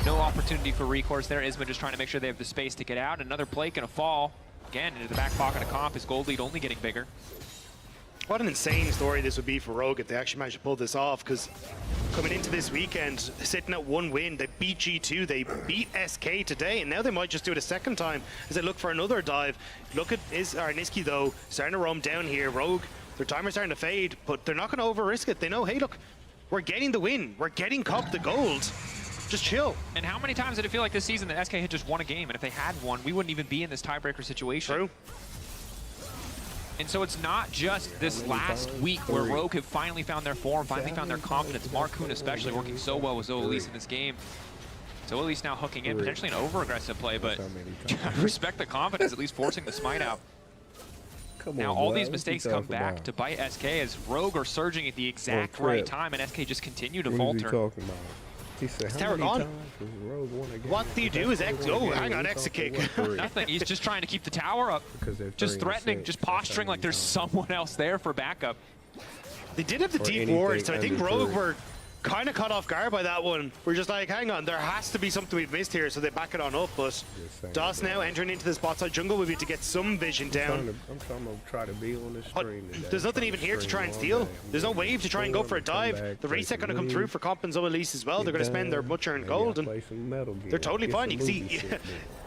no opportunity for recourse there. Isma just trying to make sure they have the space to get out. Another play gonna fall. Again, into the back pocket of Comp. His gold lead only getting bigger. What an insane story this would be for Rogue if they actually managed to pull this off, because coming into this weekend, sitting at 1 win, they beat G2, they beat SK today, and now they might just do it a second time as they look for another dive. Look at Niski though, starting to roam down here. Rogue, their timer's starting to fade, but they're not going to over-risk it. They know, hey, look, we're getting the win. We're getting Comp the gold. Just chill. And how many times did it feel like this season that SK had just won a game, and if they had won, we wouldn't even be in this tiebreaker situation. True. And so it's not just this last week where Rogue have finally found their form, finally found their confidence. Marcoon especially working so well with Zoelise in this game. Zoelise now hooking in, potentially an over-aggressive play, but respect the confidence, at least forcing the smite out. Now all these mistakes come back to bite SK as Rogue are surging at the exact right time, and SK just continue to falter. He said, Terror gone. What do you do is hang on, exit kick. Nothing, he's just trying to keep the tower up. Just threatening, just posturing like there's someone else there for backup. They did have the deep wards, so I think Rogue were kind of caught off guard by that one. We're just like, hang on, there has to be something we've missed here, so they back it on up. But DOS now entering into the spot side jungle will be to get some vision down. I'm trying to try to be on the stream today. There's nothing even here to try and steal. There's no wave to try and go for a dive. The reset going to come through for Comp and Zoelise as well. They're going to spend their much-earned gold, and they're totally fine. You can see,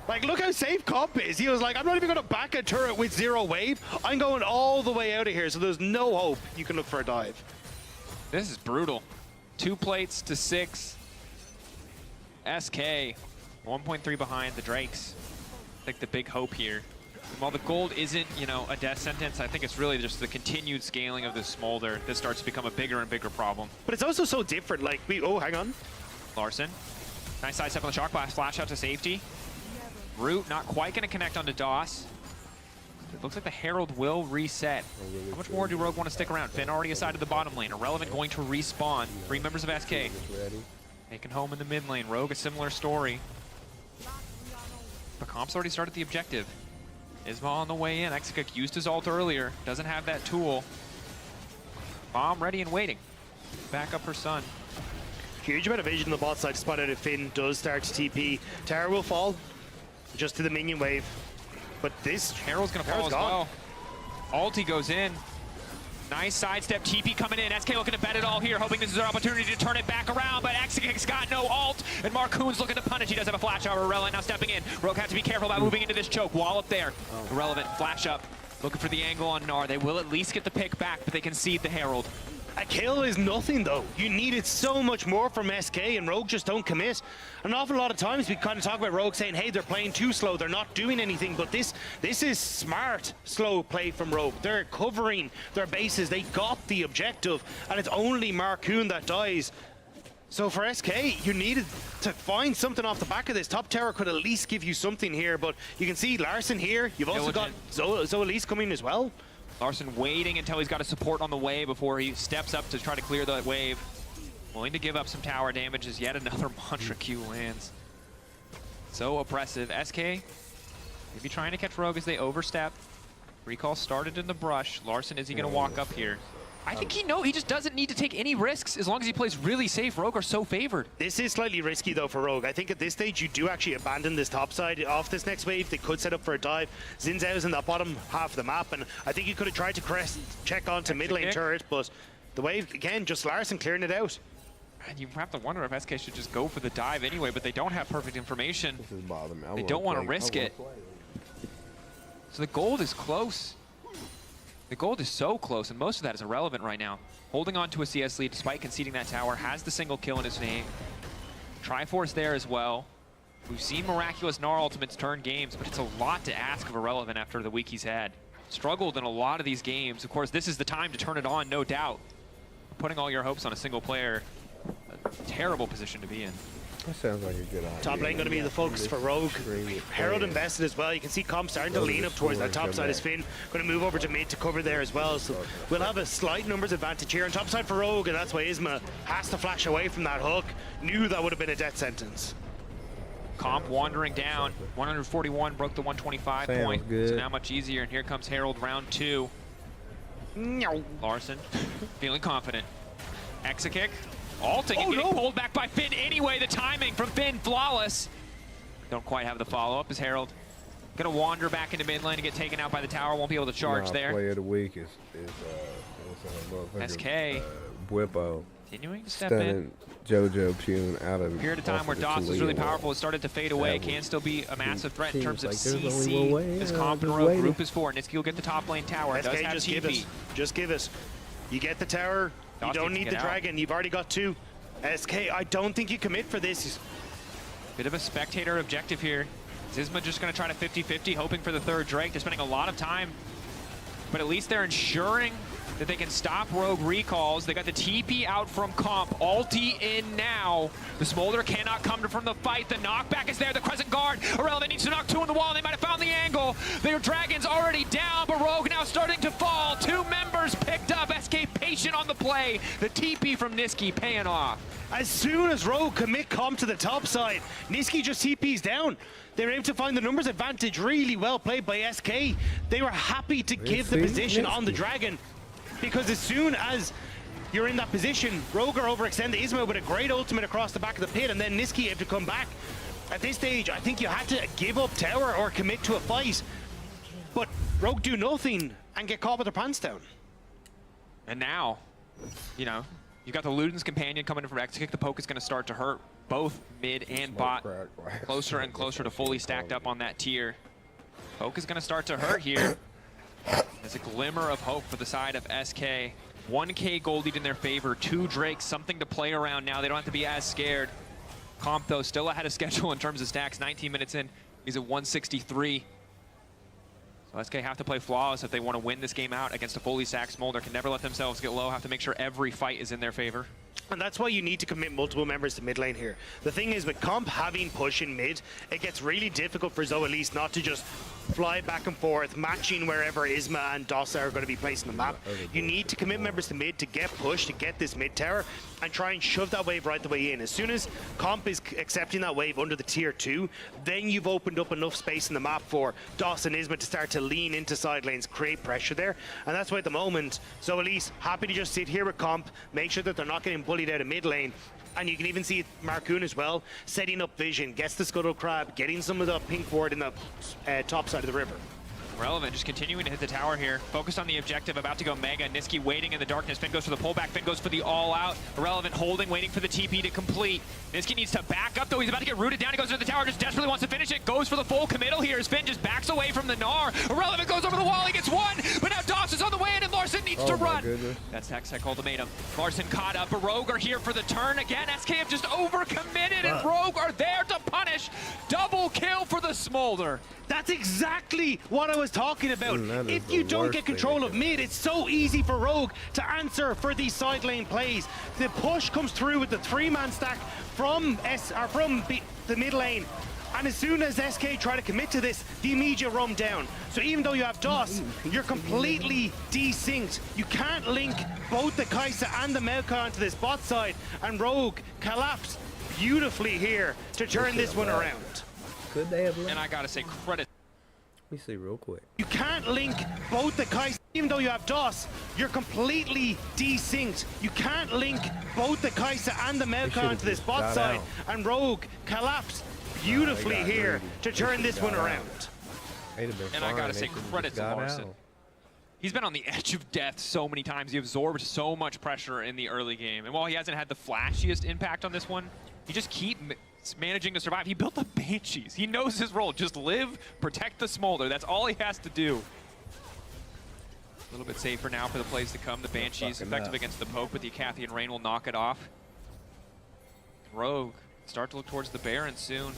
like, look how safe Comp is. He was like, I'm not even going to back a turret with 0 wave. I'm going all the way out of here, so there's no hope you can look for a dive. This is brutal. 2 plates to 6. SK 1.3 behind the Drakes. I think the big hope here. While the gold isn't, you know, a death sentence, I think it's really just the continued scaling of this smolder that starts to become a bigger and bigger problem. But it's also so different. Like, hang on. Larson. Nice side step on the shock blast. Flash out to safety. Root not quite going to connect onto DOS. It looks like the Herald will reset. How much more do Rogue want to stick around? Finn already aside to the bottom lane. Irrelevant going to respawn. 3 members of SK. Taking home in the mid lane. Rogue, a similar story. But Comp's already started the objective. Isma on the way in. Exekuk used his ult earlier. Doesn't have that tool. Bomb ready and waiting. Back up her son. Huge amount of vision on the bot side, spot out if Finn does start to TP. Tower will fall just to the minion wave. But this Herald's gonna fall as well. Ulti goes in. Nice sidestep, TP coming in. SK looking to bet it all here, hoping this is their opportunity to turn it back around, but Exekuk's got no ult, and Marcoon's looking to punish. He does have a flash out. Irrelevant now stepping in. Rogue has to be careful about moving into this choke. Wall up there. Irrelevant, flash up. Looking for the angle on Gnar. They will at least get the pick back, but they concede the Herald. A kill is nothing, though. You needed so much more from SK, and Rogue just don't commit. An awful lot of times we kind of talk about Rogue saying, hey, they're playing too slow, they're not doing anything, but this is smart, slow play from Rogue. They're covering their bases, they got the objective, and it's only Marcoon that dies. So for SK, you needed to find something off the back of this. Top tower could at least give you something here, but you can see Larson here. You've also got Zoelise coming as well. Larson waiting until he's got a support on the way before he steps up to try to clear that wave. Willing to give up some tower damage as yet another Mantra Q lands. So oppressive. SK maybe trying to catch Rogue as they overstep. Recall started in the brush. Larson, is he going to walk up here? I think he just doesn't need to take any risks as long as he plays really safe. Rogue are so favored. This is slightly risky though for Rogue. I think at this stage you do actually abandon this top side off this next wave. They could set up for a dive. Xin Zhao's in that bottom half of the map, and I think you could have tried to check onto mid lane turret, but the wave, again, just Larson clearing it out. And you have to wonder if SK should just go for the dive anyway, but they don't have perfect information. This is bothering me. They don't want to risk it. So the gold is close. The gold is so close, and most of that is irrelevant right now. Holding on to a CS lead despite conceding that tower, has the single kill in his name. Triforce there as well. We've seen miraculous Gnar ultimates turn games, but it's a lot to ask of Irrelevant after the week he's had. Struggled in a lot of these games. Of course, this is the time to turn it on, no doubt. Putting all your hopes on a single player, a terrible position to be in. That sounds like a good idea. Top lane going to be the focus for Rogue. Herald invested as well. You can see Comp starting to lean up towards that top side as Finn. Going to move over to mid to cover there as well. So we'll have a slight numbers advantage here on top side for Rogue, and that's why Isma has to flash away from that hook. Knew that would have been a death sentence. Comp wandering down. 141 broke the 125 point. Good. So now much easier. And here comes Harold, round 2. Larson feeling confident. Exakick. Alting and getting pulled back by Finn anyway. The timing from Finn, flawless. Don't quite have the follow-up as Harold. Gonna wander back into mid lane and get taken out by the tower. Won't be able to charge there. Player of the week is SK. Whippo. Continuing to step in. JoJo Pune out of Period of time where DOS was really powerful. It started to fade away. Can still be a massive threat in terms of CC. As Comp and Rogue group is 4. Niski will get the top lane tower. SK, Does have just TP. give us. Just give us. You get the tower. You don't need the dragon. You've already got 2. SK, I don't think you commit for this. Bit of a spectator objective here. Zizma just going to try to 50-50, hoping for the 3rd Drake. They're spending a lot of time, but at least they're ensuring that they can stop Rogue recalls. They got the TP out from Comp. Ulti in now. The Smolder cannot come from the fight. The knockback is there. The Crescent Guard. Irrelevant needs to knock 2 on the wall. And they might have found the angle. Their Dragon's already down, but Rogue now starting to fall. 2 members picked up. SK patient on the play. The TP from Niski paying off. As soon as Rogue commit Comp to the top side, Niski just TPs down. They were able to find the numbers advantage. Really well played by SK. They were happy to give the position on the Dragon, because as soon as you're in that position, Rogue are overextended. Ismail with a great ultimate across the back of the pit, and then Niski able to come back. At this stage, I think you had to give up tower or commit to a fight. But Rogue do nothing and get caught with their pants down. And now, you know, you've got the Luden's Companion coming in from Exakick. The poke is going to start to hurt both mid and bot. Closer and closer to fully stacked up on that tier. Poke is going to start to hurt here. There's a glimmer of hope for the side of SK. 1K gold lead in their favor. 2 Drakes, something to play around now. They don't have to be as scared. Comp, though, still ahead of schedule in terms of stacks. 19 minutes in, he's at 163. So SK have to play flawless if they want to win this game out against a fully stacked Smolder. Can never let themselves get low. Have to make sure every fight is in their favor. And that's why you need to commit multiple members to mid lane here. The thing is, with Comp having push in mid, it gets really difficult for Zoelise not to just fly back and forth, matching wherever Isma and Dossa are going to be placing the map. You need to commit members to mid to get push, to get this mid tower, and try and shove that wave right the way in. As soon as Comp is accepting that wave under the tier 2, then you've opened up enough space in the map for Dossa and Isma to start to lean into side lanes, create pressure there. And that's why at the moment, Zoelise happy to just sit here with Comp, make sure that they're not getting bullied out of mid lane. And you can even see Marcoon as well, setting up vision, gets the Scuttle Crab, getting some of the pink ward in the top side of the river. Relevant, just continuing to hit the tower here. Focused on the objective, about to go Mega. Niski waiting in the darkness. Finn goes for the pullback. Finn goes for the all-out. Irrelevant holding, waiting for the TP to complete. Niski needs to back up, though. He's about to get rooted down. He goes to the tower, just desperately wants to finish it. Goes for the full committal here as Finn just backs away from the Gnar. Irrelevant goes over the wall. He gets 1, but now Doss is on the way in, and Larson needs to run. Goodness. That's Hextech ultimatum. Larson caught up. Rogue are here for the turn again. SK have just overcommitted, and Rogue are there to punish. Double kill for the Smolder. That's exactly what I was talking about. If you don't get control of mid, it's so easy for Rogue to answer for these side lane plays. The push comes through with the 3-man stack from the mid lane. And as soon as SK try to commit to this, the immediate roam down. So even though you have DOS, you're completely desynced. You can't link both the Kai'Sa and the Maokai onto this bot side. And Rogue collapsed beautifully here to turn this one around. Could they have linked? And I gotta say credit. Let me see real quick. You can't link both the Kai'Sa. Even though you have DOS, you're completely desynced. You can't link both the Kai'Sa and the Maokai onto this bot side. And Rogue collapsed beautifully here to turn this one around. And I gotta say credit to Larson. He's been on the edge of death so many times. He absorbed so much pressure in the early game. And while he hasn't had the flashiest impact on this one, he just keeps managing to survive. He built the Banshees. He knows his role. Just live, protect the Smolder. That's all he has to do. A little bit safer now for the plays to come. The Banshees effective against the poke, but the Acathian Rain will knock it off. Rogue start to look towards the Baron soon.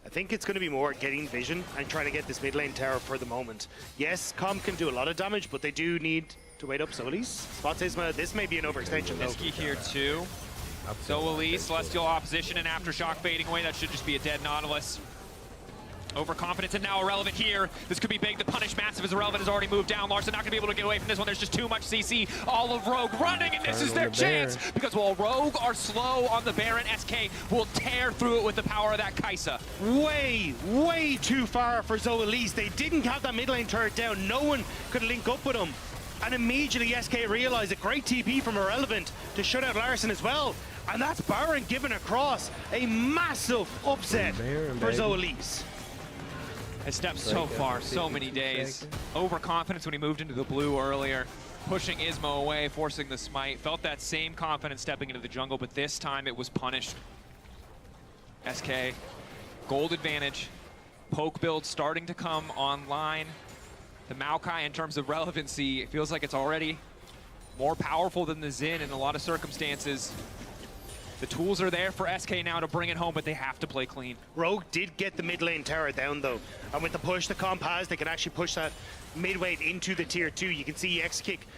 I think it's going to be more getting vision and trying to get this mid lane tower for the moment. Yes, Comp can do a lot of damage, but they do need to wait up Zoelise. Spots Isma. This may be an overextension. Niski here too. Zoelise, Celestial opposition and Aftershock fading away. That should just be a dead Nautilus. Overconfidence and now Irrelevant here. This could be big. The punish massive as Irrelevant has already moved down. Larson not going to be able to get away from this one. There's just too much CC. All of Rogue running, and this is their chance. Because while Rogue are slow on the Baron, SK will tear through it with the power of that Kaisa. Way too far for Zoe. They didn't have that mid lane turret down. No one could link up with them. And immediately SK realized a great TP from Irrelevant to shut out Larson as well. And that's Baron given across. A massive upset for Zoe. Has stepped so far, so many days. Overconfidence when he moved into the blue earlier. Pushing Ismo away, forcing the smite. Felt that same confidence stepping into the jungle, but this time it was punished. SK, gold advantage. Poke build starting to come online. The Maokai, in terms of relevancy, it feels like it's already more powerful than the Xin in a lot of circumstances. The tools are there for SK now to bring it home, but they have to play clean. Rogue did get the mid lane tower down, though. And with the push the comp has, they can actually push that mid wave into the tier 2. You can see X-Kick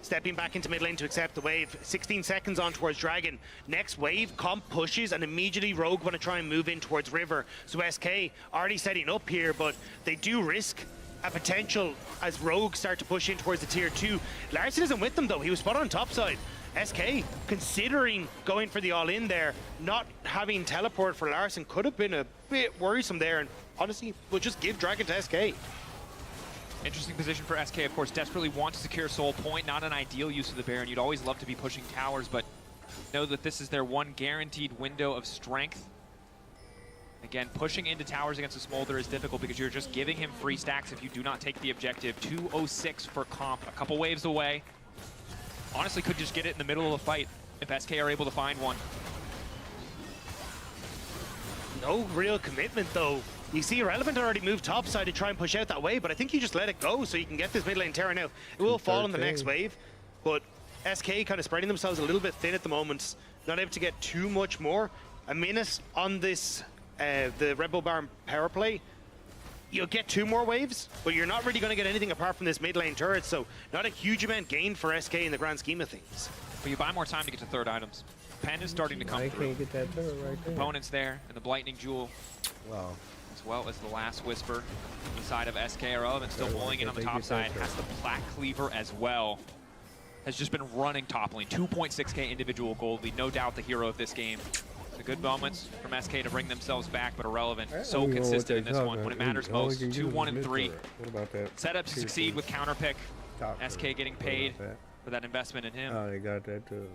stepping back into mid lane to accept the wave. 16 seconds on towards Dragon. Next wave, comp pushes, and immediately Rogue want to try and move in towards River. So SK already setting up here, but they do risk a potential as Rogue start to push in towards the tier 2. Larson isn't with them, though. He was spot on top side. SK considering going for the all-in there, not having teleport for Larson could have been a bit worrisome there, and honestly, we'll just give Dragon to SK. Interesting position for SK, of course. Desperately want to secure Soul Point. Not an ideal use of the Baron. You'd always love to be pushing towers, but know that this is their one guaranteed window of strength. Again, pushing into towers against a Smolder is difficult because you're just giving him free stacks if you do not take the objective. 206 for comp, a couple waves away. Honestly, could just get it in the middle of the fight if SK are able to find one. No real commitment, though. You see Irrelevant already moved topside to try and push out that wave, but I think you just let it go so you can get this mid lane Terra now. It will fall in the next wave, but SK kind of spreading themselves a little bit thin at the moment. Not able to get too much more. A minute on this, the Red Bull Baron power play. You'll get 2 more waves, but you're not really going to get anything apart from this mid lane turret, so not a huge amount gained for SK in the grand scheme of things. But you buy more time to get to third items. Pen is starting to come through. Can't get that turret right there. Components there, and the Blightning Jewel. Wow. As well as the last Whisper on the side of SK. Irrelevant still pulling in on the top side. Has the Black Cleaver as well. Has just been running top lane. 2.6k individual gold lead. No doubt the hero of this game. The good moments from SK to bring themselves back, but Irrelevant so consistent in this one when it matters most. 2, 1, and 3. What about that? Set up to succeed with counter pick. SK getting paid for that investment in him. Oh, they got that too.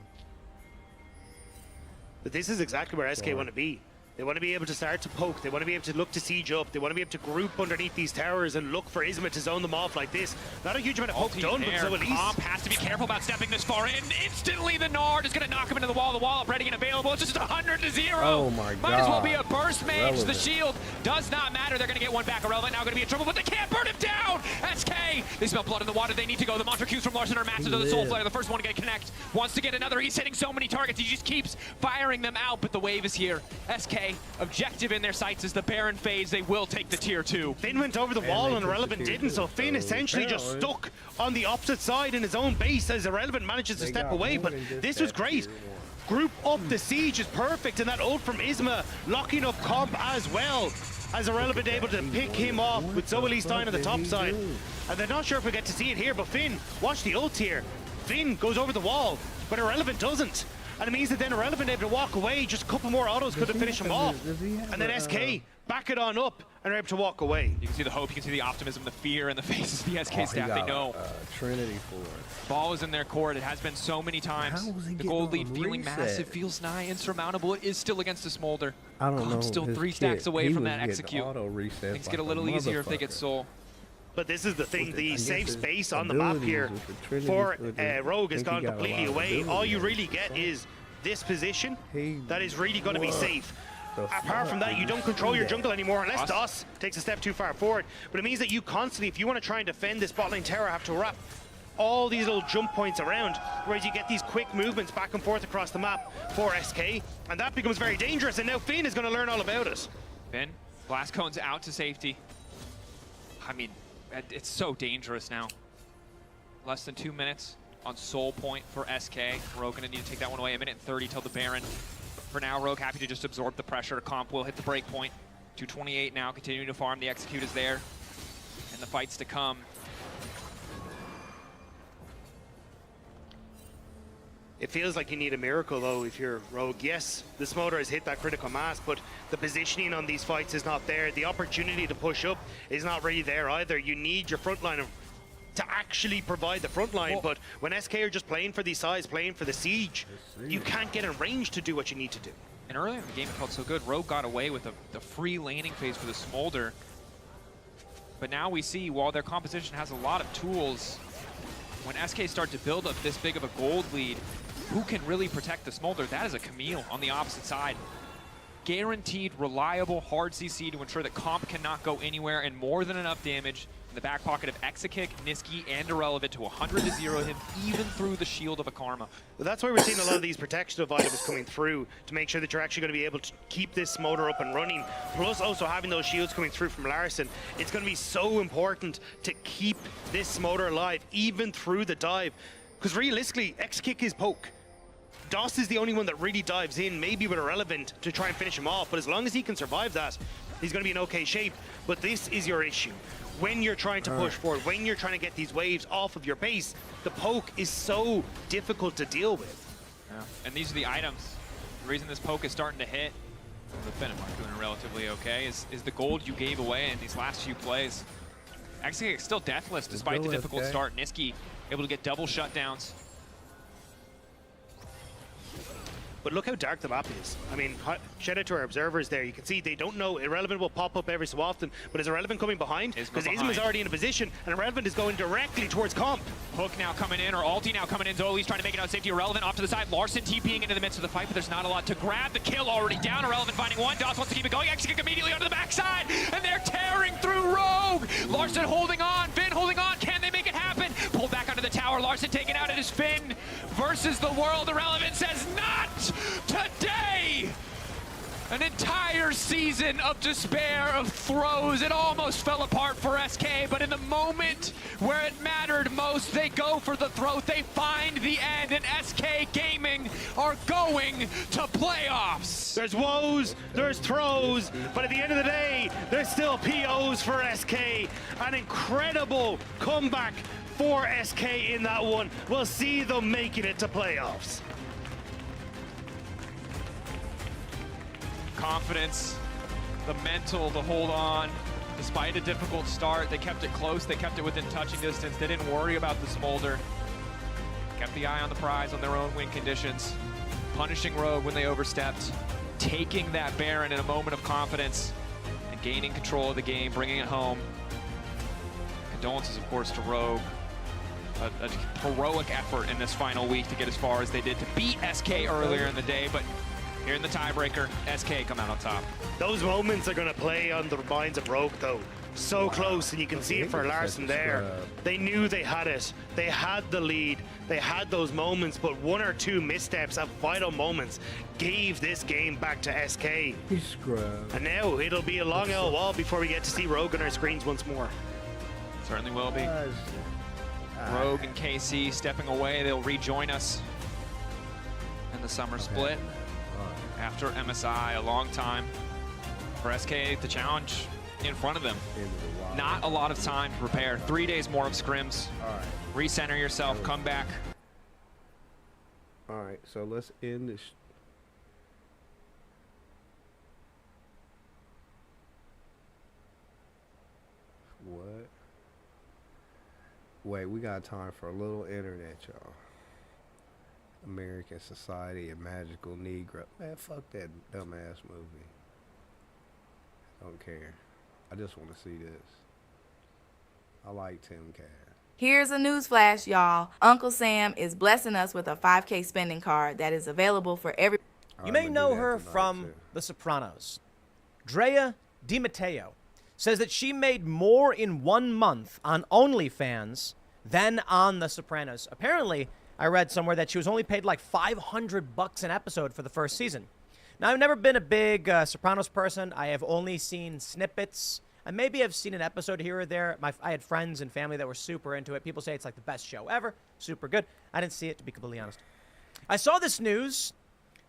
But this is exactly where SK want to be. They want to be able to start to poke. They want to be able to look to siege up. They want to be able to group underneath these towers and look for Isma to zone them off like this. Not a huge amount of poke done, but so at least. Comp has to be careful about stepping this far in. Instantly, the Nard is going to knock him into the wall. The wall up, ready and available. It's just 100-0. Oh my God. Might as well be a burst mage. Relevant. The shield does not matter. They're going to get one back. Irrelevant now going to be in trouble, but they can't burn him down. SK, they smell blood in the water. They need to go. The monster Qs from Larson are massive to the Soul Flare. The first one to get connect. Wants to get another. He's hitting so many targets. He just keeps firing them out, but the wave is here. SK, objective in their sights is the Baron phase. They will take the tier 2. Finn went over the wall and Irrelevant didn't, so Finn essentially just stuck on the opposite side in his own base as Irrelevant manages to step away, but this was great. Group up the siege is perfect, and that ult from Isma locking up comp as well, as Irrelevant able to pick him off with Zoe Stein on the top side. And they're not sure if we get to see it here, but Finn, watch the ult here. Finn goes over the wall, but Irrelevant doesn't. And it means that then Irrelevant able to walk away. Just a couple more autos could have finished him off. And then SK back it on up and are able to walk away. You can see the hope, you can see the optimism, the fear in the faces of the SK staff. They know. Trinity for it. Ball is in their court. It has been so many times. The gold lead feeling massive, feels nigh insurmountable. It is still against the Smolder. I don't know. Still 3 stacks away from that execute. Things get a little easier if they get Soul. But this is the thing, the safe space on the map here for Rogue has gone completely away. All you really get is this position that is really going to be safe. Apart from that, you don't control your jungle anymore unless DOS takes a step too far forward. But it means that you constantly, if you want to try and defend this bot lane tower, have to wrap all these little jump points around, whereas you get these quick movements back and forth across the map for SK, and that becomes very dangerous, and now Finn is going to learn all about it. Finn, blast cones out to safety. I mean, it's so dangerous now. Less than 2 minutes on Soul Point for SK. Rogue gonna need to take that one away. 1:30 till the Baron. For now, Rogue happy to just absorb the pressure. Comp will hit the break point. 228 now, continuing to farm. The execute is there, and the fights to come. It feels like you need a miracle, though, if you're Rogue. Yes, the Smolder has hit that critical mass, but the positioning on these fights is not there. The opportunity to push up is not really there either. You need your front line to actually provide the front line, but when SK are just playing for the size, playing for the siege, you can't get in range to do what you need to do. And earlier in the game, it felt so good. Rogue got away with the free laning phase for the Smolder. But now we see, while their composition has a lot of tools, when SK start to build up this big of a gold lead, who can really protect the Smolder? That is a Camille on the opposite side. Guaranteed, reliable, hard CC to ensure that Comp cannot go anywhere, and more than enough damage in the back pocket of Exakick, Niski, and Irrelevant to 100 to 0 him, even through the shield of a Karma. Well, that's why we're seeing a lot of these protective items coming through to make sure that you're actually going to be able to keep this Smolder up and running. Plus also having those shields coming through from Larson. It's going to be so important to keep this Smolder alive, even through the dive. Because realistically, Exakick is poke. DOS is the only one that really dives in, maybe with Irrelevant, to try and finish him off. But as long as he can survive that, he's going to be in okay shape. But this is your issue. When you're trying to push forward, when you're trying to get these waves off of your base, the poke is so difficult to deal with. Yeah. And these are the items. The reason this poke is starting to hit, the Finn and Mark doing relatively okay, is the gold you gave away in these last few plays. Exakick still deathless despite the difficult start. Niski able to get double shutdowns. But look how dark the map is. I mean, shout out to our observers there. You can see they don't know. Irrelevant will pop up every so often, but is Irrelevant coming behind? Because Isma's already in a position, and Irrelevant is going directly towards Comp. Hook now coming in, or Alti now coming in. Zoli's trying to make it out safety. Irrelevant off to the side. Larson TPing into the midst of the fight, but there's not a lot to grab. The kill already down. Irrelevant finding one. DOS wants to keep it going. Exekick immediately onto the backside, and they're tearing through Rogue. Larson holding on. Finn holding on. Can they make it happen? Pulled back onto the tower. Larson taken out. It is Finn versus the world. Irrelevant says, not today! An entire season of despair, of throws. It almost fell apart for SK, but in the moment where it mattered most, they go for the throat. They find the end, and SK Gaming are going to playoffs. There's woes, there's throws, but at the end of the day, there's still POs for SK. An incredible comeback for SK in that one. We'll see them making it to playoffs. Confidence, the mental to hold on. Despite a difficult start, they kept it close, they kept it within touching distance. They didn't worry about the Smolder. Kept the eye on the prize on their own win conditions. Punishing Rogue when they overstepped. Taking that Baron in a moment of confidence and gaining control of the game, bringing it home. Condolences, of course, to Rogue. A heroic effort in this final week to get as far as they did to beat SK earlier in the day, but here in the tiebreaker, SK come out on top. Those moments are going to play on the minds of Rogue, though. So close, and you can see it for Larson there. They knew they had it. They had the lead. They had those moments, but one or two missteps at vital moments gave this game back to SK. He's scrubbed. And now it'll be a long L wall before we get to see Rogue on our screens once more. Certainly will be. Rogue and KC stepping away. They'll rejoin us in the summer split. After MSI, a long time for SK to challenge in front of them. Not a lot of time to prepare. 3 days more of scrims. All right. Recenter yourself, come back. All right, so let's end this. What? Wait, we got time for a little internet, y'all. American Society of Magical Negro. Man, fuck that dumbass movie. Don't care. I just want to see this. I like Tim Cass. Here's a news flash, y'all. Uncle Sam is blessing us with a 5K spending card that is available for every... You may know her from The Sopranos. Drea DiMatteo says that she made more in 1 month on OnlyFans than on The Sopranos. Apparently, I read somewhere that she was only paid like $500 an episode for the first season. Now, I've never been a big Sopranos person. I have only seen snippets. And maybe I've seen an episode here or there. I had friends and family that were super into it. People say it's like the best show ever. Super good. I didn't see it, to be completely honest. I saw this news,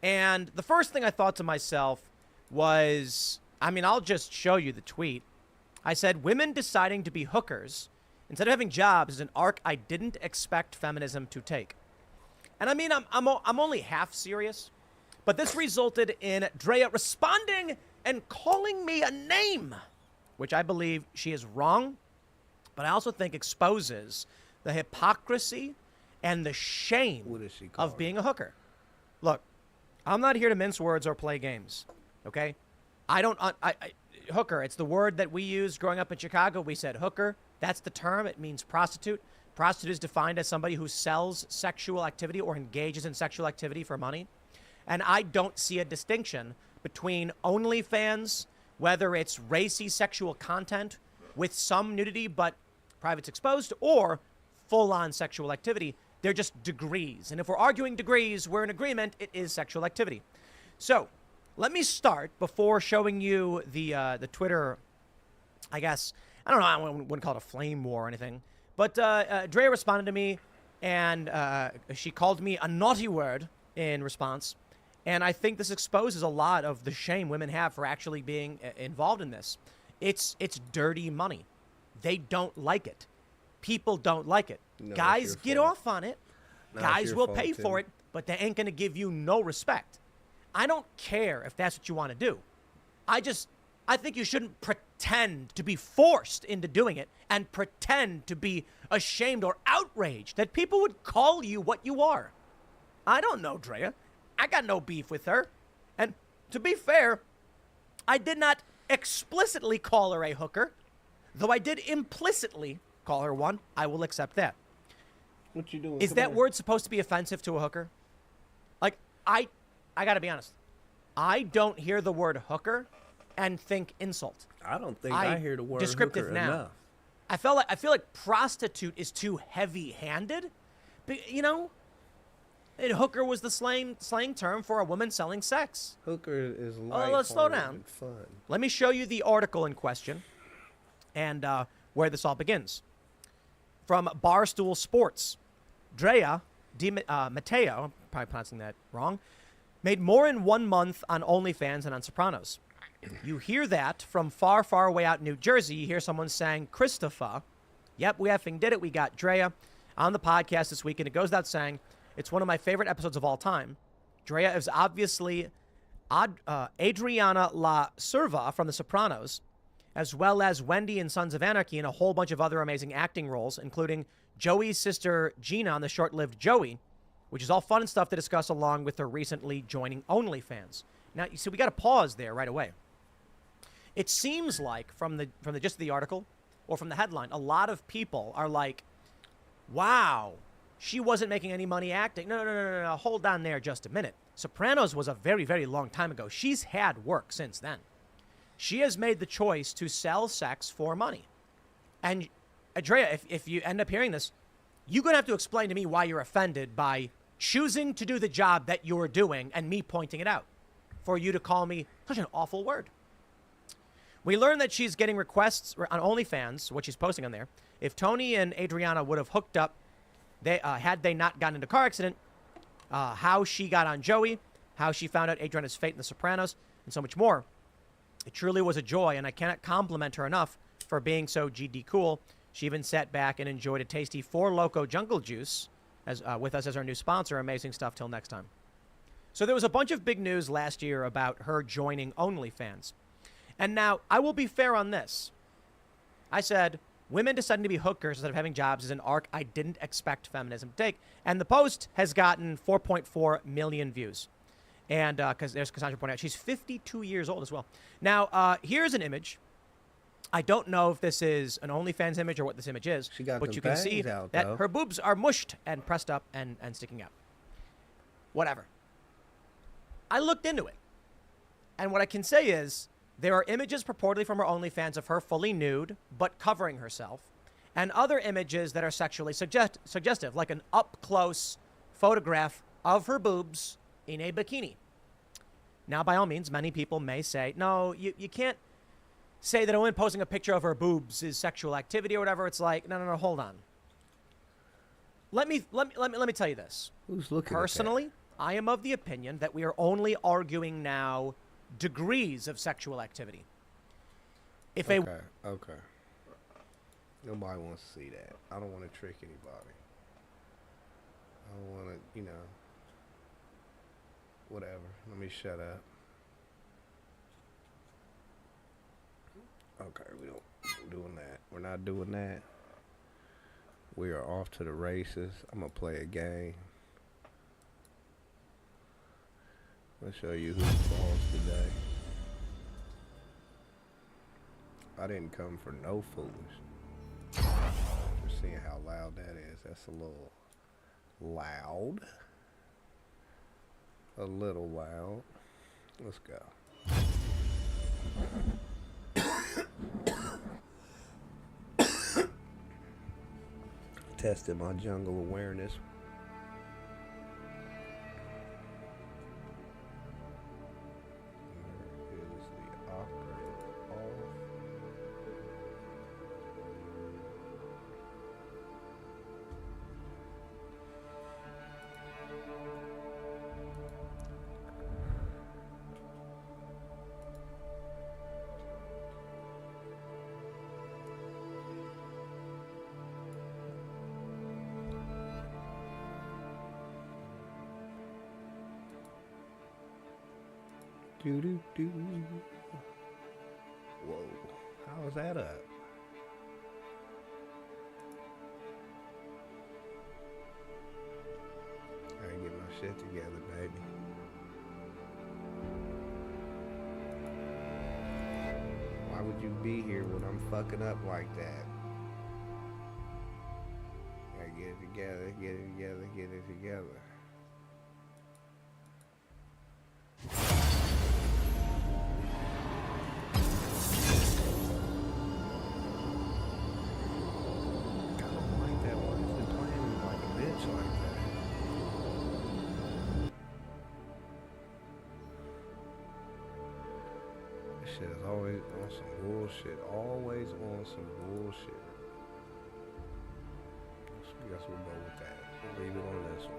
and the first thing I thought to myself was, I mean, I'll just show you the tweet. I said, women deciding to be hookers instead of having jobs is an arc I didn't expect feminism to take. And I mean, I'm only half serious, but this resulted in Drea responding and calling me a name, which I believe she is wrong, but I also think exposes the hypocrisy and the shame of being a hooker. Look, I'm not here to mince words or play games, okay? Hooker, it's the word that we used growing up in Chicago. We said hooker. That's the term. It means prostitute. Prostitute is defined as somebody who sells sexual activity or engages in sexual activity for money. And I don't see a distinction between OnlyFans, whether it's racy sexual content with some nudity but privates exposed, or full-on sexual activity. They're just degrees. And if we're arguing degrees, we're in agreement, it is sexual activity. So let me start before showing you the Twitter, I guess, I don't know, I wouldn't call it a flame war or anything. But Drea responded to me, and she called me a naughty word in response. And I think this exposes a lot of the shame women have for actually being involved in this. It's dirty money. They don't like it. People don't like it. No, guys get off on it. No, guys will pay for it, but they ain't going to give you no respect. I don't care if that's what you want to do. I think you shouldn't pretend to be forced into doing it and pretend to be ashamed or outraged that people would call you what you are. I don't know, Drea. I got no beef with her. And to be fair, I did not explicitly call her a hooker, though I did implicitly call her one. I will accept that. What you doing? Is that word supposed to be offensive to a hooker? Like, I got to be honest. I don't hear the word hooker and think insult. I don't think I hear the word descriptive hooker now. enough. I feel like prostitute is too heavy-handed. But, you know, hooker was the slang term for a woman selling sex. Hooker is light. Let's slow down. And fun. Let me show you the article in question and where this all begins. From Barstool Sports, Drea Matteo, I'm probably pronouncing that wrong, made more in 1 month on OnlyFans and on Sopranos. You hear that from far, far away out in New Jersey. You hear someone saying, Christopher, yep, we effing did it. We got Drea on the podcast this week, and it goes without saying, it's one of my favorite episodes of all time. Drea is obviously Adriana La Cerva from The Sopranos, as well as Wendy in Sons of Anarchy and a whole bunch of other amazing acting roles, including Joey's sister Gina on the short-lived Joey, which is all fun and stuff to discuss along with her recently joining OnlyFans. Now, you see, we got to pause there right away. It seems like from the gist of the article or from the headline, a lot of people are like, wow, she wasn't making any money acting. No, hold on there just a minute. Sopranos was a very, very long time ago. She's had work since then. She has made the choice to sell sex for money. And, Drea, if you end up hearing this, you're going to have to explain to me why you're offended by choosing to do the job that you're doing and me pointing it out. For you to call me such an awful word. We learned that she's getting requests on OnlyFans, what she's posting on there. If Tony and Adriana would have hooked up, had they not gotten into a car accident, how she got on Joey, how she found out Adriana's fate in The Sopranos, and so much more. It truly was a joy, and I cannot compliment her enough for being so GD cool. She even sat back and enjoyed a tasty 4 Loco Jungle Juice with us as our new sponsor. Amazing stuff. Till next time. So there was a bunch of big news last year about her joining OnlyFans. And now, I will be fair on this. I said, women deciding to be hookers instead of having jobs is an arc I didn't expect feminism to take. And the post has gotten 4.4 million views. And because there's Cassandra pointing out, she's 52 years old as well. Now, here's an image. I don't know if this is an OnlyFans image or what this image is. But you can see that her boobs are mushed and pressed up and sticking out. Whatever. I looked into it. And what I can say is, there are images purportedly from her OnlyFans of her fully nude, but covering herself, and other images that are sexually suggestive, like an up-close photograph of her boobs in a bikini. Now, by all means, many people may say, no, you can't say that a woman posting a picture of her boobs is sexual activity or whatever. It's like, no, hold on. Let me tell you this. Who's looking Personally, at that? I am of the opinion that we are only arguing now degrees of sexual activity. If okay. Nobody wants to see that. I don't want to trick anybody. I don't want to, you know, whatever. Let me shut up. Okay, we don't doing that. We're not doing that. We are off to the races. I'm gonna play a game. I'll show you who falls today. I didn't come for no foolish. Just seeing how loud that is. That's a little loud. A little loud. Let's go. Tested my jungle awareness. Where is the operator off? Do. Whoa, how is that up? I gotta get my shit together, baby. Why would you be here when I'm fucking up like that? Gotta get it together, get it together, get it together. Shit is always on some bullshit. Always on some bullshit. I guess we'll go with that. We'll leave it on this one.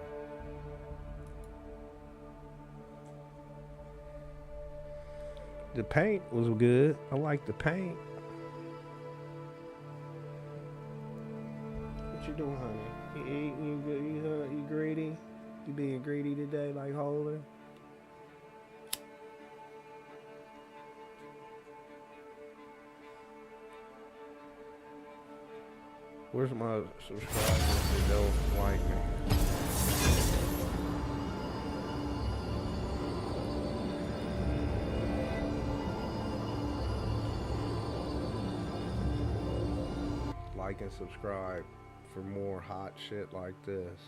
The paint was good. I like the paint. What you doing, honey? You eating? You good? You greedy? You being greedy today, like Holder? Where's my subscribers that don't like me? Like and subscribe for more hot shit like this.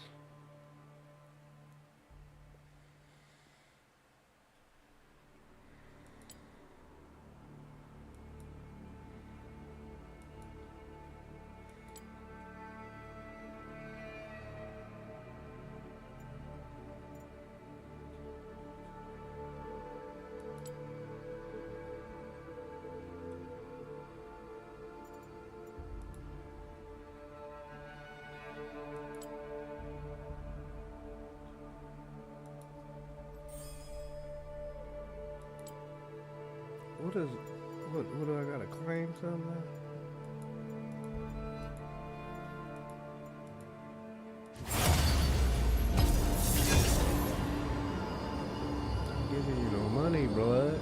What do I gotta claim something? I'm giving you no money, blood.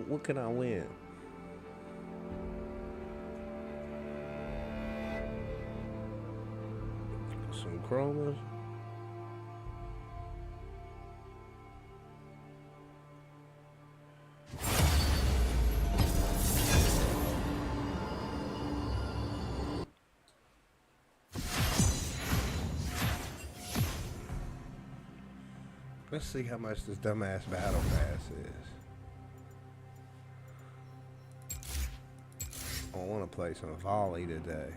What can I win? Some chromas. Let's see how much this dumbass battle pass is. I want to play some volley today.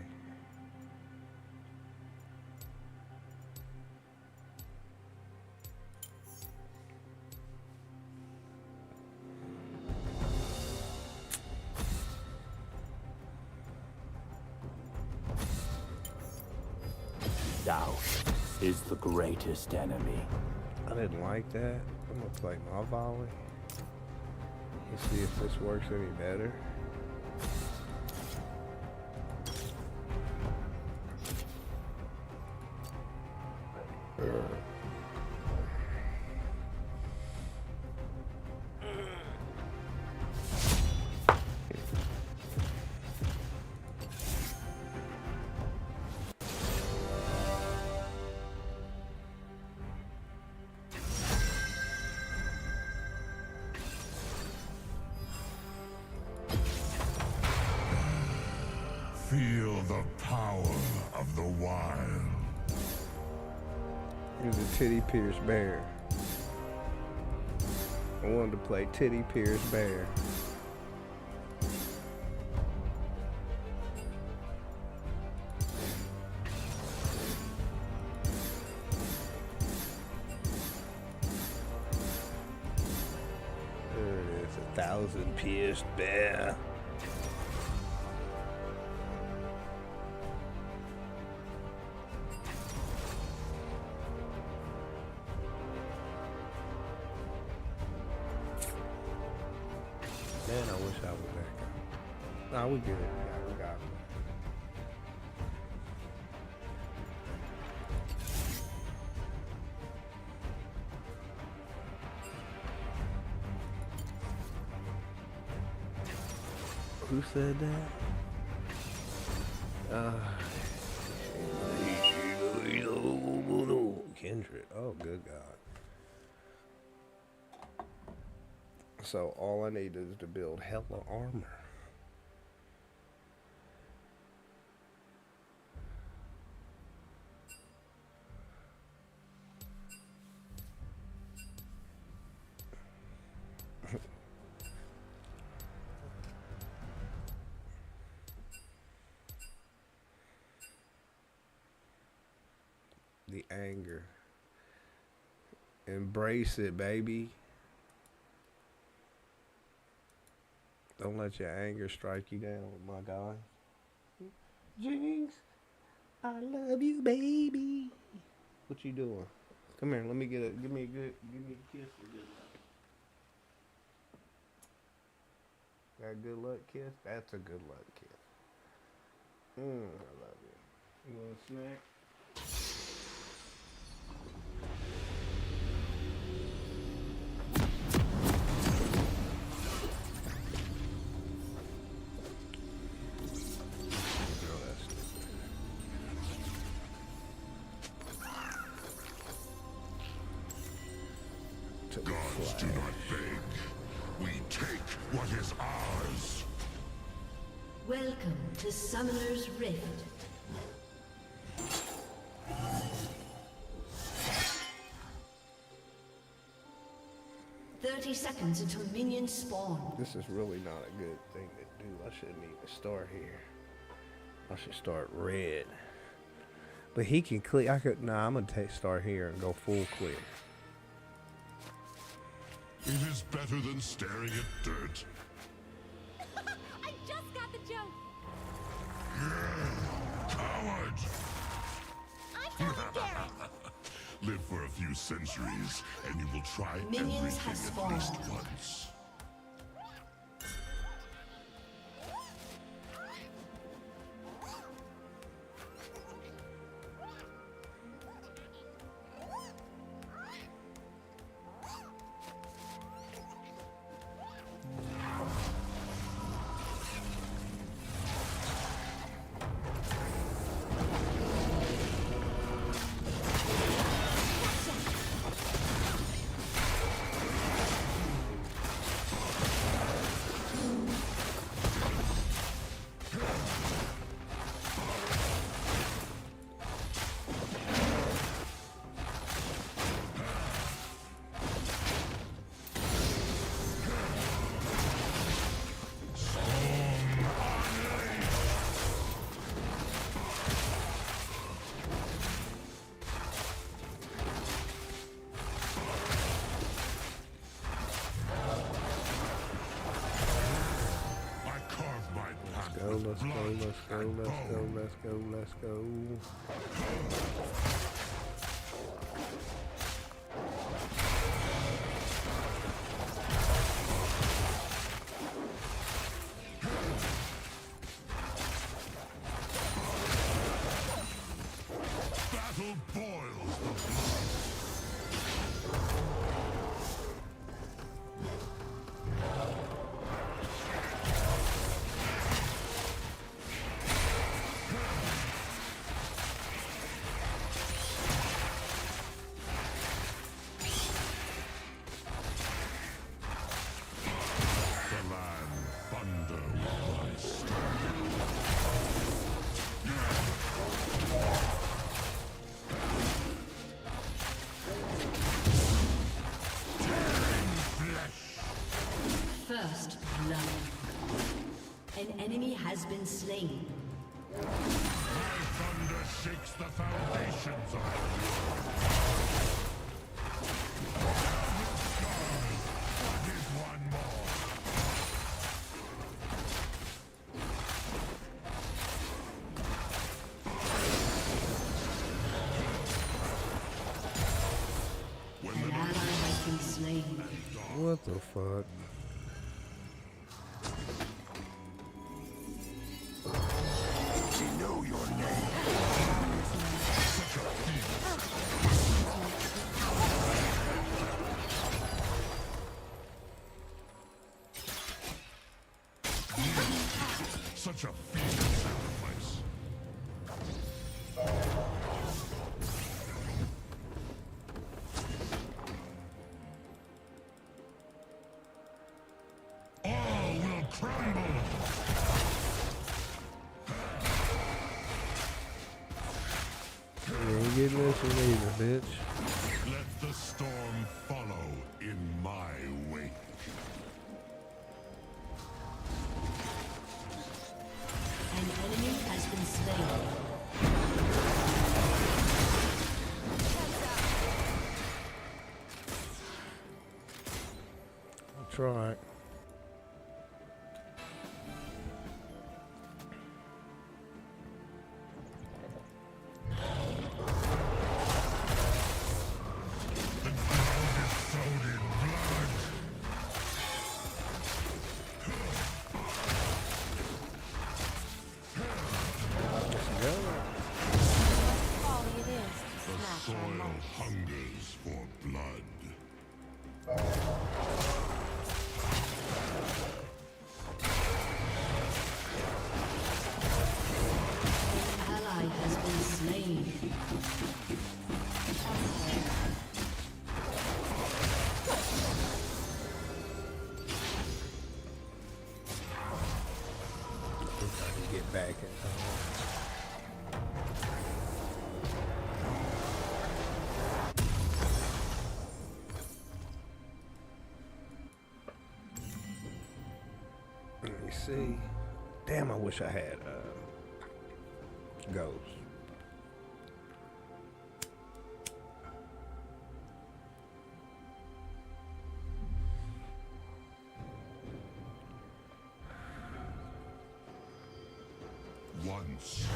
Doubt is the greatest enemy. I didn't like that. I'm gonna play my volley. Let's see if this works any better. Feel the power of the wild. Here's a Titty Pierce Bear. I wanted to play Titty Pierce Bear. There it is, 1,000 pierced bear. Man, I wish I was that guy. Nah, we good. Yeah, we got it. Who said that? Kindred. Oh, good God. So all I need is to build hella armor. The anger. Embrace it, baby. Don't let your anger strike you down, my guy. Jinx, I love you, baby. What you doing? Come here, let me give me a kiss for good luck. Got a good luck kiss? That's a good luck kiss. I love you. You want a snack? Gods do not beg. We take what is ours. Welcome to Summoner's Rift. Seconds until minions spawn. This is really not a good thing to do. I shouldn't even start here. I should start red. But he can clear. I'm gonna start here and go full clear. It is better than staring at dirt. I just got the joke. Coward! I don't get it. Live for a few centuries, and you will try Minions have everything spawned. at least once. let's go, let's go, let's go, let's go. Battle boils the blood. The land thunder with my First blood. An enemy has been slain. My thunder shakes the foundations of the world. What is one more? An ally has been slain. What the fuck? To know your name. Such a feeble sacrifice. All will crumble. You ain't getting this one either, bitch. Let the storm follow in my wake. An enemy has been slain. That's right. The soil hungers for blood. An ally has been slain. If I can get back in time. Let me see. Damn, I wish I had Ghost. Once,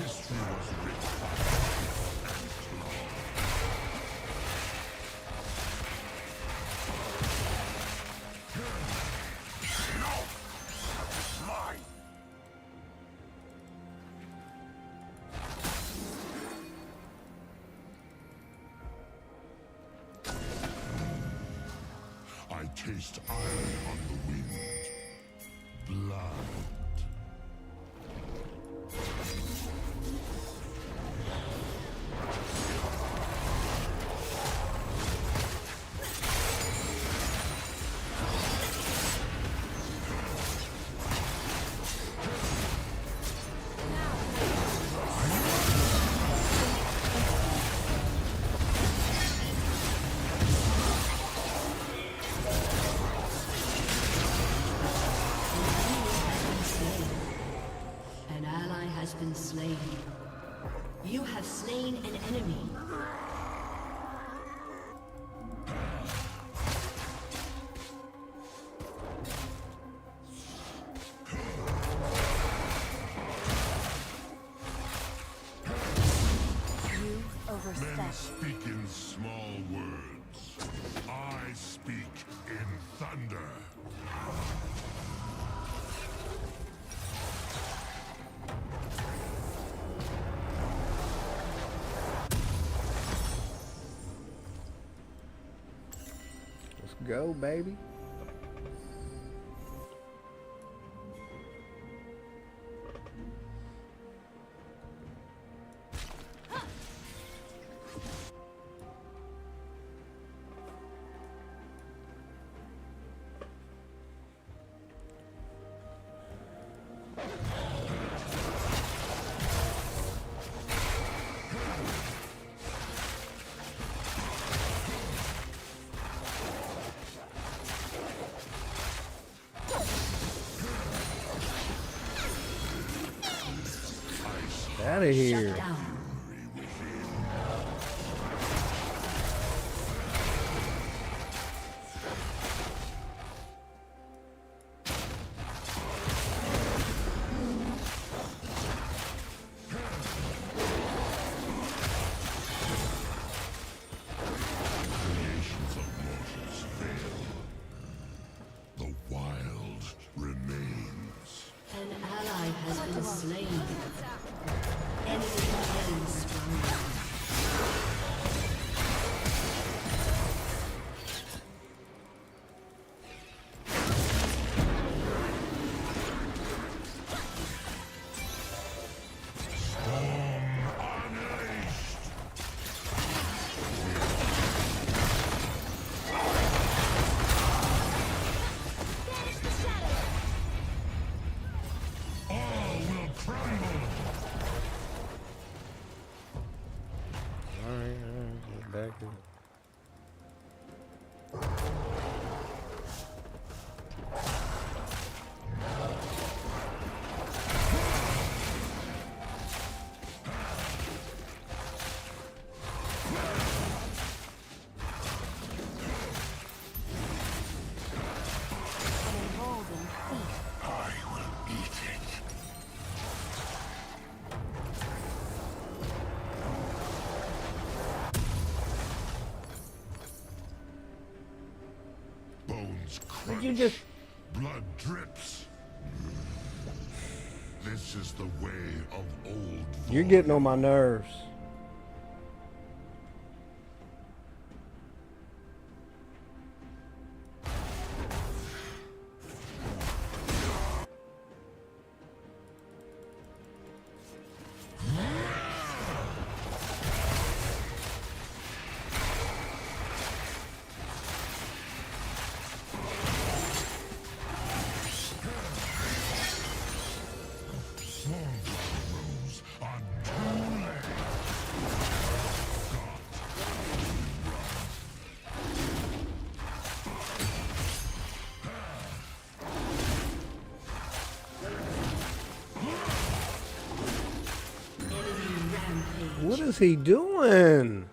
history was written by fist and claw. No! Mine! I taste iron on the wind. Blood. An ally has been slain. You have slain an enemy. Men speak in small words. I speak in thunder. Let's go, baby. Out of here. Creations of mortals fail. The wild remains. An ally has been slain. Enemy killing spree. Back in. Crunch. You just blood drips. This is the way of old. You're getting on my nerves. What is he doing?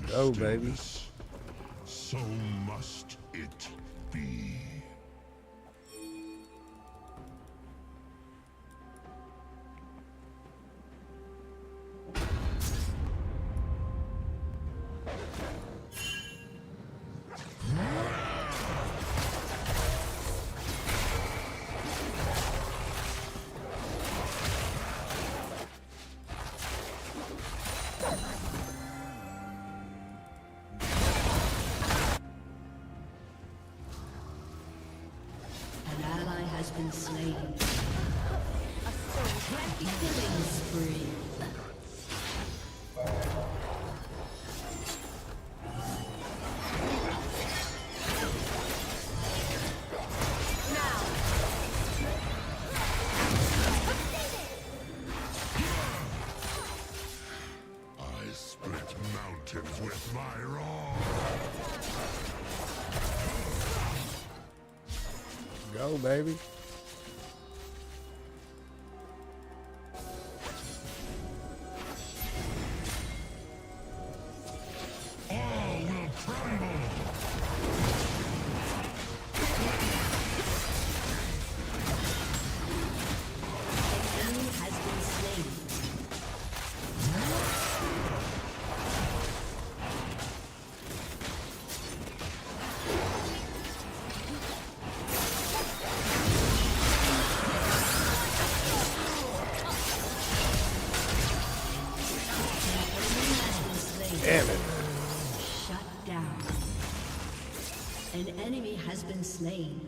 Go, baby. So must it be. has been slain. Killing spree. I split mountains with my rod. Go, baby. All will tremble. An enemy has been slain. Damn it. Shut down. An enemy has been slain.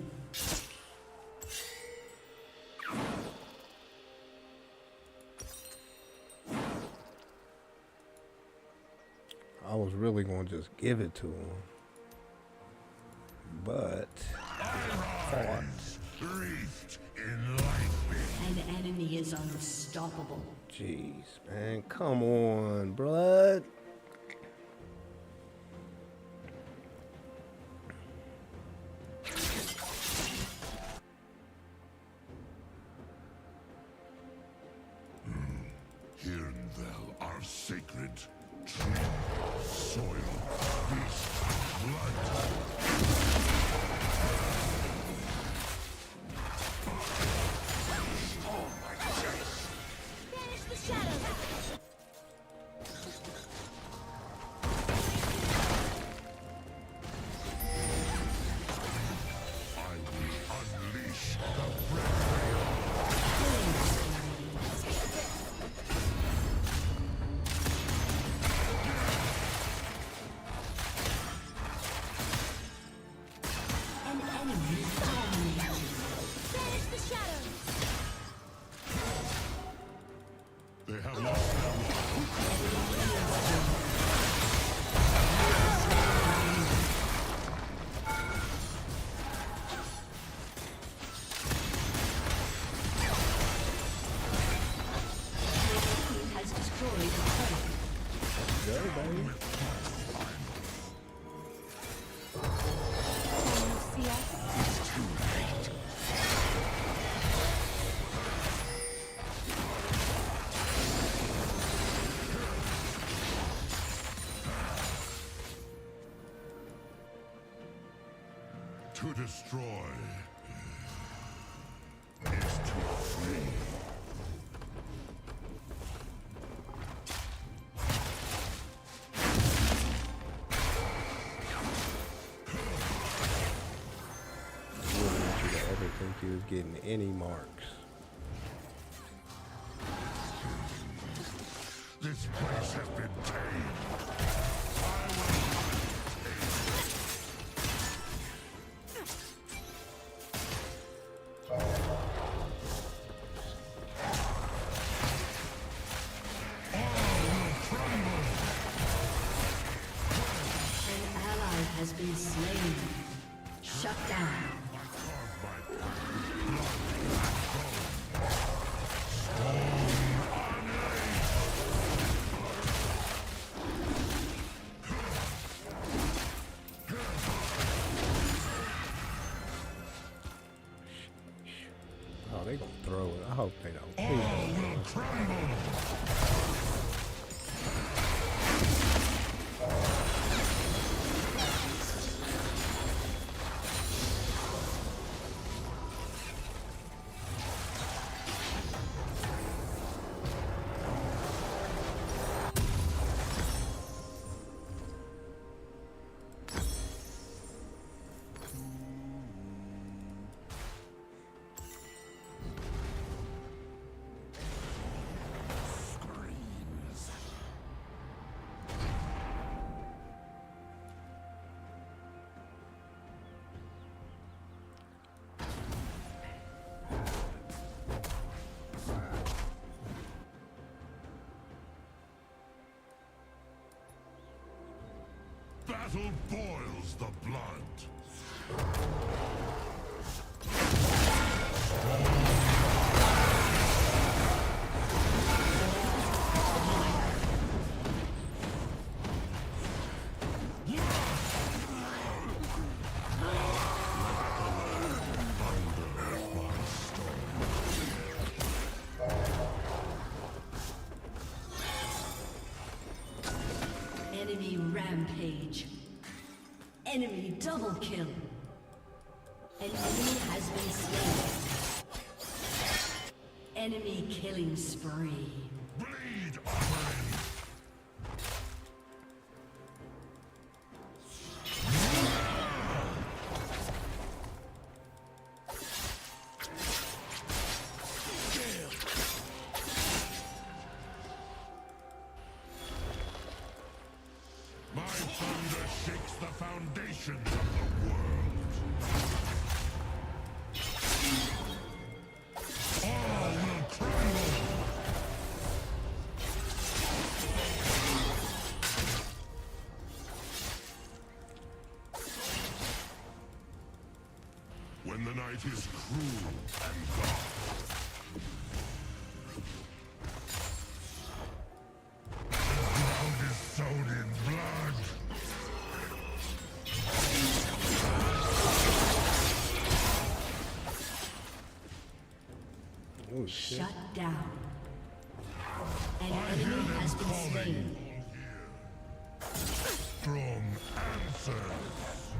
I was really going to just give it to him. But Wreathed in lightning. An enemy is unstoppable. jeez, man, come on, blood. Hear thou our sacred tree, soil, beast, blood. I will unleash the breath. An enemy dominated. Banish the shadows! They have lost their Team has destroyed a turret. Go, baby. To destroy is to free. I wouldn't want you to ever think you was getting any marks. This place has been tamed. An ally has been slain. Shut down. Oh, they gonna throw it. I hope they don't. Please don't. battle boils the blood. Enemy rampage. Enemy double kill. An enemy has been slain. Enemy killing spree. Bleed, offering. My thunder shakes the foundations of the world. All will tremble. When the night is cruel and dark, the ground is sown in blood. Oh, shit. Shut down. An enemy has been slain. Strong answers.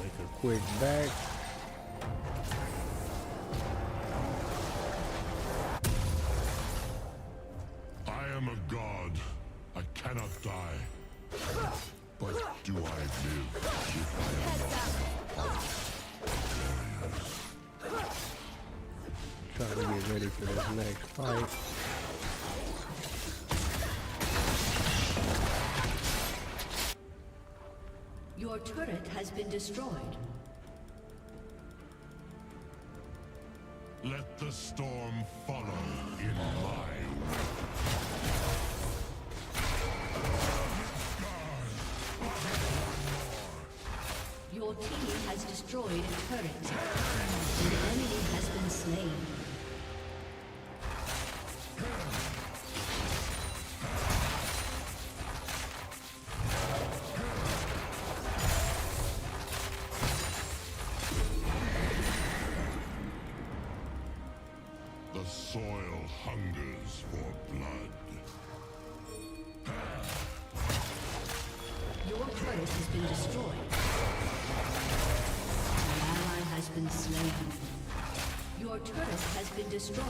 Take a quick back. I am a god. I cannot die. But do I live if I am not? Trying to get ready for this next fight. Your turret has been destroyed. Let the storm follow in line. Your team has destroyed a turret. An enemy has been slain. The soil hungers for blood. Your turret has been destroyed. An ally has been slain. Your turret has been destroyed.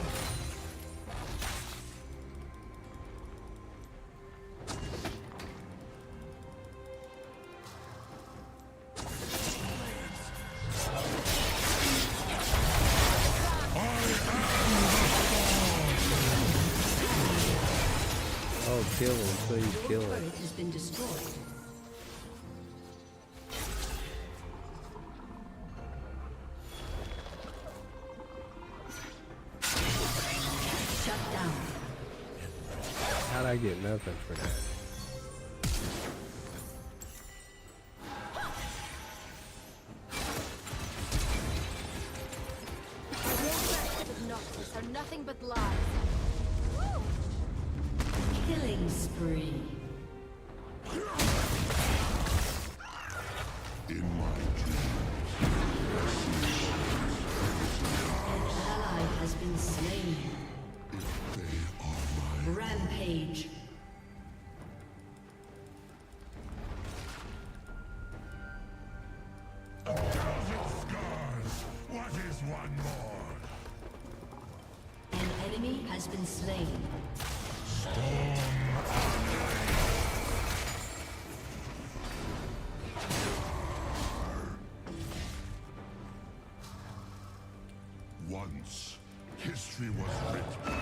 Oh, kill him, please kill Your him. turret has been destroyed. Shut down. How'd I get nothing for that? Noctis are nothing but lies. Killing spree. In my dreams, An ally has been slain. they are my Rampage. thousand scars. What is one more? An enemy has been slain. Once, history was written.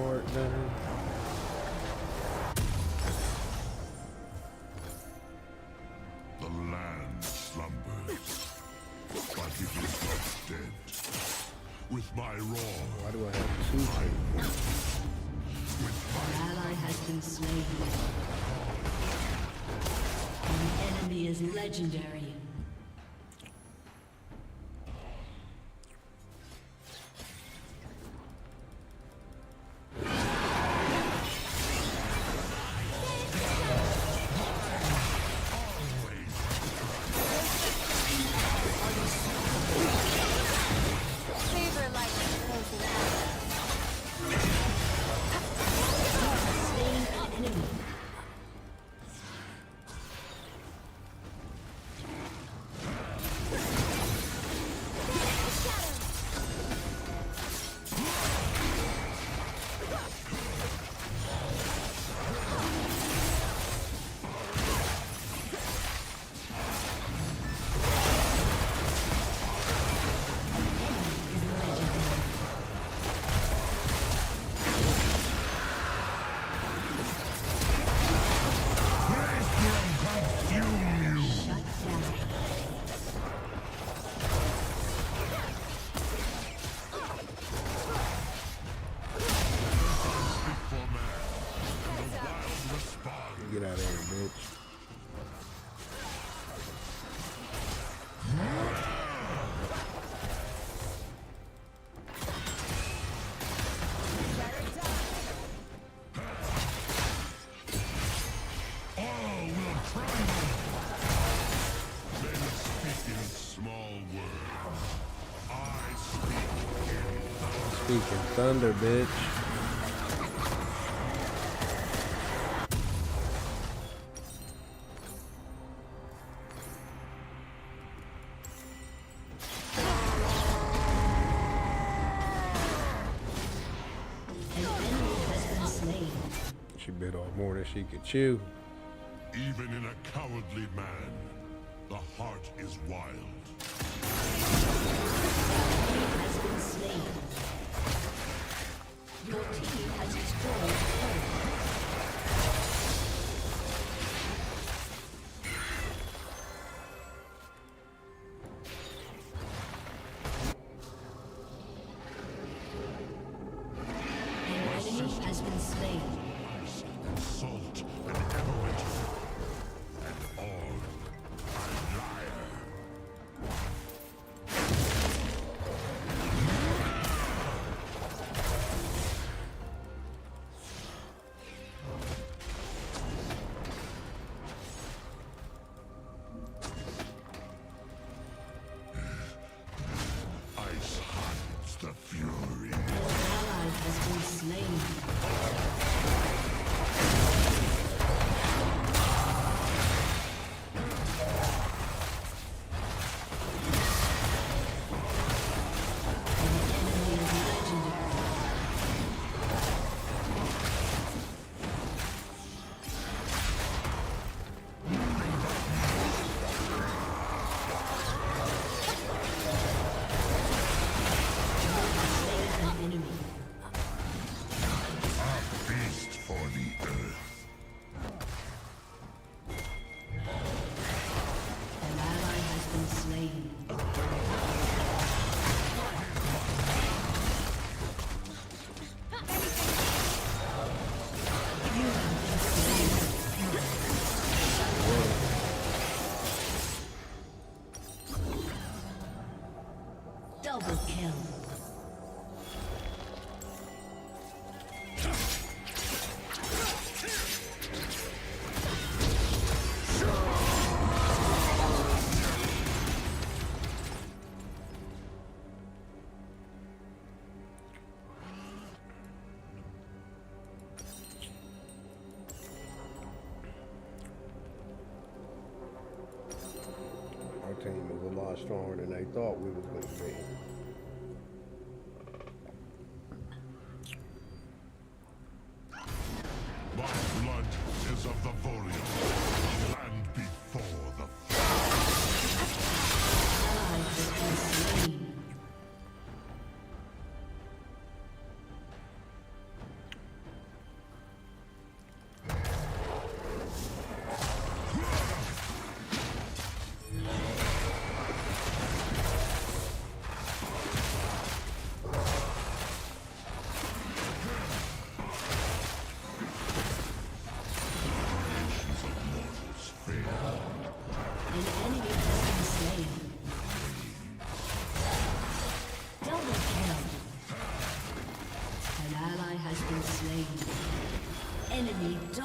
part done. The land slumbers, but it is not dead. With my roar, why do I have two things? An ally has been slain. The enemy is legendary. Get out of here, bitch. Speaking thunder, bitch. She bit off more than she could chew. Even in a cowardly man, the heart is wild. Has been slain. Your team has destroyed the turret. Salt and echoed, and all a liar. Ice hides the fury. An ally has been slain. Double kill. Our team is a lot stronger than they thought we was going to be. My blood is of the Volium, land before the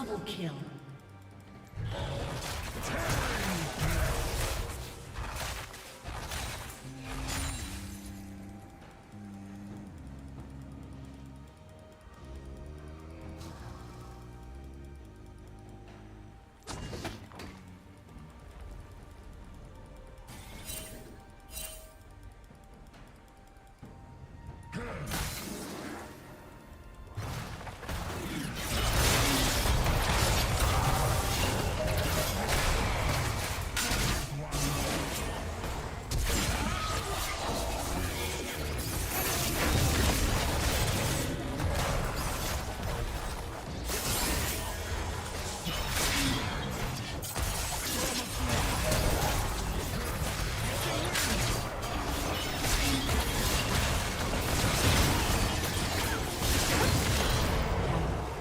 Double kill.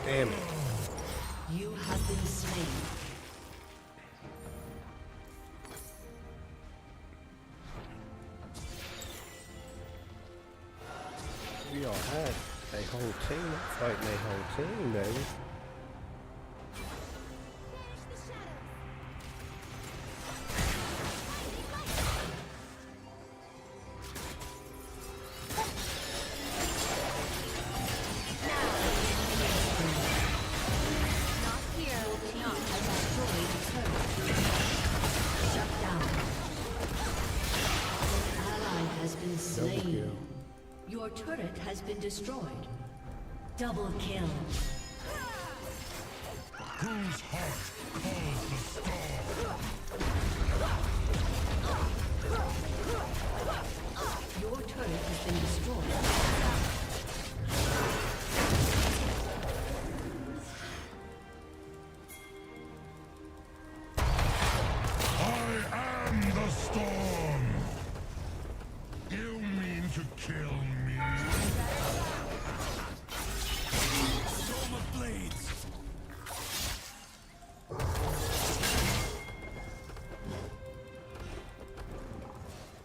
Damn it. You have been slain. We all had a whole team fighting a whole team, baby. Your turret has been destroyed. Double kill. Whose heart calls the storm? Your turret has been destroyed. I am the storm. You mean to kill me? Storm of blades.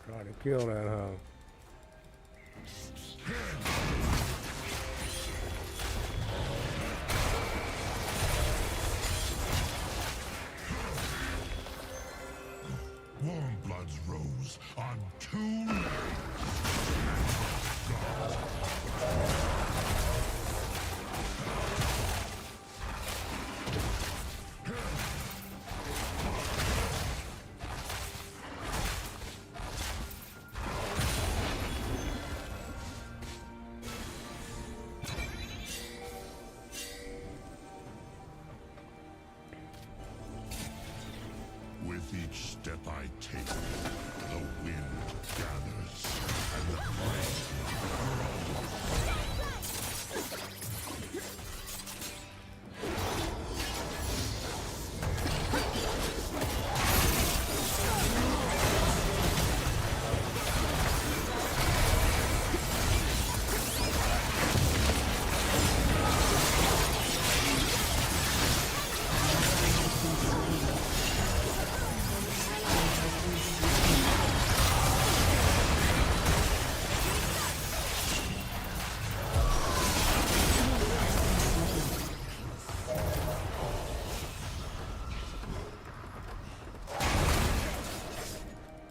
Try to kill that hoe. Warm Blood's rose on 2 legs. With each step I take, the wind gathers and the flame grows.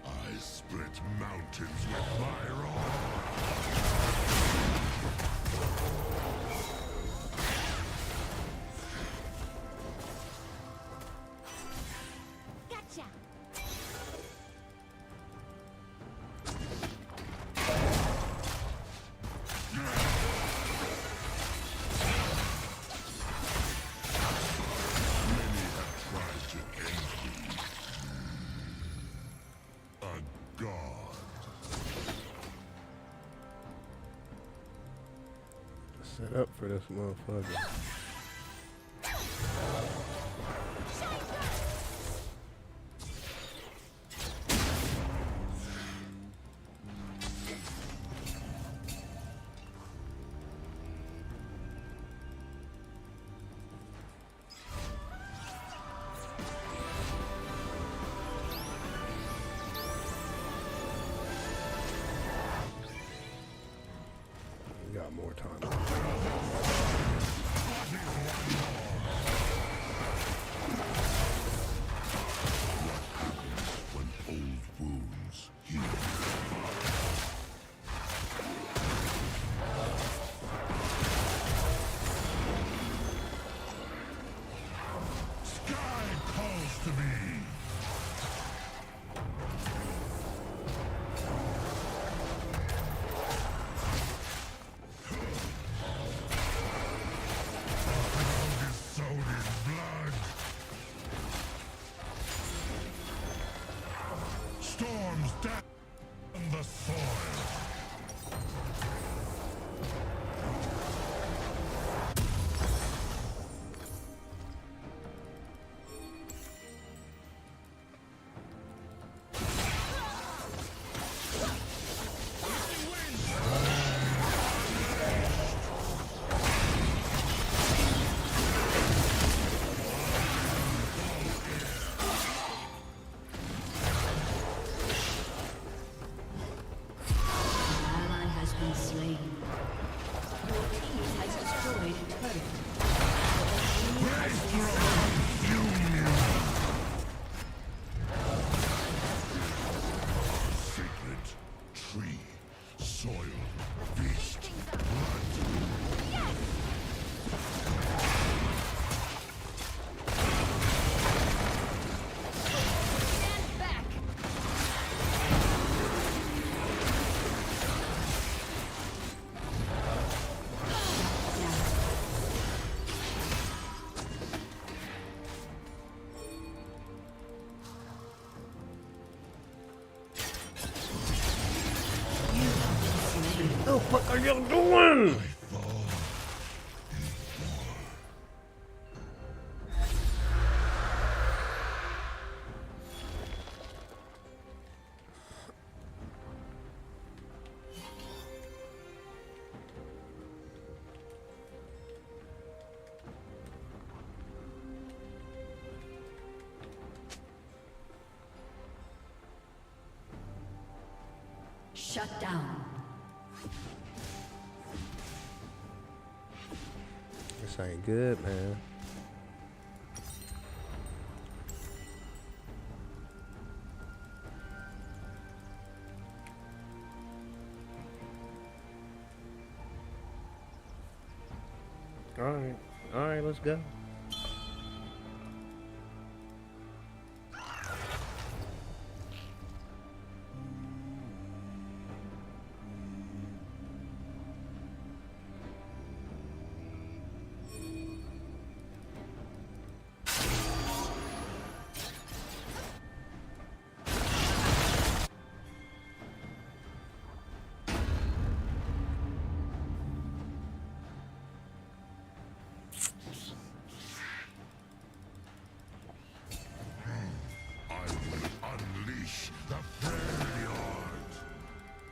I split mountains with my rod. Gotcha. Many have tried to end me. A god. Set up for this motherfucker. We got more time. storms down the soil. What the fuck are you doing? Shut down. This ain't good, man. All right, let's go.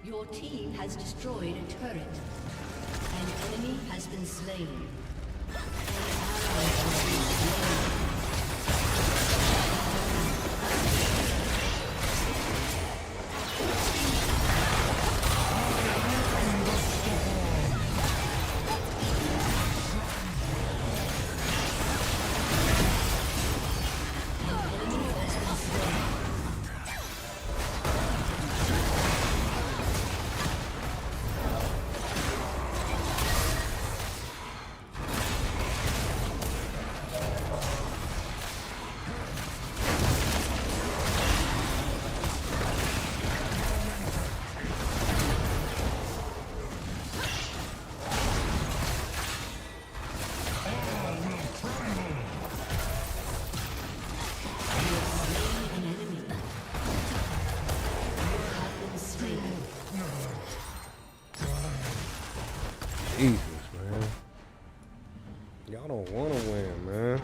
Your team has destroyed a turret. An enemy has been slain. An ally has been slain. Jesus, man. Y'all don't want to win, man.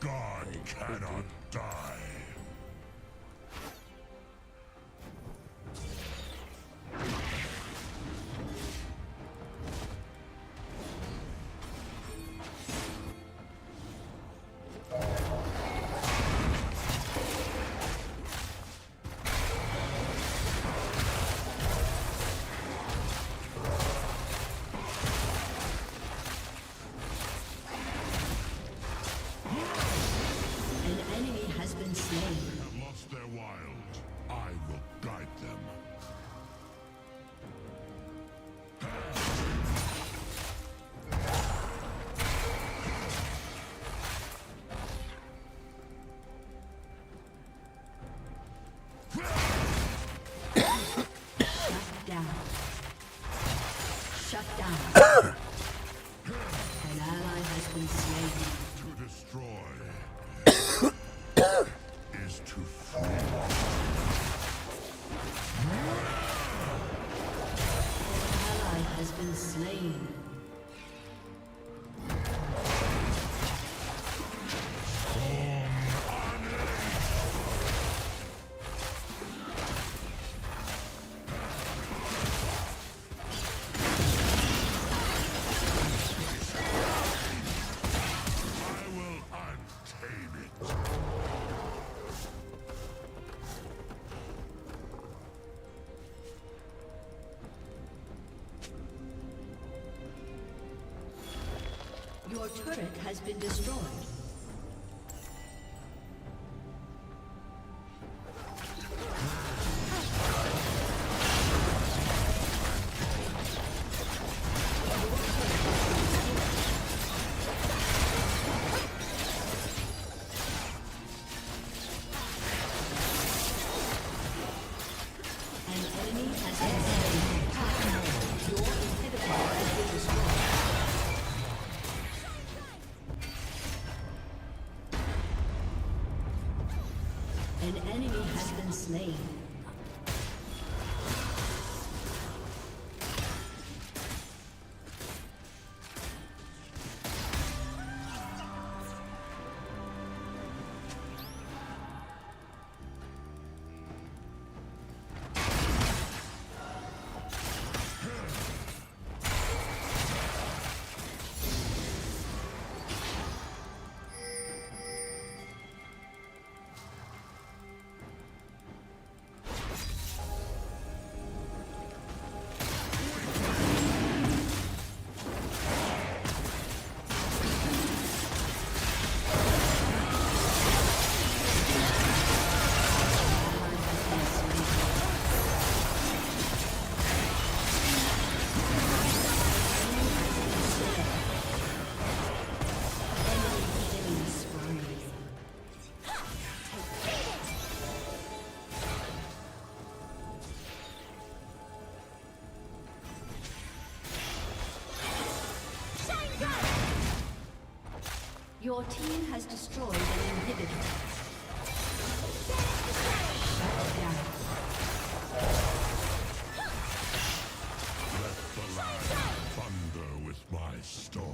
God cannot die. been slain. They have lost their wild. I will guide them. Shut down. An ally has been slain. To destroy is to free. An ally has been slain. Your turret has been destroyed. An enemy has been slain. Your inhibitor has been destroyed. An enemy has been slain. Your team has destroyed an inhibitor. Shut down. Let the land thunder with my storm.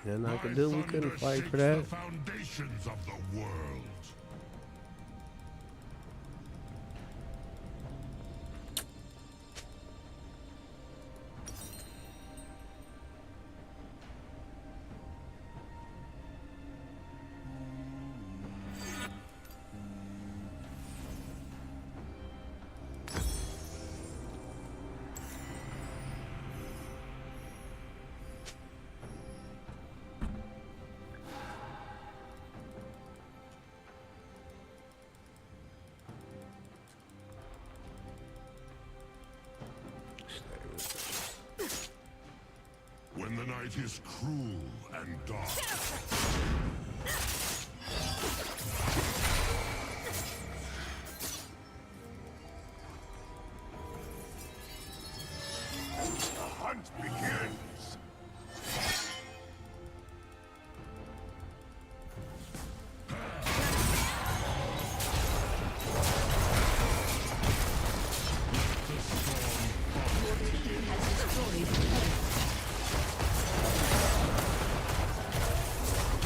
Nothing I could do. We couldn't fight for that. The foundations of the world. When the night is cruel and dark. The hunt begins.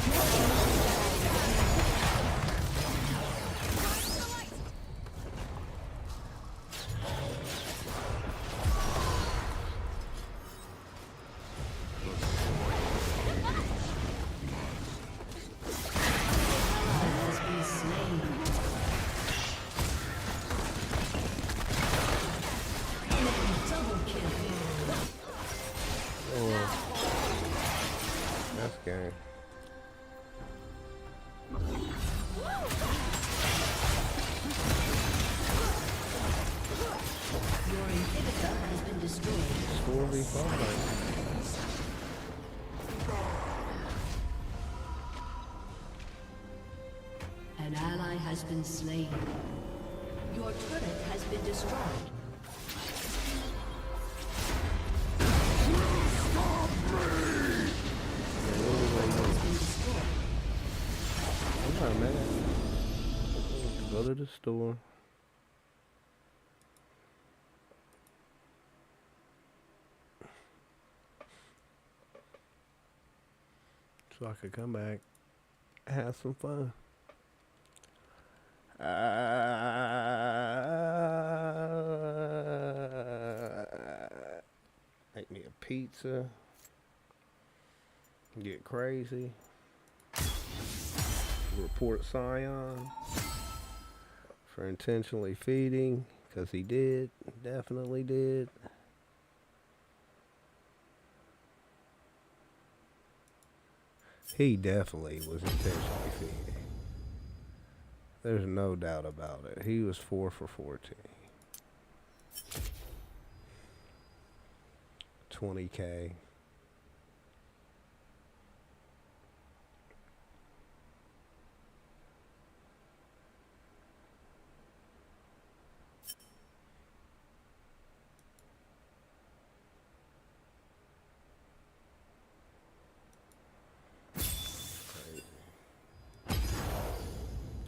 Your he fighting? An ally has been slain. Your turret has been destroyed. I'm not mad. Go to the store. So I could come back and have some fun. Make me a pizza. Get crazy. Report Scion for intentionally feeding, because he did. Definitely did. He definitely was intentionally feeding. There's no doubt about it. He was 4 for 14. 20K.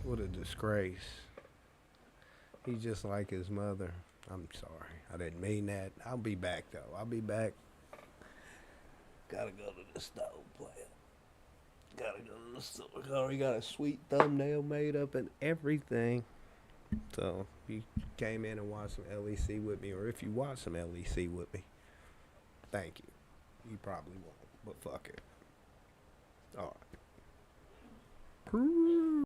What a disgrace. He's just like his mother. I'm sorry. I didn't mean that. I'll be back, though. I'll be back. Gotta go to the stove, player. Gotta go to the stove. Already got a sweet thumbnail made up and everything. So, if you came in and watched some LEC with me, or if you watched some LEC with me, thank you. You probably won't, but fuck it. Alright.